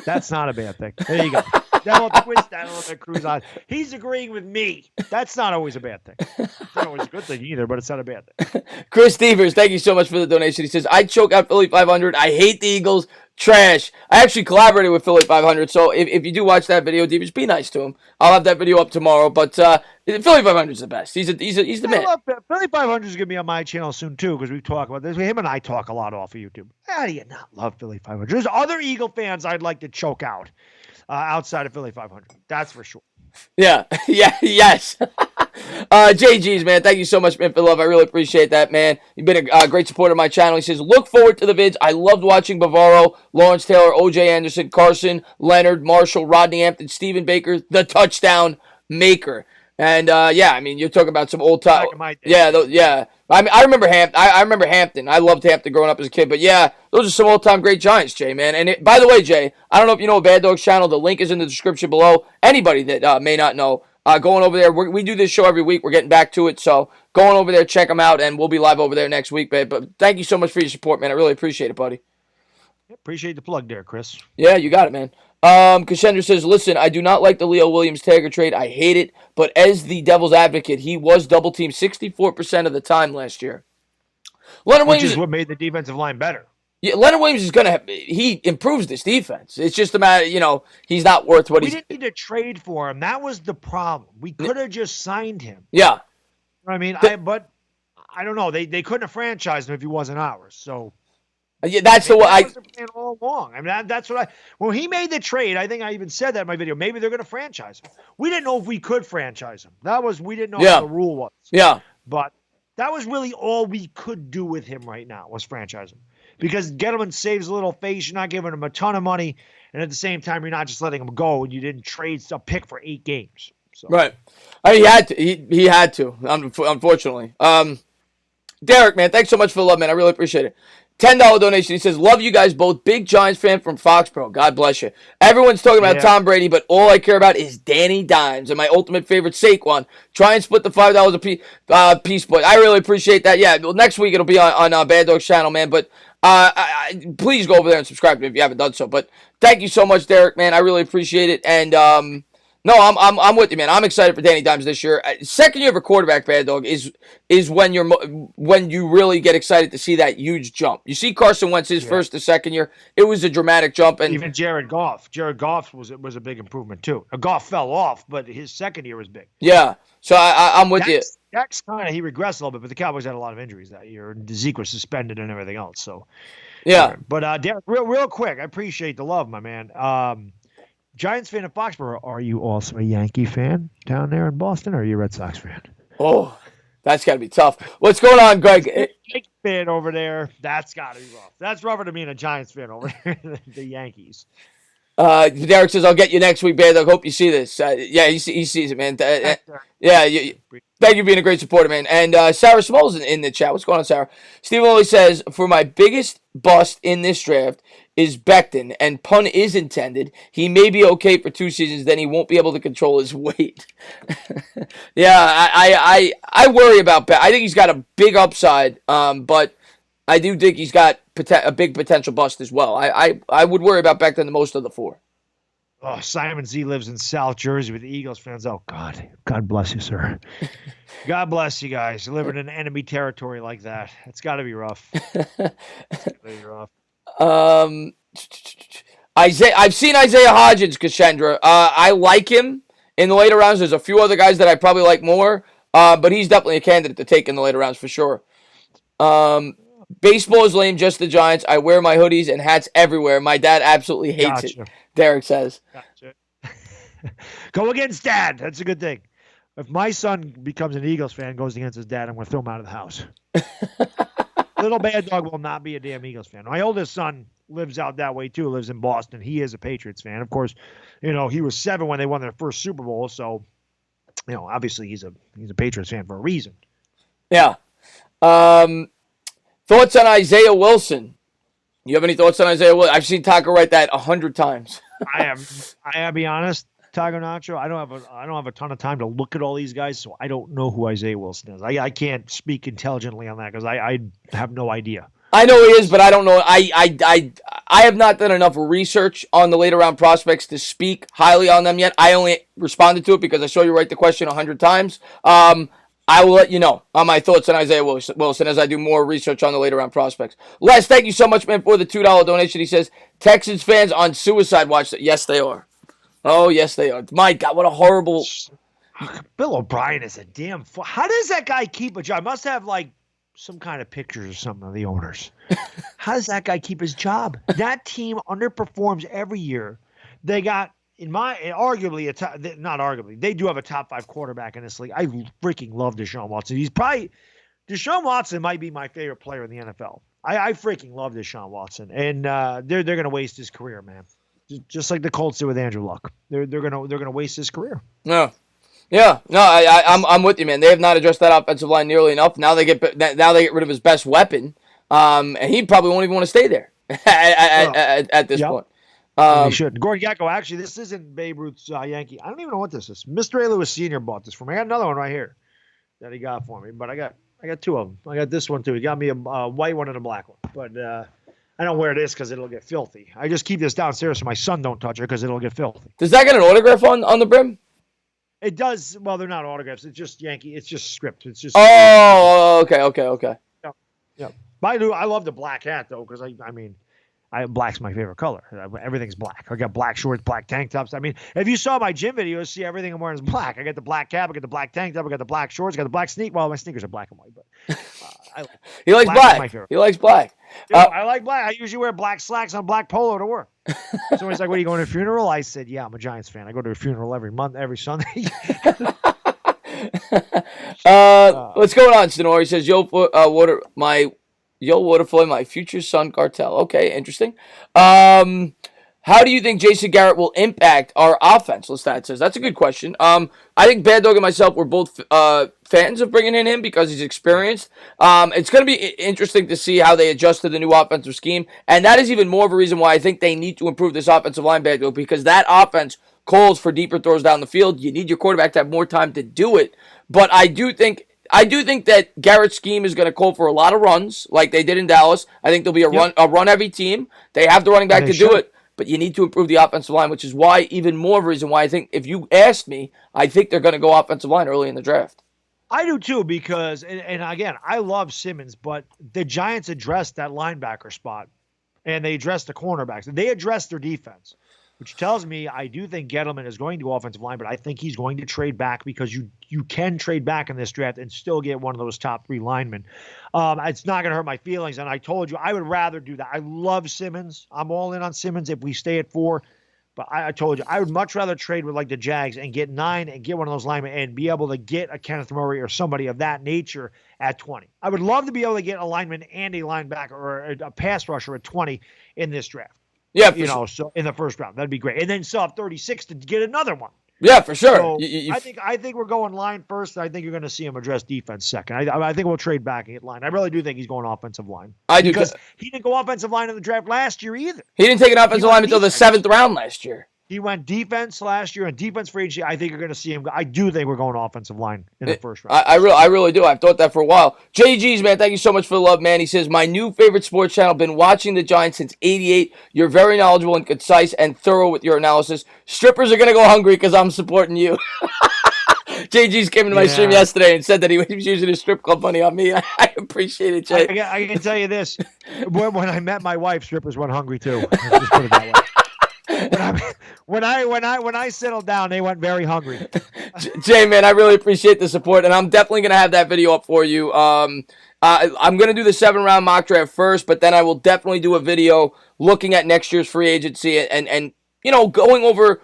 That's not a bad thing. There you go. That'll twist that a little bit, Cruzon. He's agreeing with me. That's not always a bad thing. It's not always a good thing either, but it's not a bad thing. Chris Stevers, thank you so much for the donation. He says, I choke out Philly 500. I hate the Eagles. Trash. I actually collaborated with Philly 500, so if you do watch that video, Devers, be nice to him. I'll have that video up tomorrow, but Philly 500 is the best. He's the man. Philly 500 is going to be on my channel soon, too, because we talk about this. Him and I talk a lot off of YouTube. How do you not love Philly 500? There's other Eagle fans I'd like to choke out outside of Philly 500. That's for sure. Yeah. Yes. JG's, man, thank you so much, man, for the love. I really appreciate that, man. You've been a great supporter of my channel. He says, look forward to the vids. I loved watching Bavaro, Lawrence Taylor, O.J. Anderson, Carson, Leonard, Marshall, Rodney Hampton, Stephen Baker, the touchdown maker. And, you're talking about some old time. Yeah. I remember Hampton. I remember Hampton. I loved Hampton growing up as a kid. But, yeah, those are some old-time great Giants, Jay, man. And, by the way, Jay, I don't know if you know Bad Dog's channel. The link is in the description below. Anybody that may not know, going over there. We do this show every week. We're getting back to it. So, going over there, check them out, and we'll be live over there next week, babe. But thank you so much for your support, man. I really appreciate it, buddy. Appreciate the plug there, Chris. Yeah, you got it, man. Cassandra says, listen, I do not like the Leo Williams Tagger trade. I hate it. But as the devil's advocate, he was double-teamed 64% of the time last year. Which is what made the defensive line better. Yeah, Leonard Williams is he improves this defense. It's just a matter, he's not worth what we didn't need to trade for him. That was the problem. We could have just signed him. Yeah. But I don't know. They couldn't have franchised him if he wasn't ours. So Yeah, that's Maybe the that one. was the plan all along. I mean, that's what I. When he made the trade, I think I even said that in my video. Maybe they're going to franchise him. We didn't know if we could franchise him. We didn't know how Yeah, the rule was. yeah, But that was really all we could do with him right now was franchise him. Because Gettleman saves a little face. You're not giving him a ton of money. And at the same time, you're not just letting him go and you didn't trade a pick for 8 games. So right. He had to. He had to. Unfortunately. Derek, man, thanks so much for the love, man. I really appreciate it. $10 donation. He says, love you guys both. Big Giants fan from Foxborough. God bless you. Everyone's talking about yeah. Tom Brady, but all I care about is Danny Dimes and my ultimate favorite, Saquon. Try and split the $5 a piece, but I really appreciate that. Yeah, well, next week it'll be on Baddog's channel, man. But please go over there and subscribe to me if you haven't done so. But thank you so much, Derek, man. I really appreciate it. And no, I'm with you, man. I'm excited for Danny Dimes this year. Second year of a quarterback, Baddog, is when you really get excited to see that huge jump. You see Carson Wentz his first to second year, it was a dramatic jump, and even Jared Goff. Jared Goff was a big improvement too. Goff fell off, but his second year was big. yeah. So I'm with you. That's kind of he regressed a little bit, but the Cowboys had a lot of injuries that year, and Zeke was suspended and everything else. So Yeah. But Derek, real quick, I appreciate the love, my man. Giants fan of Foxborough. Are you also a Yankee fan down there in Boston, or are you a Red Sox fan? Oh, that's got to be tough. What's going on, Greg? Yankee fan over there. That's got to be rough. That's rougher than being a Giants fan over there than the Yankees. Derek says, I'll get you next week, Baddog. Hope you see this. Yeah, he sees it, man. Yeah, thank you for being a great supporter, man. And Sarah Small's in the chat. What's going on, Sarah? Steve Lilly says, for my biggest bust in this draft is Becton, and pun is intended. He may be okay for 2 seasons, then he won't be able to control his weight. Yeah, I worry about Becton. I think he's got a big upside, but I do think he's got a big potential bust as well. I would worry about Becton the most of the 4. Oh, Simon Z lives in South Jersey with the Eagles fans. Oh, God bless you, sir. God bless you guys. Living in enemy territory like that. It's got to be rough. I've seen Isaiah Hodgins, Kashendra. I like him in the later rounds. There's a few other guys that I probably like more, but he's definitely a candidate to take in the later rounds for sure. Baseball is lame, just the Giants. I wear my hoodies and hats everywhere. My dad absolutely hates it, Derek says. Gotcha. Go against dad. That's a good thing. If my son becomes an Eagles fan, goes against his dad, I'm going to throw him out of the house. Little Baddog will not be a damn Eagles fan. My oldest son lives out that way too, lives in Boston. He is a Patriots fan. Of course, he was 7 when they won their first Super Bowl, so obviously he's a Patriots fan for a reason. Yeah. Thoughts on Isaiah Wilson? You have any thoughts on Isaiah Wilson? I've seen Taco write that 100 times. I gotta be honest, Taco Nacho. I don't have a ton of time to look at all these guys, so I don't know who Isaiah Wilson is. I can't speak intelligently on that because I have no idea. I know he is, but I don't know. I have not done enough research on the later round prospects to speak highly on them yet. I only responded to it because I saw you write the question 100 times. I will let you know on my thoughts on Isaiah Wilson as I do more research on the later round prospects. Les, thank you so much, man, for the $2 donation. He says, Texans fans on suicide watch. Yes, they are. Oh, yes, they are. My God, what a horrible... Bill O'Brien is a damn... How does that guy keep a job? Must have, some kind of pictures or something of the owners. How does that guy keep his job? That team underperforms every year. They got... not arguably, they do have a top 5 quarterback in this league. I freaking love Deshaun Watson. Deshaun Watson might be my favorite player in the NFL. I freaking love Deshaun Watson, and they're gonna waste his career, man. Just like the Colts did with Andrew Luck. They're gonna waste his career. No. Yeah, no, I'm with you, man. They have not addressed that offensive line nearly enough. Now they get rid of his best weapon, and he probably won't even want to stay there at this point. He should. Gordon Gecko, actually, this isn't Babe Ruth's Yankee. I don't even know what this is. Mr. A. Lewis Sr. bought this for me. I got another one right here that he got for me, but I got 2 of them. I got this one, too. He got me a white one and a black one, but I don't wear this because it'll get filthy. I just keep this downstairs so my son don't touch it because it'll get filthy. Does that get an autograph on the brim? It does. Well, they're not autographs. It's just Yankee. It's just script. It's just. Oh, okay. Yeah. But I love the black hat though, because I mean, Black's my favorite color. Everything's black. I got black shorts, black tank tops. I mean, if you saw my gym videos, see everything I'm wearing is black. I got the black cap, I got the black tank top, I got the black shorts, I got the black sneak. Well, my sneakers are black and white, but He likes black. He likes black. Dude, I like black. I usually wear black slacks on black polo to work. Somebody's like, "What, are you going to a funeral?" I said, "Yeah, I'm a Giants fan. I go to a funeral every month, every Sunday." What's going on, Stenor? He says, Waterfly, my future son Cartel. Okay, interesting. How do you think Jason Garrett will impact our offense? Lestat says that's a good question. I think Baddog and myself were both fans of bringing in him because he's experienced. It's going to be interesting to see how they adjust to the new offensive scheme, and that is even more of a reason why I think they need to improve this offensive line, Baddog, because that offense calls for deeper throws down the field. You need your quarterback to have more time to do it, but I do think that Garrett's scheme is going to call for a lot of runs, like they did in Dallas. I think there'll be a run heavy team. They have the running back to do it. But you need to improve the offensive line, which is why, even more of a reason why I think, if you asked me, I think they're going to go offensive line early in the draft. I do too, because, and again, I love Simmons, but the Giants addressed that linebacker spot, and they addressed the cornerbacks, and they addressed their defense, which tells me I do think Gettleman is going to go offensive line, but I think he's going to trade back, because you can trade back in this draft and still get one of those top 3 linemen. It's not going to hurt my feelings, and I told you I would rather do that. I love Simmons. I'm all in on Simmons if we stay at 4, but I told you I would much rather trade with like the Jags and get 9 and get one of those linemen and be able to get a Kenneth Murray or somebody of that nature at 20. I would love to be able to get a lineman and a linebacker or a pass rusher at 20 in this draft. Yeah, so in the first round, that'd be great. And then still have 36 to get another one. Yeah, for sure. So I think we're going line first. I think you're going to see him address defense second. I think we'll trade back and get line. I really do think he's going offensive line. I do, because he didn't go offensive line in the draft last year either. He didn't take an offensive line until the 7th round last year. He went defense last year and defense for agency. I think you're going to see him. I do think we're going offensive line in the first round. I really do. I've thought that for a while. JG's, man, thank you so much for the love, man. He says, my new favorite sports channel. Been watching the Giants since '88. You're very knowledgeable and concise and thorough with your analysis. Strippers are going to go hungry because I'm supporting you. JG's came into my stream yesterday and said that he was using his strip club money on me. I appreciate it, Jay. I can tell you this. When I met my wife, strippers went hungry too. Just put it that way. When I settled down, they went very hungry. Jay, man, I really appreciate the support, and I'm definitely gonna have that video up for you. I'm gonna do the 7-round mock draft first, but then I will definitely do a video looking at next year's free agency and going over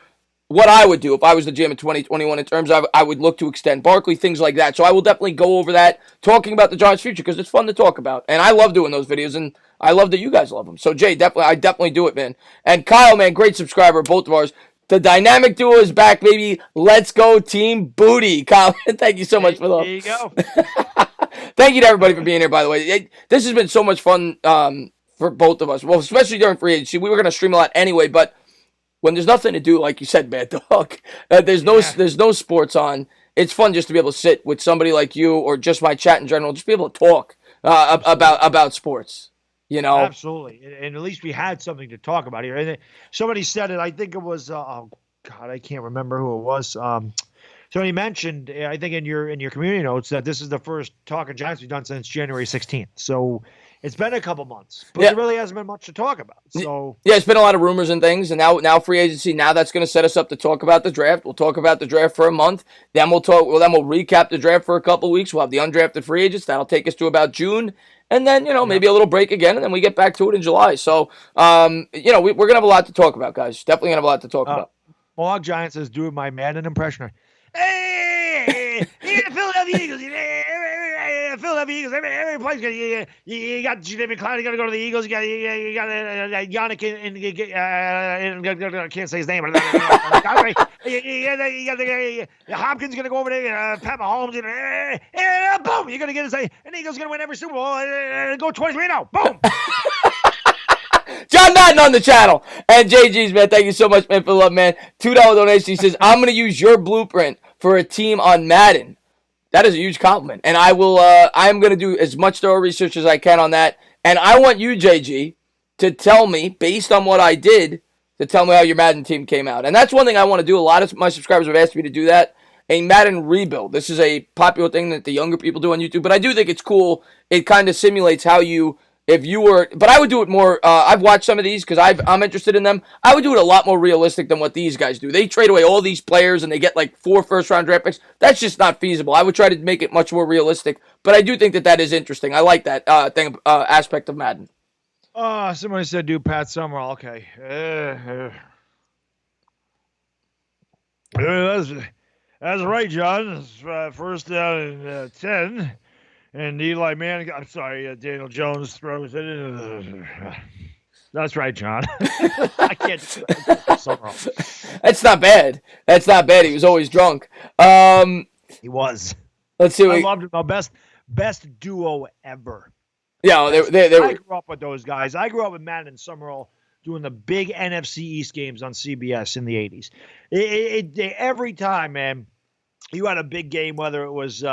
what I would do if I was the GM in 2021 in terms of I would look to extend Barkley, things like that. So I will definitely go over that, talking about the Giants' future, because it's fun to talk about. And I love doing those videos, and I love that you guys love them. So, Jay, I definitely do it, man. And Kyle, man, great subscriber, both of ours. The dynamic duo is back, baby. Let's go, Team Booty. Kyle, thank you so much for the love. There you go. Thank you to everybody for being here, by the way. This has been so much fun for both of us. Well, especially during free agency. We were going to stream a lot anyway, but when there's nothing to do, like you said, Baddog, there's no sports on. It's fun just to be able to sit with somebody like you, or just my chat in general, just be able to talk about sports. Absolutely, and at least we had something to talk about here. And somebody said it. I think it was. Oh God, I can't remember who it was. Somebody mentioned, I think in your community notes, that this is the first Talk of Giants we've done since January 16th. So it's been a couple months, but there really hasn't been much to talk about. So it's been a lot of rumors and things, and now free agency. Now that's going to set us up to talk about the draft. We'll talk about the draft for a month. Then we'll recap the draft for a couple weeks. We'll have the undrafted free agents. That'll take us to about June. And then, maybe a little break again, and then we get back to it in July. So, we're going to have a lot to talk about, guys. Definitely going to have a lot to talk about. Mohawk Giants is doing my Madden impression. Hey, Philadelphia Eagles. Philadelphia Eagles. Every place you got David Clown. You got to go to the Eagles. You got Yannick and I can't say his name. Hopkins going to go over there. Pat Mahomes. And boom, you're going to get and the Eagles going to win every Super Bowl. Go 23-0. Boom. John Madden on the channel. And JG's, man, thank you so much, man, for the love, man. $2 donation. He says, I'm going to use your blueprint for a team on Madden. That is a huge compliment. And I am going to do as much thorough research as I can on that. And I want you, JG, to tell me, based on what I did, to tell me how your Madden team came out. And that's one thing I want to do. A lot of my subscribers have asked me to do that. A Madden rebuild. This is a popular thing that the younger people do on YouTube. But I do think it's cool. It kind of simulates how you if you were, but I would do it more. I've watched some of these because I'm interested in them. I would do it a lot more realistic than what these guys do. They trade away all these players and they get like 4 first-round draft picks. That's just not feasible. I would try to make it much more realistic, but I do think that is interesting. I like that aspect of Madden. Somebody said do Pat Summerall. Okay. That's right, John. First down and 10. And Eli Manning, I'm sorry, Daniel Jones throws it in. That's right, John. I can't. Summerall. That's not bad. That's not bad. He was always drunk. He was. Let's see. I loved him. The best duo ever. Yeah, they I grew up with those guys. I grew up with Madden and Summerall doing the big NFC East games on CBS in the 80s. Every time, man, you had a big game, whether it was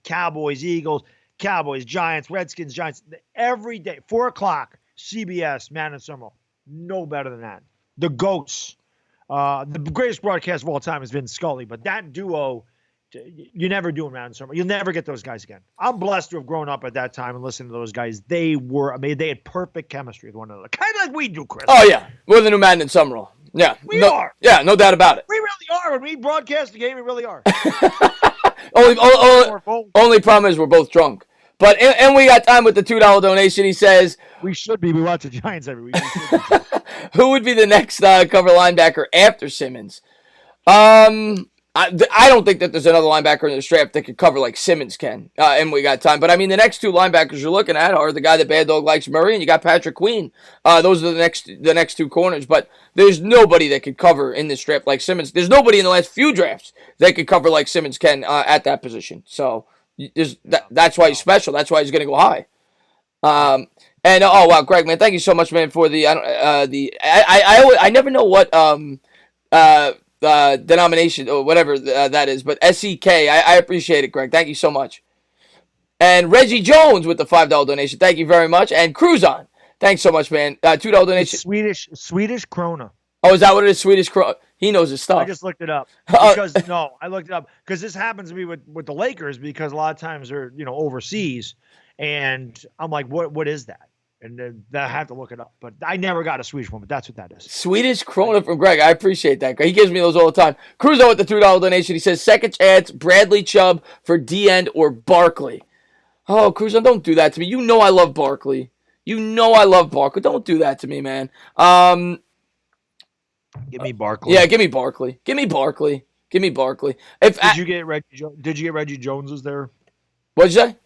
Cowboys, Eagles, Cowboys, Giants, Redskins, Giants. Every day, 4 o'clock, CBS, Madden and Summerall. No better than that. The GOATs. The greatest broadcast of all time has been Scully, but that duo, you never do in Madden and Summerall. You'll never get those guys again. I'm blessed to have grown up at that time and listened to those guys. They had perfect chemistry with one another. Kind of like we do, Chris. Oh, yeah. We're the new Madden and Summerall. Yeah. We are. Yeah, no doubt about it. We really are. When we broadcast the game, we really are. Only problem is we're both drunk. But and we got time with the $2 donation. He says we should be. We watch the Giants every week. Who would be the next cover linebacker after Simmons? I don't think that there's another linebacker in this draft that could cover like Simmons can. And we got time. But I mean, the next 2 linebackers you're looking at are the guy that Baddog likes, Murray, and you got Patrick Queen. Those are the next 2 corners. But there's nobody that could cover in this draft like Simmons. There's nobody in the last few drafts that could cover like Simmons can at that position. So that's why he's special. That's why he's going to go high. And oh wow, Greg, man, thank you so much, man, for the I never know what denomination or whatever that is, but SEK. I appreciate it, Greg. Thank you so much. And Reggie Jones with the $5 donation. Thank you very much. And Cruzon. Thanks so much, man. $2 donation. It's Swedish krona. Oh, is that what it is? Swedish krona. He knows his stuff. I just looked it up because I looked it up because this happens to me with the Lakers because a lot of times they're overseas, and I'm like, what is that? And I have to look it up, but I never got a Swedish one, but that's what that is. Swedish krona from Greg. I appreciate that. He gives me those all the time. Cruzo with the $2 donation. He says, second chance, Bradley Chubb for D-end or Barkley. Oh, Cruzo, don't do that to me. You know I love Barkley. Don't do that to me, man. Give me Barkley. Yeah, give me Barkley. Did you get Reggie Jones there? What'd you say?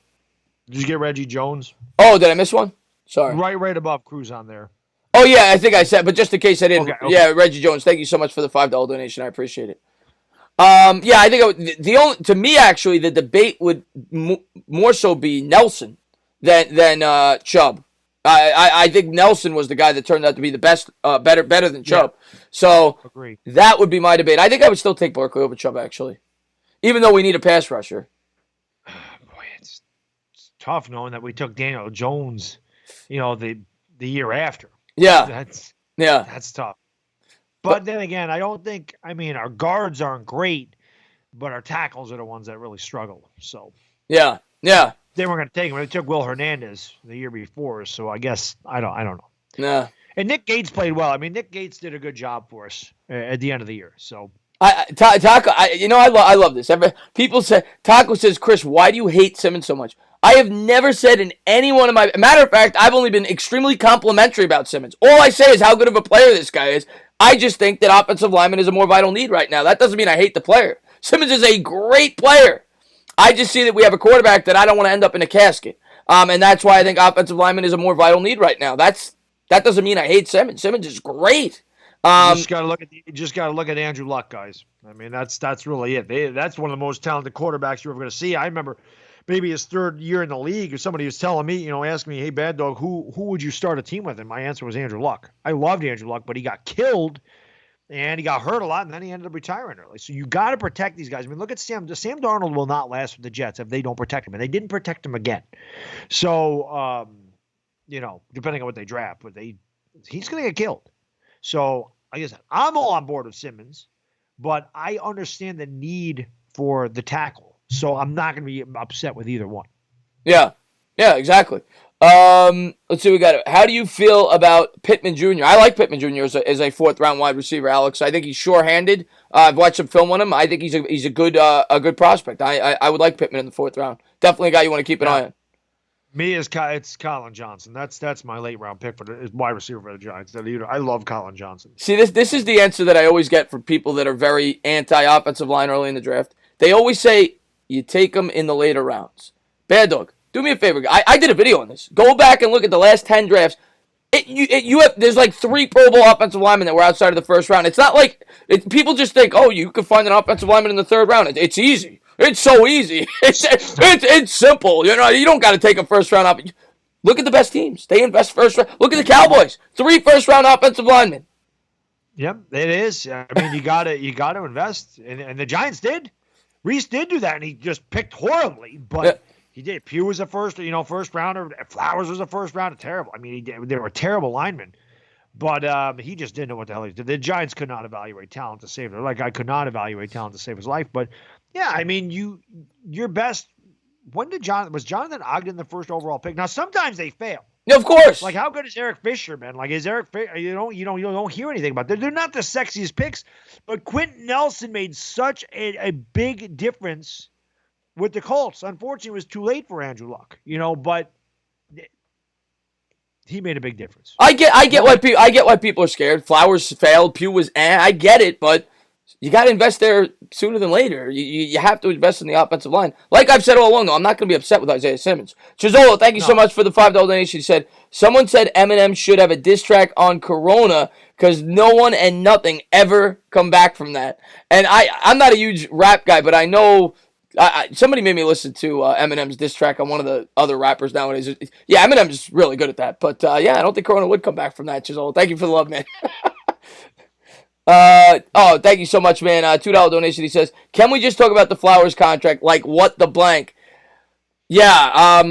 Did you get Reggie Jones? Oh, did I miss one? Sorry. Right above Cruz on there. Oh, yeah, I think I said, but just in case I didn't. Okay. Yeah, Reggie Jones, thank you so much for the $5 donation. I appreciate it. Yeah, I think to me, actually, the debate would more so be Nelson than Chubb. I think Nelson was the guy that turned out to be the best, better than Chubb. Yeah. So Agreed. That would be my debate. I think I would still take Barkley over Chubb, actually, even though we need a pass rusher. Boy, it's tough knowing that we took Daniel Jones, the year after. Yeah, that's tough. But then again, I don't think. I mean, our guards aren't great, but our tackles are the ones that really struggle. So yeah. They weren't going to take him. They took Will Hernandez the year before, so I guess I don't know. Nah. And Nick Gates played well. I mean, Nick Gates did a good job for us at the end of the year. So Taco, I love this. People say Taco says, Chris, why do you hate Simmons so much? I have never said in any one of my matter of fact, I've only been extremely complimentary about Simmons. All I say is how good of a player this guy is. I just think that offensive lineman is a more vital need right now. That doesn't mean I hate the player. Simmons is a great player. I just see that we have a quarterback that I don't want to end up in a casket. And that's why I think offensive lineman is a more vital need right now. That doesn't mean I hate Simmons. Simmons is great. You just got to look at Andrew Luck, guys. I mean, that's really it. That's one of the most talented quarterbacks you're ever going to see. I remember maybe his third year in the league, or somebody was telling me, asking me, "Hey, Baddog, who would you start a team with?" And my answer was Andrew Luck. I loved Andrew Luck, but he got killed. And he got hurt a lot, and then he ended up retiring early. So you got to protect these guys. I mean, look at Sam. Sam Darnold will not last with the Jets if they don't protect him, and they didn't protect him again. So, depending on what they draft, but he's going to get killed. So, like I said, I'm all on board with Simmons, but I understand the need for the tackle. So I'm not going to be upset with either one. Yeah, exactly. Let's see. We got it. How do you feel about Pittman Jr.? I like Pittman Jr. as a fourth round wide receiver, Alex. I think he's sure-handed. I've watched some film on him. I think he's a good prospect. I would like Pittman in the fourth round. Definitely a guy you want to keep an eye on. Me it's Colin Johnson. That's my late round pick for the wide receiver for the Giants. I love Colin Johnson. See, this is the answer that I always get from people that are very anti-offensive line early in the draft. They always say you take them in the later rounds. Baddog, do me a favor. I did a video on this. Go back and look at the last 10 drafts. There's like 3 Pro Bowl offensive linemen that were outside of the first round. It's not like people just think, oh, you could find an offensive lineman in the third round. It's easy. It's so easy. It's simple. You know, you don't got to take a first round up. Look at the best teams. They invest first round. Look at the Cowboys. 3 first round offensive linemen. Yep, it is. I mean, you gotta invest, and the Giants did. Reese did do that, and he just picked horribly, but he did. Pugh was a first rounder. Flowers was a first rounder. Terrible. I mean, they were terrible linemen, but he just didn't know what the hell he did. The Giants could not evaluate talent to save their life. I could not evaluate talent to save his life, but yeah, I mean, your best. When was Jonathan Ogden the first overall pick? Now sometimes they fail. Yeah, of course. Like how good is Eric Fisher, man? Like is Eric Fisher? You don't hear anything about them. They're not the sexiest picks, but Quentin Nelson made such a big difference with the Colts. Unfortunately, it was too late for Andrew Luck, but he made a big difference. I get why people are scared. Flowers failed. Pugh was I get it, but you got to invest there sooner than later. You have to invest in the offensive line. Like I've said all along, though, I'm not going to be upset with Isaiah Simmons. Chisolo, thank you so much for the $5 donation. He said, someone said Eminem should have a diss track on Corona because no one and nothing ever come back from that. And I'm not a huge rap guy, but I know somebody made me listen to Eminem's diss track on one of the other rappers nowadays. Yeah, Eminem's really good at that. But yeah, I don't think Corona would come back from that, Chisolo. Thank you for the love, man. Thank you so much, man. $2 donation. He says, can we just talk about the Flowers contract? Like, what the blank? Yeah,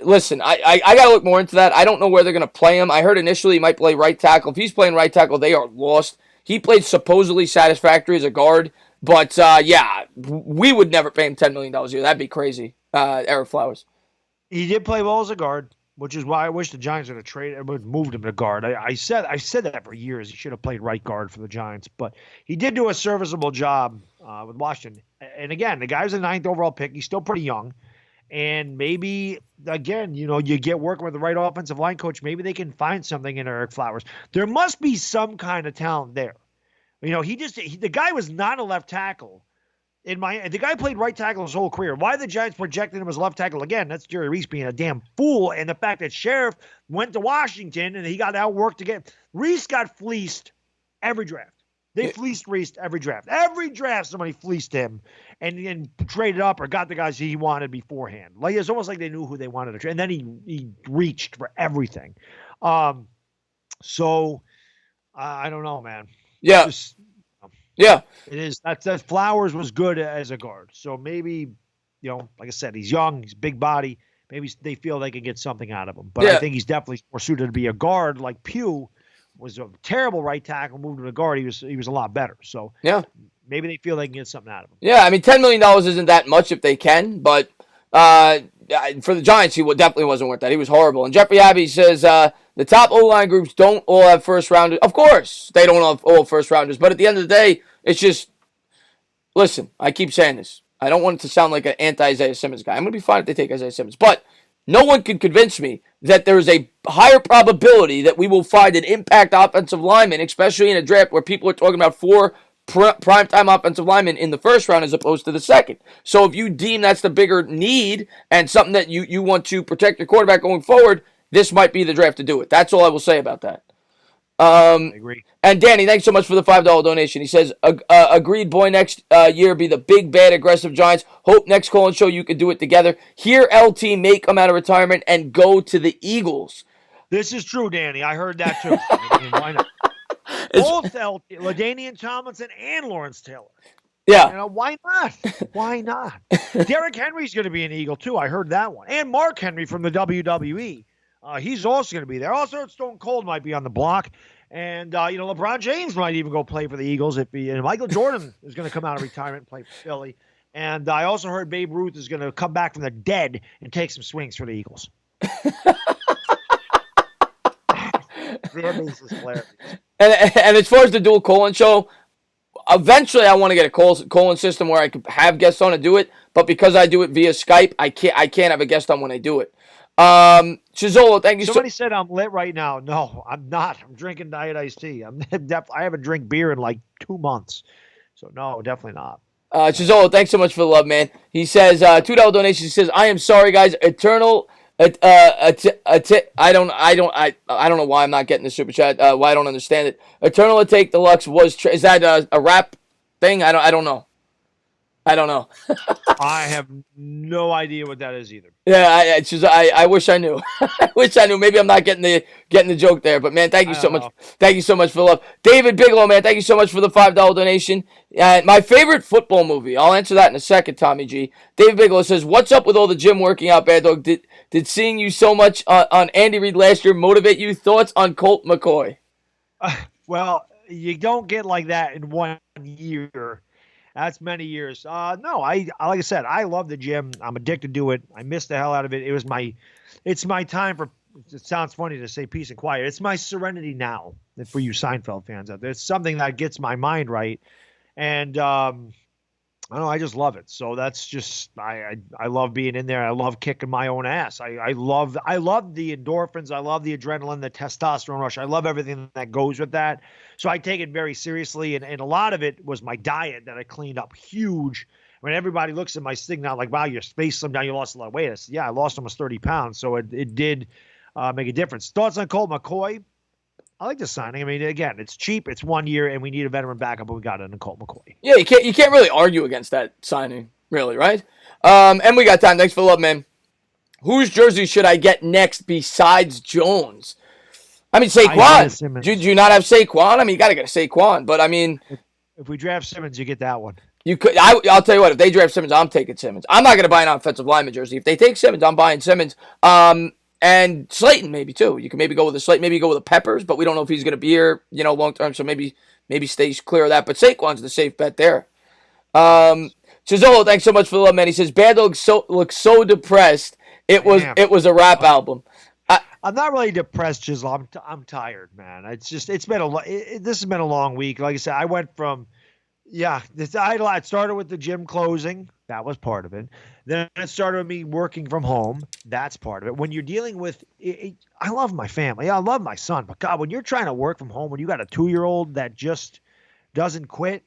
listen, I got to look more into that. I don't know where they're going to play him. I heard initially he might play right tackle. If he's playing right tackle, they are lost. He played supposedly satisfactory as a guard. But, yeah, we would never pay him $10 million a year. That'd be crazy. Eric Flowers. He did play well as a guard, which is why I wish the Giants would moved him to guard. I said that for years. He should have played right guard for the Giants, but he did do a serviceable job with Washington. And again, the guy's a 9th overall pick. He's still pretty young, and maybe again, you get working with the right offensive line coach. Maybe they can find something in Eric Flowers. There must be some kind of talent there. The guy was not a left tackle. The guy played right tackle his whole career. Why the Giants projected him as left tackle again? That's Jerry Reese being a damn fool, and the fact that Sheriff went to Washington and he got outworked again. Reese got fleeced every draft. They fleeced Reese every draft. Every draft, somebody fleeced him and traded up or got the guys he wanted beforehand. Like it's almost like they knew who they wanted to trade, and then he reached for everything. So I don't know, man. Yeah. Yeah. It is. That Flowers was good as a guard. So maybe, like I said, he's young, he's big body. Maybe they feel they can get something out of him. But I think he's definitely more suited to be a guard. Like Pugh was a terrible right tackle, moved him to guard. He was a lot better. So yeah, maybe they feel they can get something out of him. Yeah, I mean, $10 million isn't that much if they can, but for the Giants, he definitely wasn't worth that. He was horrible. And Jeffrey Abbey says the top O-line groups don't all have first rounders. Of course, they don't have all first rounders. But at the end of the day, it's just, listen, I keep saying this. I don't want it to sound like an anti-Isaiah Simmons guy. I'm going to be fine if they take Isaiah Simmons. But no one can convince me that there is a higher probability that we will find an impact offensive lineman, especially in a draft where people are talking about 4 primetime offensive linemen in the first round as opposed to the second. So if you deem that's the bigger need and something that you want to protect your quarterback going forward, this might be the draft to do it. That's all I will say about that. I agree. And Danny, thanks so much for the $5 donation. He says, agreed, boy, next year be the big, bad, aggressive Giants. Hope next call and show you can do it together. Here, LT may come out of retirement and go to the Eagles. This is true, Danny. I heard that too. I mean, why not? Both LaDainian Tomlinson and Lawrence Taylor. Yeah. Why not? Why not? Derrick Henry's going to be an Eagle too. I heard that one. And Mark Henry from the WWE. He's also going to be there. Also, Stone Cold might be on the block. And, LeBron James might even go play for the Eagles. And Michael Jordan is going to come out of retirement and play for Philly. And I also heard Babe Ruth is going to come back from the dead and take some swings for the Eagles. Fan base is hilarious. And as far as the dual colon show, eventually I want to get a colon system where I could have guests on to do it, but because I do it via Skype, I can't have a guest on when I do it. Chizolo, thank you Somebody said I'm lit right now. No, I'm not. I'm drinking diet iced tea. I haven't drank beer in like 2 months. So no, definitely not. Chizolo, thanks so much for the love, man. He says, $2 donation. He says, I am sorry, guys. Eternal. I don't know why I'm not getting the super chat. Why I don't understand it. Eternal Take Deluxe is that a rap thing? I don't know. I don't know. I have no idea what that is either. Yeah, I wish I knew. I wish I knew. Maybe I'm not getting the joke there. But man, thank you so much. Thank you so much for the love, David Bigelow. Man, thank you so much for the $5 donation. My favorite football movie. I'll answer that in a second. Tommy G. David Bigelow says, "What's up with all the gym working out, Bad Dog? Did seeing you so much on Andy Reid last year motivate you? Thoughts on Colt McCoy?" Well, you don't get like that in 1 year. That's many years. No, like I said, I love the gym. I'm addicted to it. I miss the hell out of it. It's my time for. It sounds funny to say peace and quiet. It's my serenity now. For you Seinfeld fans out there, it's something that gets my mind right, and I don't know. I just love it. So that's just I love being in there. I love kicking my own ass. I love the endorphins. I love the adrenaline, the testosterone rush. I love everything that goes with that. So I take it very seriously. And a lot of it was my diet that I cleaned up huge. When everybody looks at my thing now, like, wow, your face slimmed down, you lost a lot of weight. Yeah, I lost almost 30 pounds. So it did make a difference. Thoughts on Colt McCoy? I like the signing. I mean, again, it's cheap. It's 1 year, and we need a veteran backup, but we got it in Colt McCoy. Yeah, you can't really argue against that signing, really, right? And we got time. Thanks for the love, man. Whose jersey should I get next besides Jones? I mean, Saquon. Do you not have Saquon? I mean, you got to get a Saquon, but I mean, if we draft Simmons, you get that one. You could. I'll tell you what. If they draft Simmons, I'm taking Simmons. I'm not going to buy an offensive lineman jersey. If they take Simmons, I'm buying Simmons. And Slayton maybe too. You can maybe go with a Slayton, maybe go with a Peppers, but we don't know if he's going to be here, long term. So maybe stays clear of that. But Saquon's the safe bet there. Chizolo, thanks so much for the love, man. He says Bad Dog looks so depressed. It was a rap album. I'm not really depressed, Chisel. I'm tired, man. It's been this has been a long week. Like I said, I went from it started with the gym closing. That was part of it. Then it started with me working from home. That's part of it. When you're dealing with I love my family. I love my son. But God, when you're trying to work from home, when you got a 2-year-old that just doesn't quit,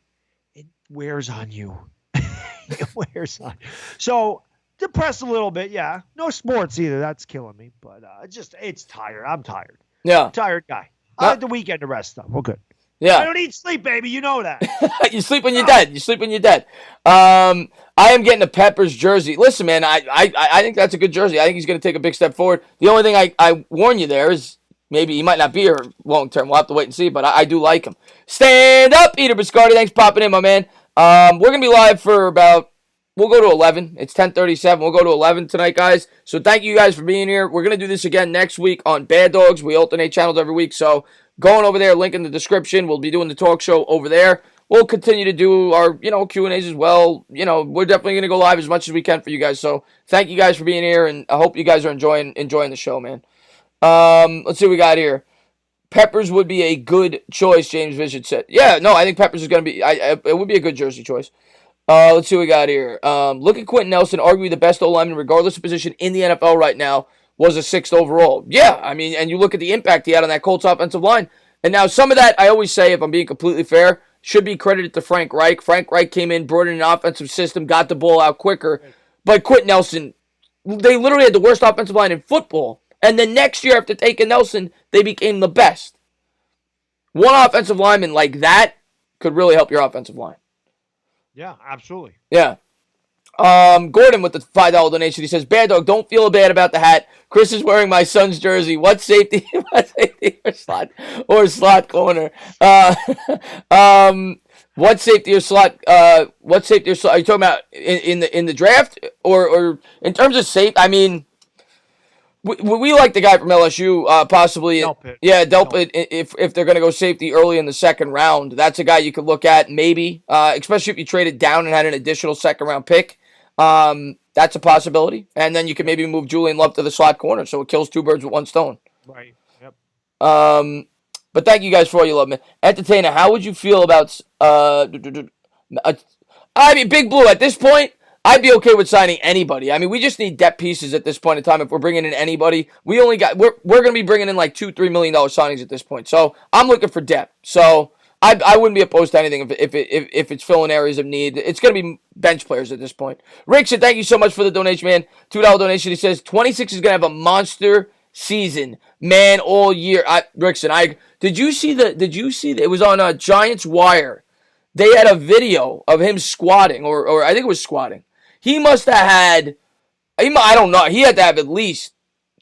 it wears on you. It wears on you. So depressed a little bit, yeah. No sports either. That's killing me. But it's tired. I'm tired. Yeah. I'm a tired guy. I like the weekend to rest up. Well, good. Yeah. I don't need sleep, baby. You know that. You sleep when you're dead. You sleep when you're dead. I am getting a Peppers jersey. Listen, man, I think that's a good jersey. I think he's going to take a big step forward. The only thing I warn you there is maybe he might not be here long term. We'll have to wait and see, but I do like him. Stand up, Peter Biscardi. Thanks for popping in, my man. We're going to be live for we'll go to 11. It's 10:37. We'll go to 11 tonight, guys. So thank you guys for being here. We're going to do this again next week on Bad Dogs. We alternate channels every week, so going over there, link in the description. We'll be doing the talk show over there. We'll continue to do our, Q&As as well. We're definitely going to go live as much as we can for you guys. So thank you guys for being here, and I hope you guys are enjoying the show, man. Let's see what we got here. Peppers would be a good choice, James Vision said. Yeah, no, I think Peppers is going to be, it would be a good jersey choice. Let's see what we got here. Look at Quentin Nelson, arguably the best O-lineman, regardless of position in the NFL right now, was a 6th overall. Yeah, I mean, and you look at the impact he had on that Colts offensive line. And now some of that, I always say, if I'm being completely fair, should be credited to Frank Reich. Frank Reich came in, brought in an offensive system, got the ball out quicker. But Quentin Nelson, they literally had the worst offensive line in football. And then next year, after taking Nelson, they became the best. One offensive lineman like that could really help your offensive line. Yeah, absolutely. Yeah. Gordon with the $5 donation. He says, Bad Dog, don't feel bad about the hat. Chris is wearing my son's jersey. What safety or slot corner? What safety or slot? Are you talking about in the draft or in terms of safe? I mean, we like the guy from LSU, possibly. Delpit. Yeah, Delpit. If they're going to go safety early in the second round, that's a guy you could look at maybe, especially if you traded down and had an additional second round pick. That's a possibility. And then you can maybe move Julian Love to the slot corner, so it kills two birds with one stone. Right. Yep. But thank you guys for all your love, man. Entertainer, how would you feel about I mean, Big Blue, at this point, I'd be okay with signing anybody. I mean, we just need depth pieces at this point in time. If we're bringing in anybody, we're going to be bringing in like $2-3 million signings at this point. So I'm looking for depth. So I wouldn't be opposed to anything if it's filling areas of need. It's going to be bench players at this point. Rickson, thank you so much for the donation, man. $2 donation. He says 26 is going to have a monster season, man, all year. Rickson, did you see it was on Giants Wire. They had a video of him squatting, or I think it was squatting. He must have had, I don't know, he had to have at least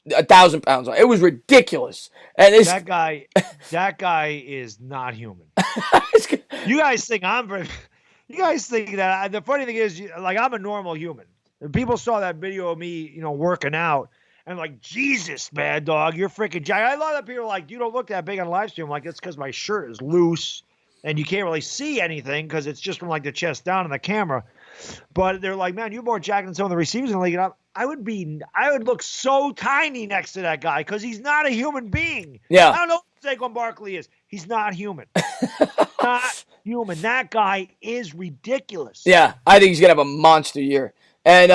1,000 pounds on. It was ridiculous. And that guy is not human. You guys think you guys think that, the funny thing is, like, I'm a normal human. And people saw that video of me, working out, and like, Jesus, Baddog, you're freaking giant. I love that people are like, you don't look that big on live stream. Like, it's because my shirt is loose and you can't really see anything because it's just from like the chest down in the camera. But they're like, man, you're more jacked than some of the receivers in the league. And I would look so tiny next to that guy because he's not a human being. Yeah. I don't know who Saquon Barkley is. He's not human. Not human. That guy is ridiculous. Yeah, I think he's going to have a monster year. And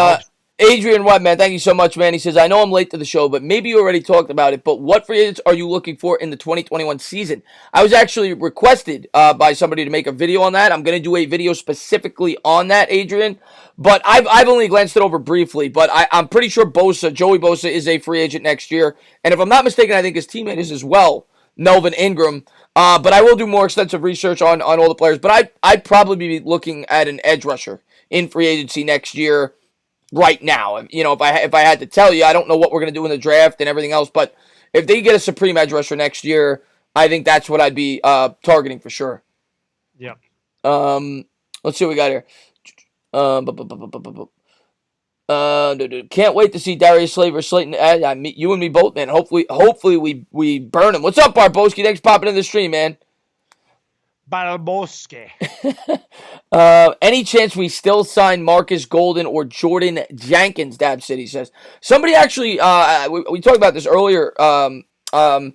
Adrian Webb, man, thank you so much, man. He says, I know I'm late to the show, but maybe you already talked about it, but what free agents are you looking for in the 2021 season? I was actually requested by somebody to make a video on that. I'm going to do a video specifically on that, Adrian, but I've only glanced it over briefly, but I'm pretty sure Joey Bosa is a free agent next year, and if I'm not mistaken, I think his teammate is as well, Melvin Ingram, but I will do more extensive research on all the players, but I'd probably be looking at an edge rusher in free agency next year. Right now, if I had to tell you, I don't know what we're going to do in the draft and everything else, but if they get a supreme edge rusher next year, I think that's what I'd be targeting for sure. Yep. Let's see what we got here. Can't wait to see Darius Slay versus Slayton. You and me both, man. Hopefully we burn him. What's up, Barboski? Thanks for popping in the stream, man. Barboski. Any chance we still sign Marcus Golden or Jordan Jenkins? Dab City says. Somebody actually, we talked about this earlier. The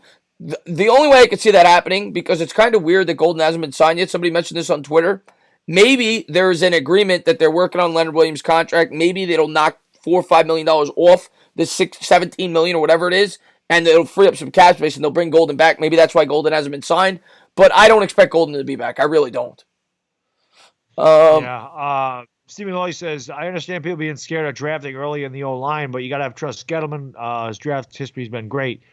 only way I could see that happening, because it's kind of weird that Golden hasn't been signed yet. Somebody mentioned this on Twitter. Maybe there's an agreement that they're working on Leonard Williams' contract. Maybe they'll knock $4 or $5 million off the $17 million or whatever it is, and it'll free up some cap space, and they'll bring Golden back. Maybe that's why Golden hasn't been signed. But I don't expect Golden to be back. I really don't. Stephen Lilly says, I understand people being scared of drafting early in the O-line, but you got to have trust. Gettleman, his draft history has been great.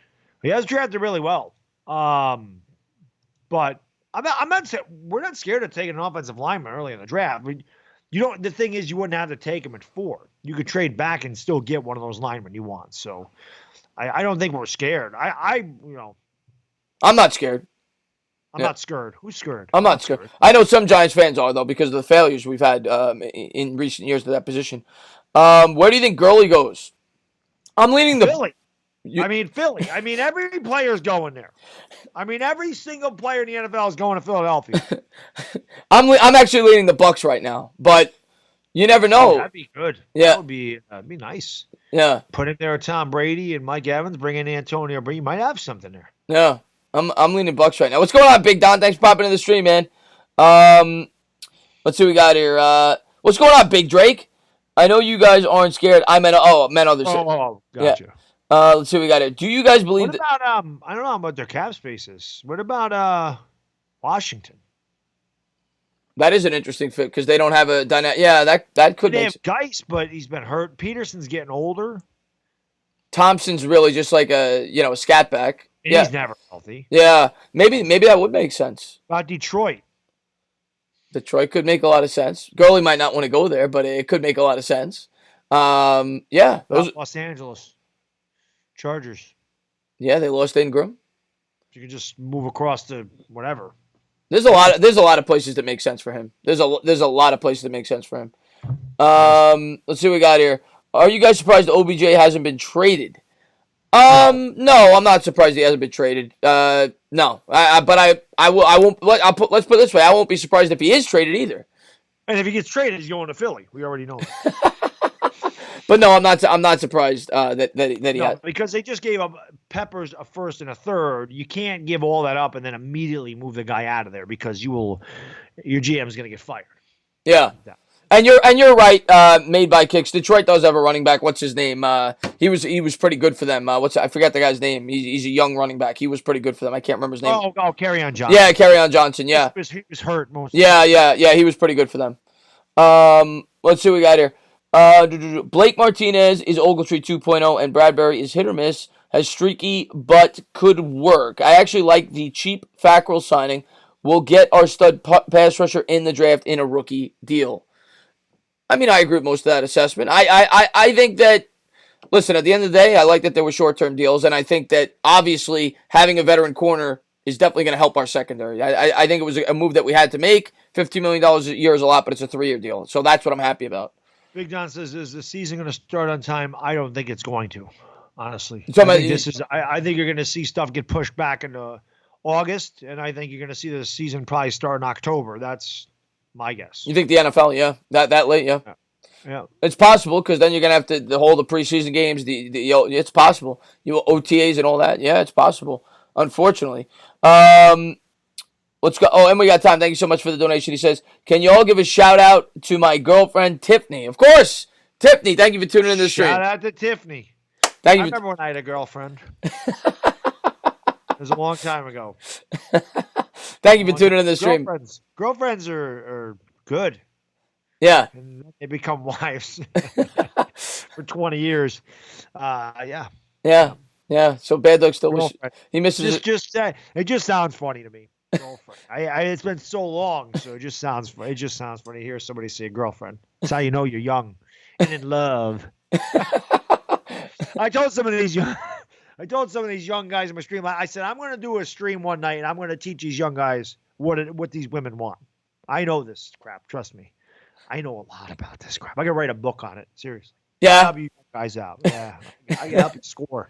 He has drafted really well. But we're not scared of taking an offensive lineman early in the draft. The thing is, you wouldn't have to take him at 4. You could trade back and still get one of those linemen you want. So I don't think we're scared. I'm not scared. I'm not scared. Who's scared? I'm not scared. I know some Giants fans are, though, because of the failures we've had in recent years to that position. Where do you think Gurley goes? I'm leaning Philly. Philly. Every player's going there. Every single player in the NFL is going to Philadelphia. I'm actually leaning the Bucks right now, but you never know. That'd be good. Yeah. That'd be nice. Yeah. Put in there Tom Brady and Mike Evans, bring in Antonio Brady. You might have something there. Yeah. I'm leaning Bucks right now. What's going on, Big Don? Thanks for popping in the stream, man. Let's see what we got here. What's going on, Big Drake? I know you guys aren't scared. I meant others. Oh, gotcha. Yeah. Let's see what we got here. Do you guys believe what about I don't know about their cap spaces. What about Washington? That is an interesting fit because they don't have a dynamic. Yeah, that could. They have Geis, but he's been hurt. Peterson's getting older. Thompson's really just like a scat back. Yeah. He's never healthy. Yeah, maybe that would make sense. About Detroit. Detroit could make a lot of sense. Gurley might not want to go there, but it could make a lot of sense. Yeah. Los Angeles Chargers. Yeah, they lost Ingram. You can just move across to whatever. There's a lot of places that make sense for him. There's a lot of places that make sense for him. Let's see what we got here. Are you guys surprised OBJ hasn't been traded? No, I'm not surprised he hasn't been traded. No, but I won't. Let's put it this way: I won't be surprised if he is traded either. And if he gets traded, he's going to Philly. We already know that. But no, I'm not. I'm not surprised that he No, had. because they just gave up Peppers a first and a third. You can't give all that up and then immediately move the guy out of there because your GM is going to get fired. Yeah. And you're right. Made by kicks. Detroit does have a running back. What's his name? He was pretty good for them. I forgot the guy's name. He's a young running back. He was pretty good for them. I can't remember his name. Carry-on Johnson. Yeah, Carry-on Johnson. Yeah. He was hurt most. Yeah. He was pretty good for them. Let's see what we got here. Blake Martinez is Ogletree 2.0, and Bradbury is hit or miss. Has streaky, but could work. I actually like the cheap Fackrell signing. We'll get our stud pass rusher in the draft in a rookie deal. I mean, I agree with most of that assessment. I think that, listen, at the end of the day, I like that there were short-term deals, and I think that, obviously, having a veteran corner is definitely going to help our secondary. I think it was a move that we had to make. $15 million a year is a lot, but it's a 3-year deal. So that's what I'm happy about. Big John says, is the season going to start on time? I don't think it's going to, honestly. I think you're going to see stuff get pushed back into August, and I think you're going to see the season probably start in October. That's my guess. You think the NFL, yeah? That late, yeah? Yeah. It's possible, because then you're going to have to hold the preseason games. It's possible. OTAs and all that. Yeah, it's possible, unfortunately. Let's go. Oh, and we got time. Thank you so much for the donation. He says, can you all give a shout out to my girlfriend, Tiffany? Of course. Tiffany, thank you for tuning in to the stream. Shout out to Tiffany. Thank you. I remember when I had a girlfriend. It was a long time ago. Thank you for tuning in to the stream. Girlfriends are good. Yeah. And they become wives for 20 years. Yeah. Yeah. Yeah. So Baddog still he misses it. It just sounds funny to me. Girlfriend. It's been so long, so it just sounds funny to hear somebody say girlfriend. That's how you know you're young and in love. I told some of these young guys in my stream. I said I'm going to do a stream one night, and I'm going to teach these young guys what these women want. I know this crap. Trust me, I know a lot about this crap. I can write a book on it. Seriously. Yeah. I'll help you guys out. Yeah, I can help you score.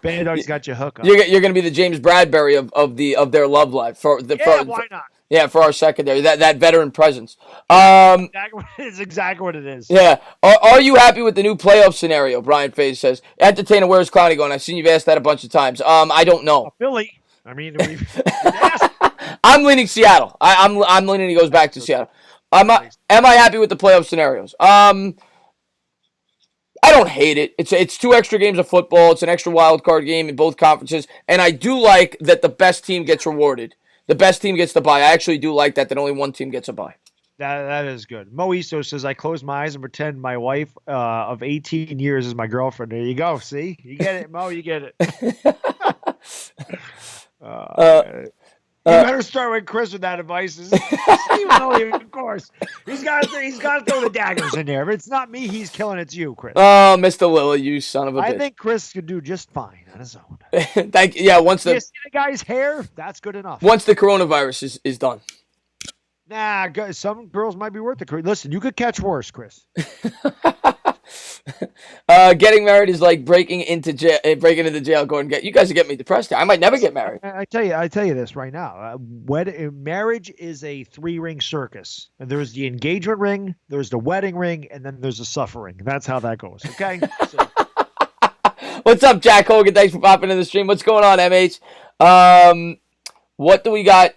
Baddog's got your hook up. You're going to be the James Bradbury of their love life why not? Yeah, for our secondary, that veteran presence. It's exactly what it is. Yeah. Are you happy with the new playoff scenario? Brian Faze says. Entertainer, where's Clowney going? I've seen you've asked that a bunch of times. I don't know. Philly. I mean, I'm leaning Seattle. I'm leaning he goes back to Seattle. Am I happy with the playoff scenarios? I don't hate it. It's 2 extra games of football. It's an extra wild card game in both conferences, and I do like that the best team gets rewarded. The best team gets the bye. I actually do like that only one team gets a bye. That is good. Mo Iso says, I close my eyes and pretend my wife of 18 years is my girlfriend. There you go. See? You get it, Mo. You get it. You better start with Chris with that advice. Of course. He's got to throw the daggers in there. If it's not me, he's killing. It's you, Chris. Oh, Mr. Lilla, you son of a bitch. I think Chris could do just fine on his own. Thank you. Yeah, you see the guy's hair? That's good enough. Once the coronavirus is done. Nah, some girls might be worth it. Listen, you could catch worse, Chris. Getting married is like breaking into jail. Going you guys are getting me depressed. I might never get married. I tell you this right now. Marriage is a 3-ring circus. And there's the engagement ring, there's the wedding ring, and then there's the suffering. That's how that goes. Okay. So. What's up, Jack Hogan? Thanks for popping in the stream. What's going on, MH? What do we got?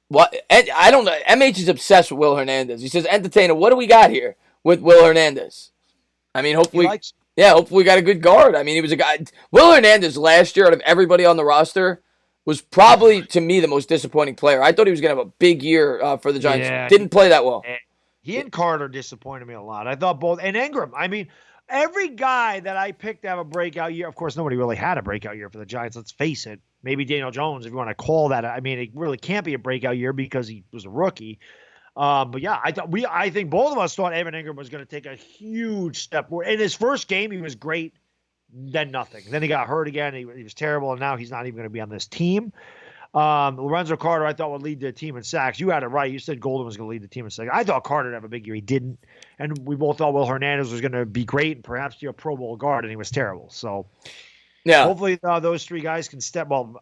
What I don't know. MH is obsessed with Will Hernandez. He says, "Entertainer, what do we got here with Will Hernandez?" I mean, hopefully we got a good guard. I mean, he was a guy. Will Hernandez last year, out of everybody on the roster, was probably, to me, the most disappointing player. I thought he was going to have a big year for the Giants. Yeah, didn't play that well. He and Carter disappointed me a lot. I thought both. And Ingram. I mean, every guy that I picked to have a breakout year, of course, nobody really had a breakout year for the Giants. Let's face it. Maybe Daniel Jones, if you want to call that. I mean, it really can't be a breakout year because he was a rookie. But yeah, I think both of us thought Evan Ingram was going to take a huge step forward. In his first game, he was great. Then nothing. Then he got hurt again. He was terrible, and now he's not even going to be on this team. Lorenzo Carter, I thought, would lead the team in sacks. You had it right. You said Golden was going to lead the team in sacks. I thought Carter would have a big year. He didn't. And we both thought Will Hernandez was going to be great and perhaps be a Pro Bowl guard, and he was terrible. So, yeah, hopefully those 3 guys can step. Well,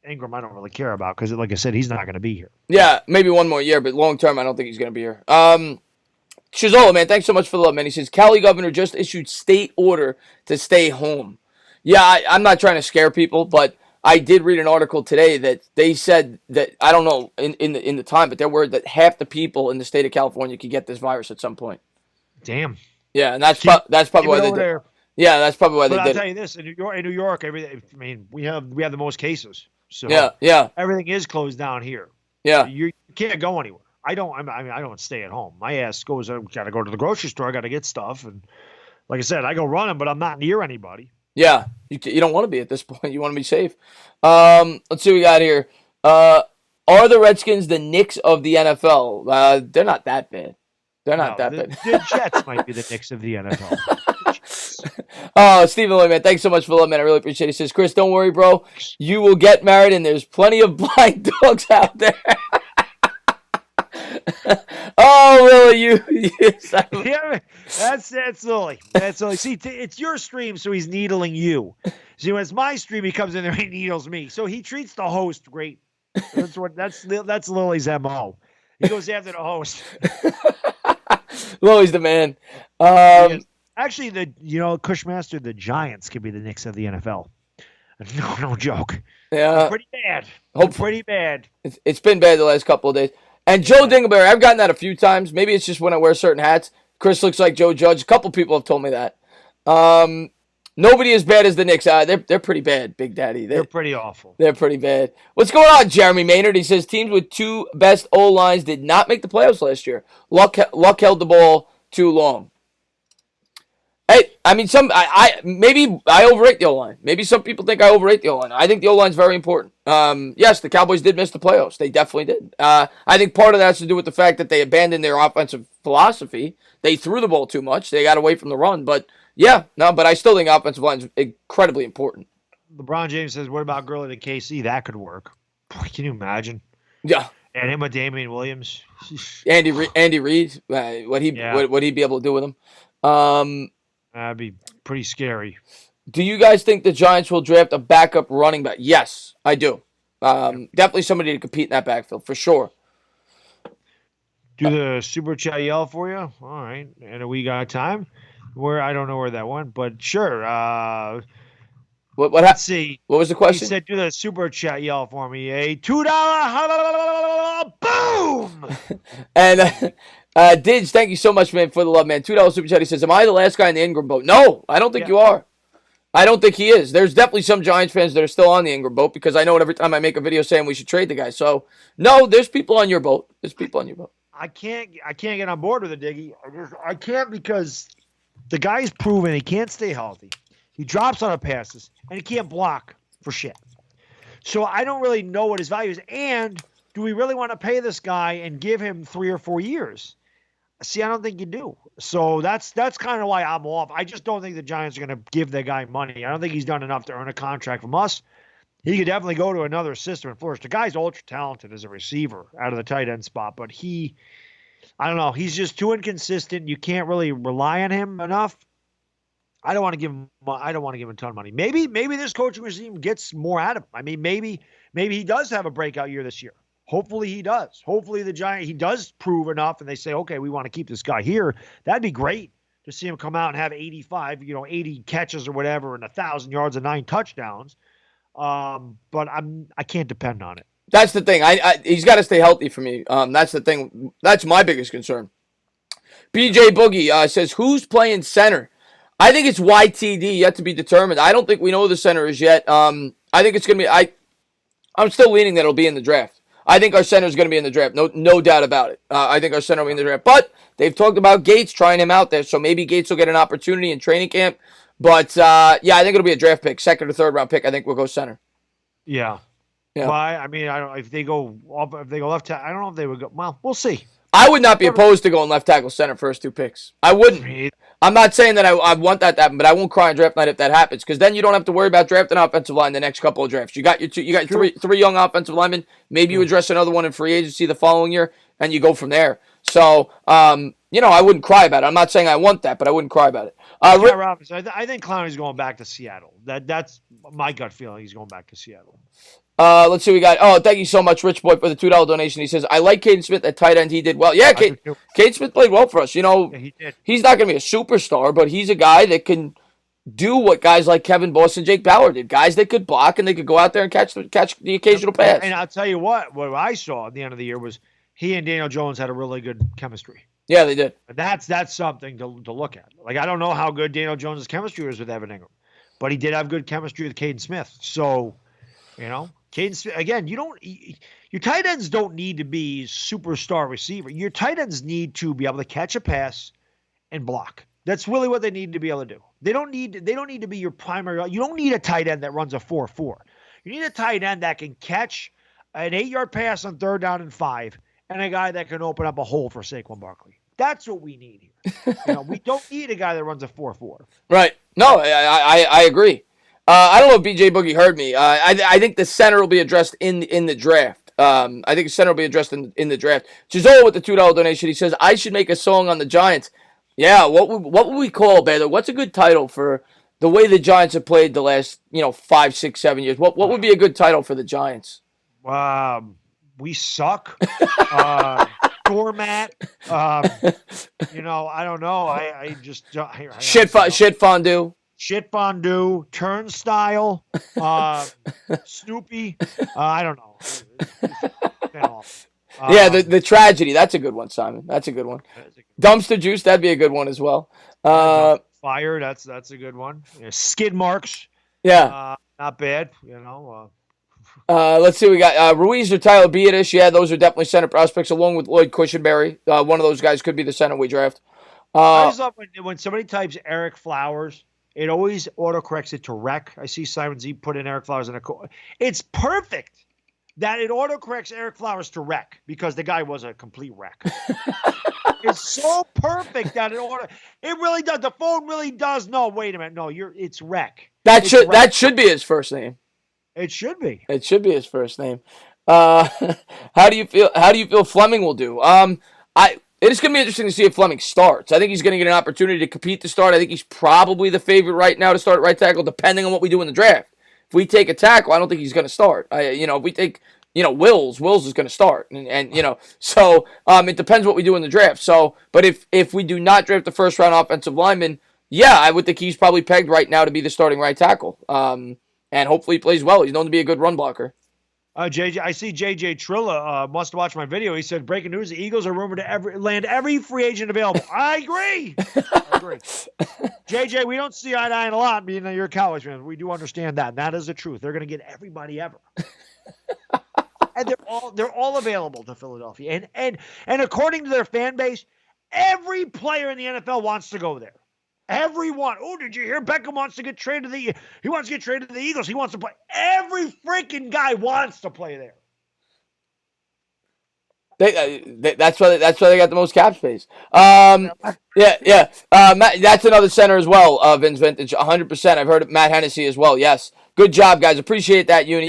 Ingram, I don't really care about because, like I said, he's not going to be here. Yeah, maybe one more year, but long term, I don't think he's going to be here. Shizola, man, thanks so much for the love, man. He says, Cali governor just issued state order to stay home. Yeah, I'm not trying to scare people, but I did read an article today that they said that, I don't know in the time, but they're worried that half the people in the state of California could get this virus at some point. Damn. Yeah, and that's probably why they did it. Yeah, that's probably why they But I'll did tell it. you this: in New York, everything. I mean, we have the most cases, so Yeah. everything is closed down here. Yeah. You can't go anywhere. I don't. I mean, I don't stay at home. My ass goes. I got to go to the grocery store. I got to get stuff, and like I said, I go running, but I'm not near anybody. Yeah, you don't want to be at this point. You want to be safe. Let's see what we got here. Are the Redskins the Knicks of the NFL? They're not that bad. They're not that bad. The Jets might be the Knicks of the NFL. Oh, Stephen Lloyd, man, thanks so much for the love, man. I really appreciate it. He says, Chris, don't worry, bro. You will get married, and there's plenty of blind dogs out there. Oh, really? Yeah, that's Lily. That's Lily. See, it's your stream, so he's needling you. See, when it's my stream, he comes in there and needles me. So he treats the host great. That's Lily's MO. He goes after the host. Lily's the man. Actually, Cushmaster, the Giants could be the Knicks of the NFL. No joke. Yeah, they're pretty bad. Pretty bad. It's been bad the last couple of days. And Joe Dingleberry, I've gotten that a few times. Maybe it's just when I wear certain hats. Chris looks like Joe Judge. A couple people have told me that. Nobody as bad as the Knicks. They're pretty bad, Big Daddy. They're pretty awful. They're pretty bad. What's going on, Jeremy Maynard? He says teams with two best O-lines did not make the playoffs last year. Luck held the ball too long. Hey, I mean, maybe I overrate the O-line. Maybe some people think I overrate the O-line. I think the O-line is very important. Yes, the Cowboys did miss the playoffs. They definitely did. I think part of that has to do with the fact that they abandoned their offensive philosophy. They threw the ball too much. They got away from the run. But, but I still think offensive line is incredibly important. LeBron James says, what about Gurley to KC? That could work. Boy, can you imagine? Yeah. And him with Damian Williams. Andy Reid, what he'd be able to do with him. That'd be pretty scary. Do you guys think the Giants will draft a backup running back? Yes, I do. Definitely somebody to compete in that backfield, for sure. Do the super chat yell for you? All right. And we got time? I don't know where that went, but sure. Let's see. What was the question? He said, do the super chat yell for me. A $2 boom! And Dids, thank you so much, man, for the love, man. $2 super chat. He says, am I the last guy in the Ingram boat? No, I don't think you are. I don't think he is. There's definitely some Giants fans that are still on the Ingram boat because I know it every time I make a video saying we should trade the guy. So, no, there's people on your boat. There's people on your boat. I can't get on board with it, Diggy. I can't because the guy's proven he can't stay healthy. He drops on the passes, and he can't block for shit. So I don't really know what his value is. And do we really want to pay this guy and give him 3 or 4 years? See, I don't think you do. So that's kind of why I'm off. I just don't think the Giants are going to give the guy money. I don't think he's done enough to earn a contract from us. He could definitely go to another system and flourish. The guy's ultra talented as a receiver out of the tight end spot, but I don't know. He's just too inconsistent. You can't really rely on him enough. I don't want to give him a ton of money. Maybe this coaching regime gets more out of him. I mean, maybe he does have a breakout year this year. Hopefully he does. Hopefully he does prove enough and they say, okay, we want to keep this guy here. That'd be great to see him come out and have 80 catches or whatever and 1,000 yards and 9 touchdowns. But I can't depend on it. That's the thing. He's got to stay healthy for me. That's the thing. That's my biggest concern. BJ Boogie says, who's playing center? I think it's YTD, yet to be determined. I don't think we know who the center is yet. I think it's going to be I'm still leaning that it'll be in the draft. I think our center is going to be in the draft. No doubt about it. I think our center will be in the draft. But they've talked about Gates trying him out there, so maybe Gates will get an opportunity in training camp. But, I think it'll be a draft pick, 2nd or 3rd round pick. I think we'll go center. Yeah. Well, I mean, I don't. If they go left tackle, I don't know if they would go. Well, we'll see. I would not be opposed to going left tackle center first 2 picks. I wouldn't. I'm not saying that I want that to happen, but I won't cry on draft night if that happens, because then you don't have to worry about drafting offensive line the next couple of drafts. You got three young offensive linemen. Maybe you address another one in free agency the following year, and you go from there. So, I wouldn't cry about it. I'm not saying I want that, but I wouldn't cry about it. I think Clowney's going back to Seattle. That's my gut feeling. He's going back to Seattle. Let's see. We got. Oh, thank you so much, Rich Boy, for the $2 donation. He says, "I like Caden Smith at tight end. He did well. Yeah, I do too. Caden Smith played well for us. You know, Yeah, he did. he's not going to be a superstar, but he's a guy that can do what guys like Kevin Boss and Jake Bauer did. Guys that could block and they could go out there and catch the occasional pass. And I'll tell you what I saw at the end of the year was he and Daniel Jones had a really good chemistry. Yeah, they did. That's something to look at. Like, I don't know how good Daniel Jones' chemistry is with Evan Ingram, but he did have good chemistry with Caden Smith. So, Caden Smith, again, your tight ends don't need to be superstar receiver. Your tight ends need to be able to catch a pass and block. That's really what they need to be able to do. They don't need to be your primary. You don't need a tight end that runs a 4-4. You need a tight end that can catch an 8-yard pass on 3rd down and 5, and a guy that can open up a hole for Saquon Barkley. That's what we need here. We don't need a guy that runs a 4-4. Right. No, I agree. I don't know if BJ Boogie heard me. I think the center will be addressed in the draft. I think the center will be addressed in the draft. Gisolo with the $2 donation. He says, I should make a song on the Giants. Yeah, what would we call Baddog? What's a good title for the way the Giants have played the last 5, 6, 7 years? What would be a good title for the Giants? We suck. Doormat. I don't know. I just shit fondue. Shit fondue. Turnstile. Snoopy. I don't know. Yeah, the tragedy. That's a good one, Simon. That's a good one. Dumpster juice. That'd be a good one as well. Fire. That's a good one. Skid marks. Yeah. Not bad. Let's see. We got Ruiz or Tyler Beatish. Yeah, those are definitely center prospects, along with Lloyd Cushenberry. One of those guys could be the center we draft. I just love when somebody types Eric Flowers, it always autocorrects it to Rec. I see Simon Z put in Eric Flowers in a call. It's perfect that it autocorrects Eric Flowers to Rec because the guy was a complete wreck. It's so perfect that it really does. The phone really does. No, wait a minute. No, it's Rec. That should be his first name. It should be. It should be his first name. How do you feel Fleming will do? It's going to be interesting to see if Fleming starts. I think he's going to get an opportunity to compete to start. I think he's probably the favorite right now to start right tackle, depending on what we do in the draft. If we take a tackle, I don't think he's going to start. If we take, Wills is going to start, so it depends what we do in the draft. So, but if we do not draft the first round offensive lineman, yeah, I would think he's probably pegged right now to be the starting right tackle. And hopefully he plays well. He's known to be a good run blocker. JJ, I see JJ Trilla must have watched my video. He said, breaking news, the Eagles are rumored to land every free agent available. I agree. JJ, we don't see eye to eye a lot, being that you're a Cowboys fan. We do understand that. That is the truth. They're going to get everybody ever. And they're all available to Philadelphia. And according to their fan base, every player in the NFL wants to go there. Everyone. Oh, did you hear Beckham wants to get traded to he wants to get traded to the Eagles. He wants to play. Every freaking guy wants to play there. That's why they got the most cap space. Yeah. That's another center as well. Vince Vintage, 100%. I've heard of Matt Hennessy as well. Yes, good job, guys. Appreciate that, Uni.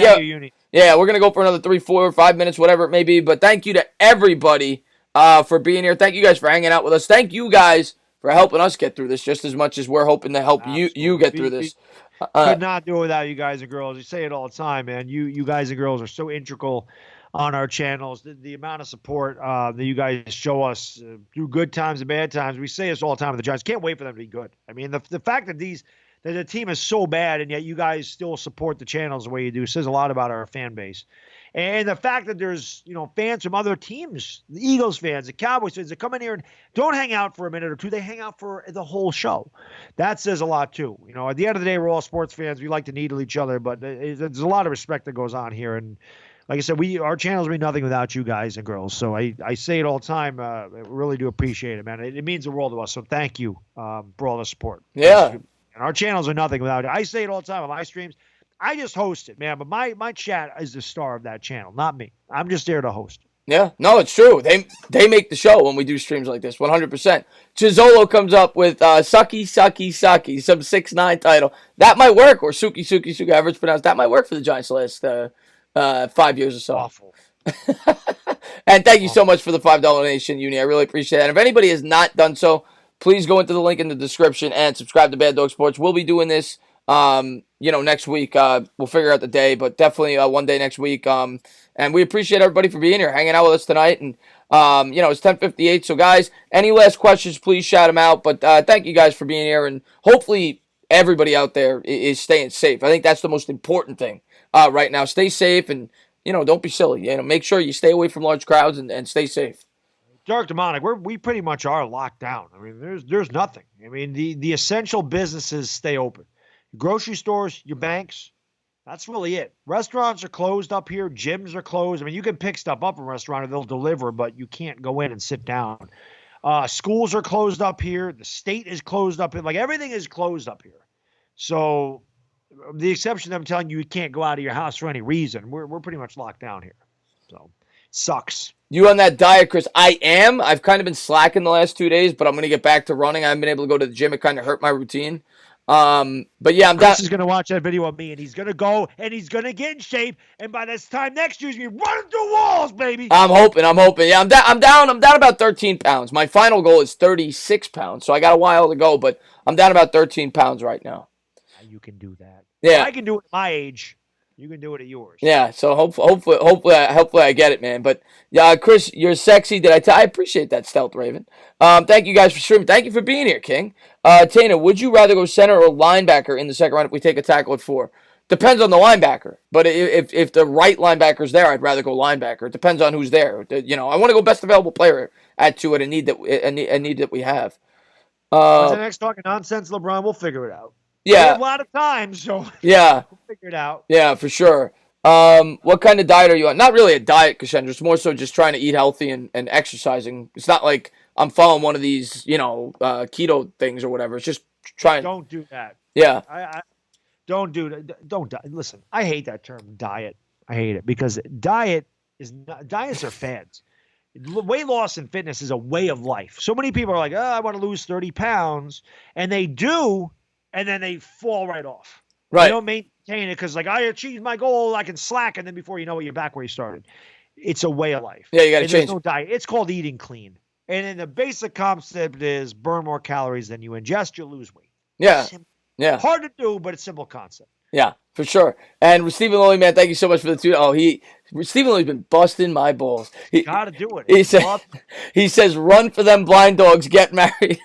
Yeah, we're gonna go for another 3, 4, 5 minutes, whatever it may be. But thank you to everybody for being here. Thank you guys for hanging out with us. Thank you guys for helping us get through this just as much as we're hoping to help you get through this. Could not do it without you guys and girls. You say it all the time, man. You guys and girls are so integral on our channels. The amount of support that you guys show us through good times and bad times. We say this all the time with the Giants. Can't wait for them to be good. I mean, the fact that the team is so bad and yet you guys still support the channels the way you do says a lot about our fan base. And the fact that there's, fans from other teams, the Eagles fans, the Cowboys fans that come in here and don't hang out for a minute or two. They hang out for the whole show. That says a lot too. At the end of the day, we're all sports fans. We like to needle each other, but there's a lot of respect that goes on here. And like I said, our channels mean nothing without you guys and girls. So I say it all the time. I really do appreciate it, man. It means the world to us. So thank you for all the support. Yeah. And our channels are nothing without it. I say it all the time on my streams. I just host it, man. But my chat is the star of that channel, not me. I'm just there to host. Yeah, no, it's true. They make the show when we do streams like this, 100%. Chisolo comes up with Sucky, Sucky, Sucky, some 6'9" title. That might work, or Suki, Suki, Suki, however it's pronounced. That might work for the Giants the last 5 years or so. Awful. And thank you so much for the $5 donation, Uni. I really appreciate it. And if anybody has not done so, please go into the link in the description and subscribe to Bad Dog Sports. We'll be doing this Next week. We'll figure out the day, but definitely one day next week. And we appreciate everybody for being here, hanging out with us tonight. And it's 10:58. So guys, any last questions, please shout them out. But thank you guys for being here, and hopefully everybody out there is staying safe. I think that's the most important thing right now. Stay safe, and don't be silly. Make sure you stay away from large crowds and stay safe. Dark Demonic, we pretty much are locked down. I mean, there's nothing. I mean, the essential businesses stay open. Grocery stores, your banks, that's really it. Restaurants are closed up here. Gyms are closed. I mean, you can pick stuff up from a restaurant and they'll deliver, but you can't go in and sit down. Schools are closed up here. The state is closed up here. Like, everything is closed up here. So the exception of them telling you can't go out of your house for any reason, we're pretty much locked down here. So sucks. You on that diet, Chris? I am. I've kind of been slacking the last 2 days, but I'm going to get back to running. I haven't been able to go to the gym. It kind of hurt my routine. But yeah, I'm down. Chris is going to watch that video of me, and he's going to go, and he's going to get in shape, and by this time next year, he's going to be running through walls, baby. I'm hoping. Yeah, I'm down about 13 pounds. My final goal is 36 pounds, so I got a while to go, but I'm down about 13 pounds right now. You can do that. Yeah. I can do it at my age. You can do it at yours. Yeah, so hopefully I get it, man. But yeah, Chris, you're sexy. I appreciate that, Stealth Raven. Thank you guys for streaming. Thank you for being here, King. Tana, would you rather go center or linebacker in the second round if we take a tackle at 4? Depends on the linebacker. But if the right linebacker's there, I'd rather go linebacker. It depends on who's there. I want to go best available player at 2 at a need that we have. What's the next talking nonsense, LeBron? We'll figure it out. Yeah, we have a lot of time, so yeah, we'll figure it out. Yeah, for sure. What kind of diet are you on? Not really a diet, Cassandra. It's more so just trying to eat healthy and exercising. It's not like I'm following one of these, keto things or whatever. It's just trying. Don't do that. Yeah. I don't do that. Don't listen. I hate that term diet. I hate it because diets are fads. Weight loss and fitness is a way of life. So many people are like, I want to lose 30 pounds, and they do. And then they fall right off. Right. They don't maintain it because, like, I achieved my goal, I can slack, and then before you know it, you're back where you started. It's a way of life. Yeah, you got to change. There's no diet. It's called eating clean. And then the basic concept is burn more calories than you ingest, you lose weight. Yeah. Simple. Yeah. Hard to do, but it's a simple concept. Yeah, for sure. And Stephen Lilly, man, thank you so much for the 2. Oh, Stephen Lilly's been busting my balls. Gotta do it. He says, run for them blind dogs, get married.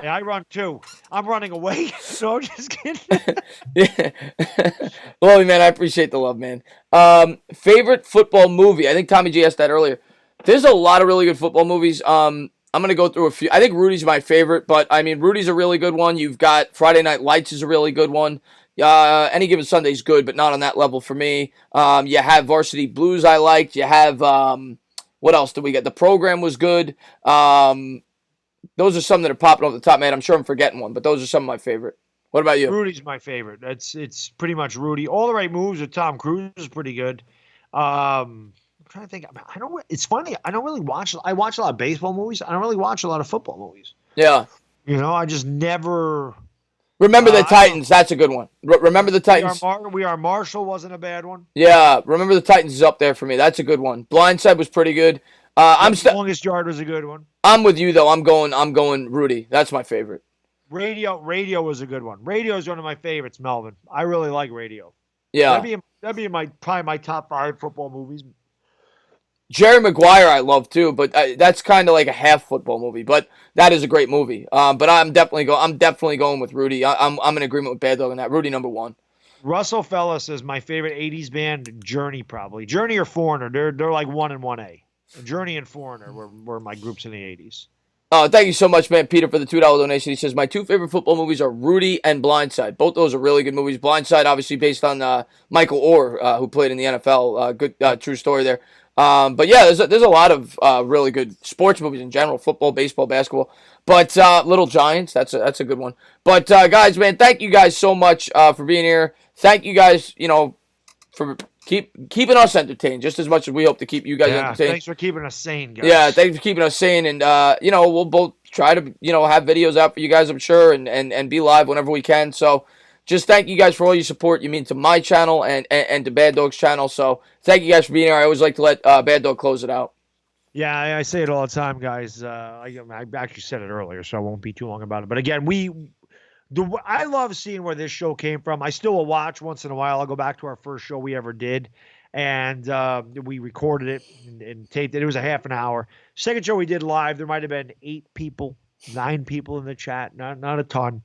Hey, I run too. I'm running away. So I'm just kidding. Yeah. Lily, man, I appreciate the love, man. Favorite football movie? I think Tommy G asked that earlier. There's a lot of really good football movies. I'm going to go through a few. I think Rudy's my favorite, but I mean, Rudy's a really good one. You've got Friday Night Lights is a really good one. Any Given Sunday's good, but not on that level for me. You have Varsity Blues I liked. You have, what else did we get? The Program was good. Those are some that are popping off the top, man. I'm sure I'm forgetting one, but those are some of my favorite. What about you? Rudy's my favorite. It's pretty much Rudy. All the Right Moves with Tom Cruise is pretty good. I'm trying to think. It's funny. I don't really watch. I watch a lot of baseball movies. I don't really watch a lot of football movies. Yeah. I just never. Remember the Titans. That's a good one. Remember the Titans. We Are Marshall wasn't a bad one. Yeah. Remember the Titans is up there for me. That's a good one. Blindside was pretty good. Longest Yard was a good one. I'm with you though. I'm going Rudy. That's my favorite. Radio was a good one. Radio is one of my favorites, Melvin. I really like Radio. Yeah. That'd be probably my top 5 football movies. Jerry Maguire I love too, but that's kind of like a half football movie. But that is a great movie. But I'm definitely going with Rudy. I'm in agreement with Baddog on that. Rudy number 1. Russell Fellis is my favorite 80s band. Journey probably. Journey or Foreigner. They're like 1 and 1A. Journey and Foreigner were my groups in the 80s. Thank you so much, man, Peter, for the $2 donation. He says, my 2 favorite football movies are Rudy and Blindside. Both those are really good movies. Blindside, obviously, based on Michael Orr, who played in the NFL. Good, true story there. But yeah, there's a lot of really good sports movies in general, football, baseball, basketball. But Little Giants, that's a good one. But guys, man, thank you guys so much for being here. Thank you guys, for keeping us entertained just as much as we hope to keep you guys entertained. Thanks for keeping us sane, guys. Yeah, thanks for keeping us sane, and we'll both try to have videos out for you guys, I'm sure, and be live whenever we can. So just thank you guys for all your support you mean to my channel and to Bad Dog's channel. So thank you guys for being here. I always like to let Bad Dog close it out. Yeah, I say it all the time, guys. I actually said it earlier, so I won't be too long about it. But again, I love seeing where this show came from. I still will watch once in a while. I'll go back to our first show we ever did, and we recorded it and taped it. It was a half an hour. Second show we did live, there might have been 8 people, 9 people in the chat, not a ton.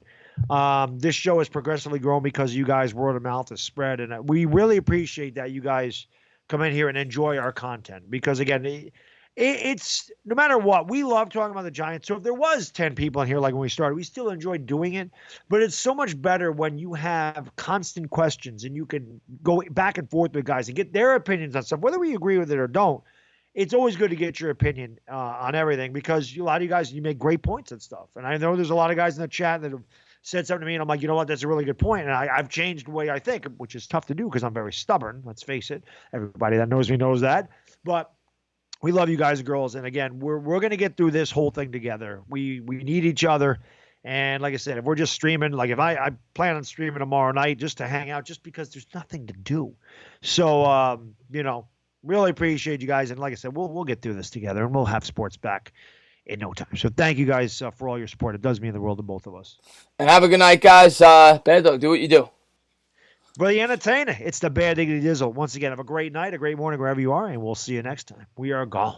This show has progressively grown because you guys, word of mouth has spread, and we really appreciate that you guys come in here and enjoy our content because, again, it's no matter what, we love talking about the Giants. So if there was 10 people in here like when we started, we still enjoyed doing it. But it's so much better when you have constant questions and you can go back and forth with guys and get their opinions on stuff, whether we agree with it or don't. It's always good to get your opinion on everything because a lot of you guys, you make great points and stuff. And I know there's a lot of guys in the chat that have said something to me, and I'm like, you know what, that's a really good point. And I've changed the way I think, which is tough to do because I'm very stubborn. Let's face it. Everybody that knows me knows that. But we love you guys and girls. And again, we're going to get through this whole thing together. We need each other. And like I said, if we're just streaming, like if I plan on streaming tomorrow night just to hang out, just because there's nothing to do. So, really appreciate you guys. And like I said, we'll get through this together and we'll have sports back in no time. So thank you guys for all your support. It does mean the world to both of us. And have a good night, guys. Baddog, do what you do. For the entertainer, it's the Bad Diggity Dizzle. Once again, have a great night, a great morning, wherever you are, and we'll see you next time. We are gone.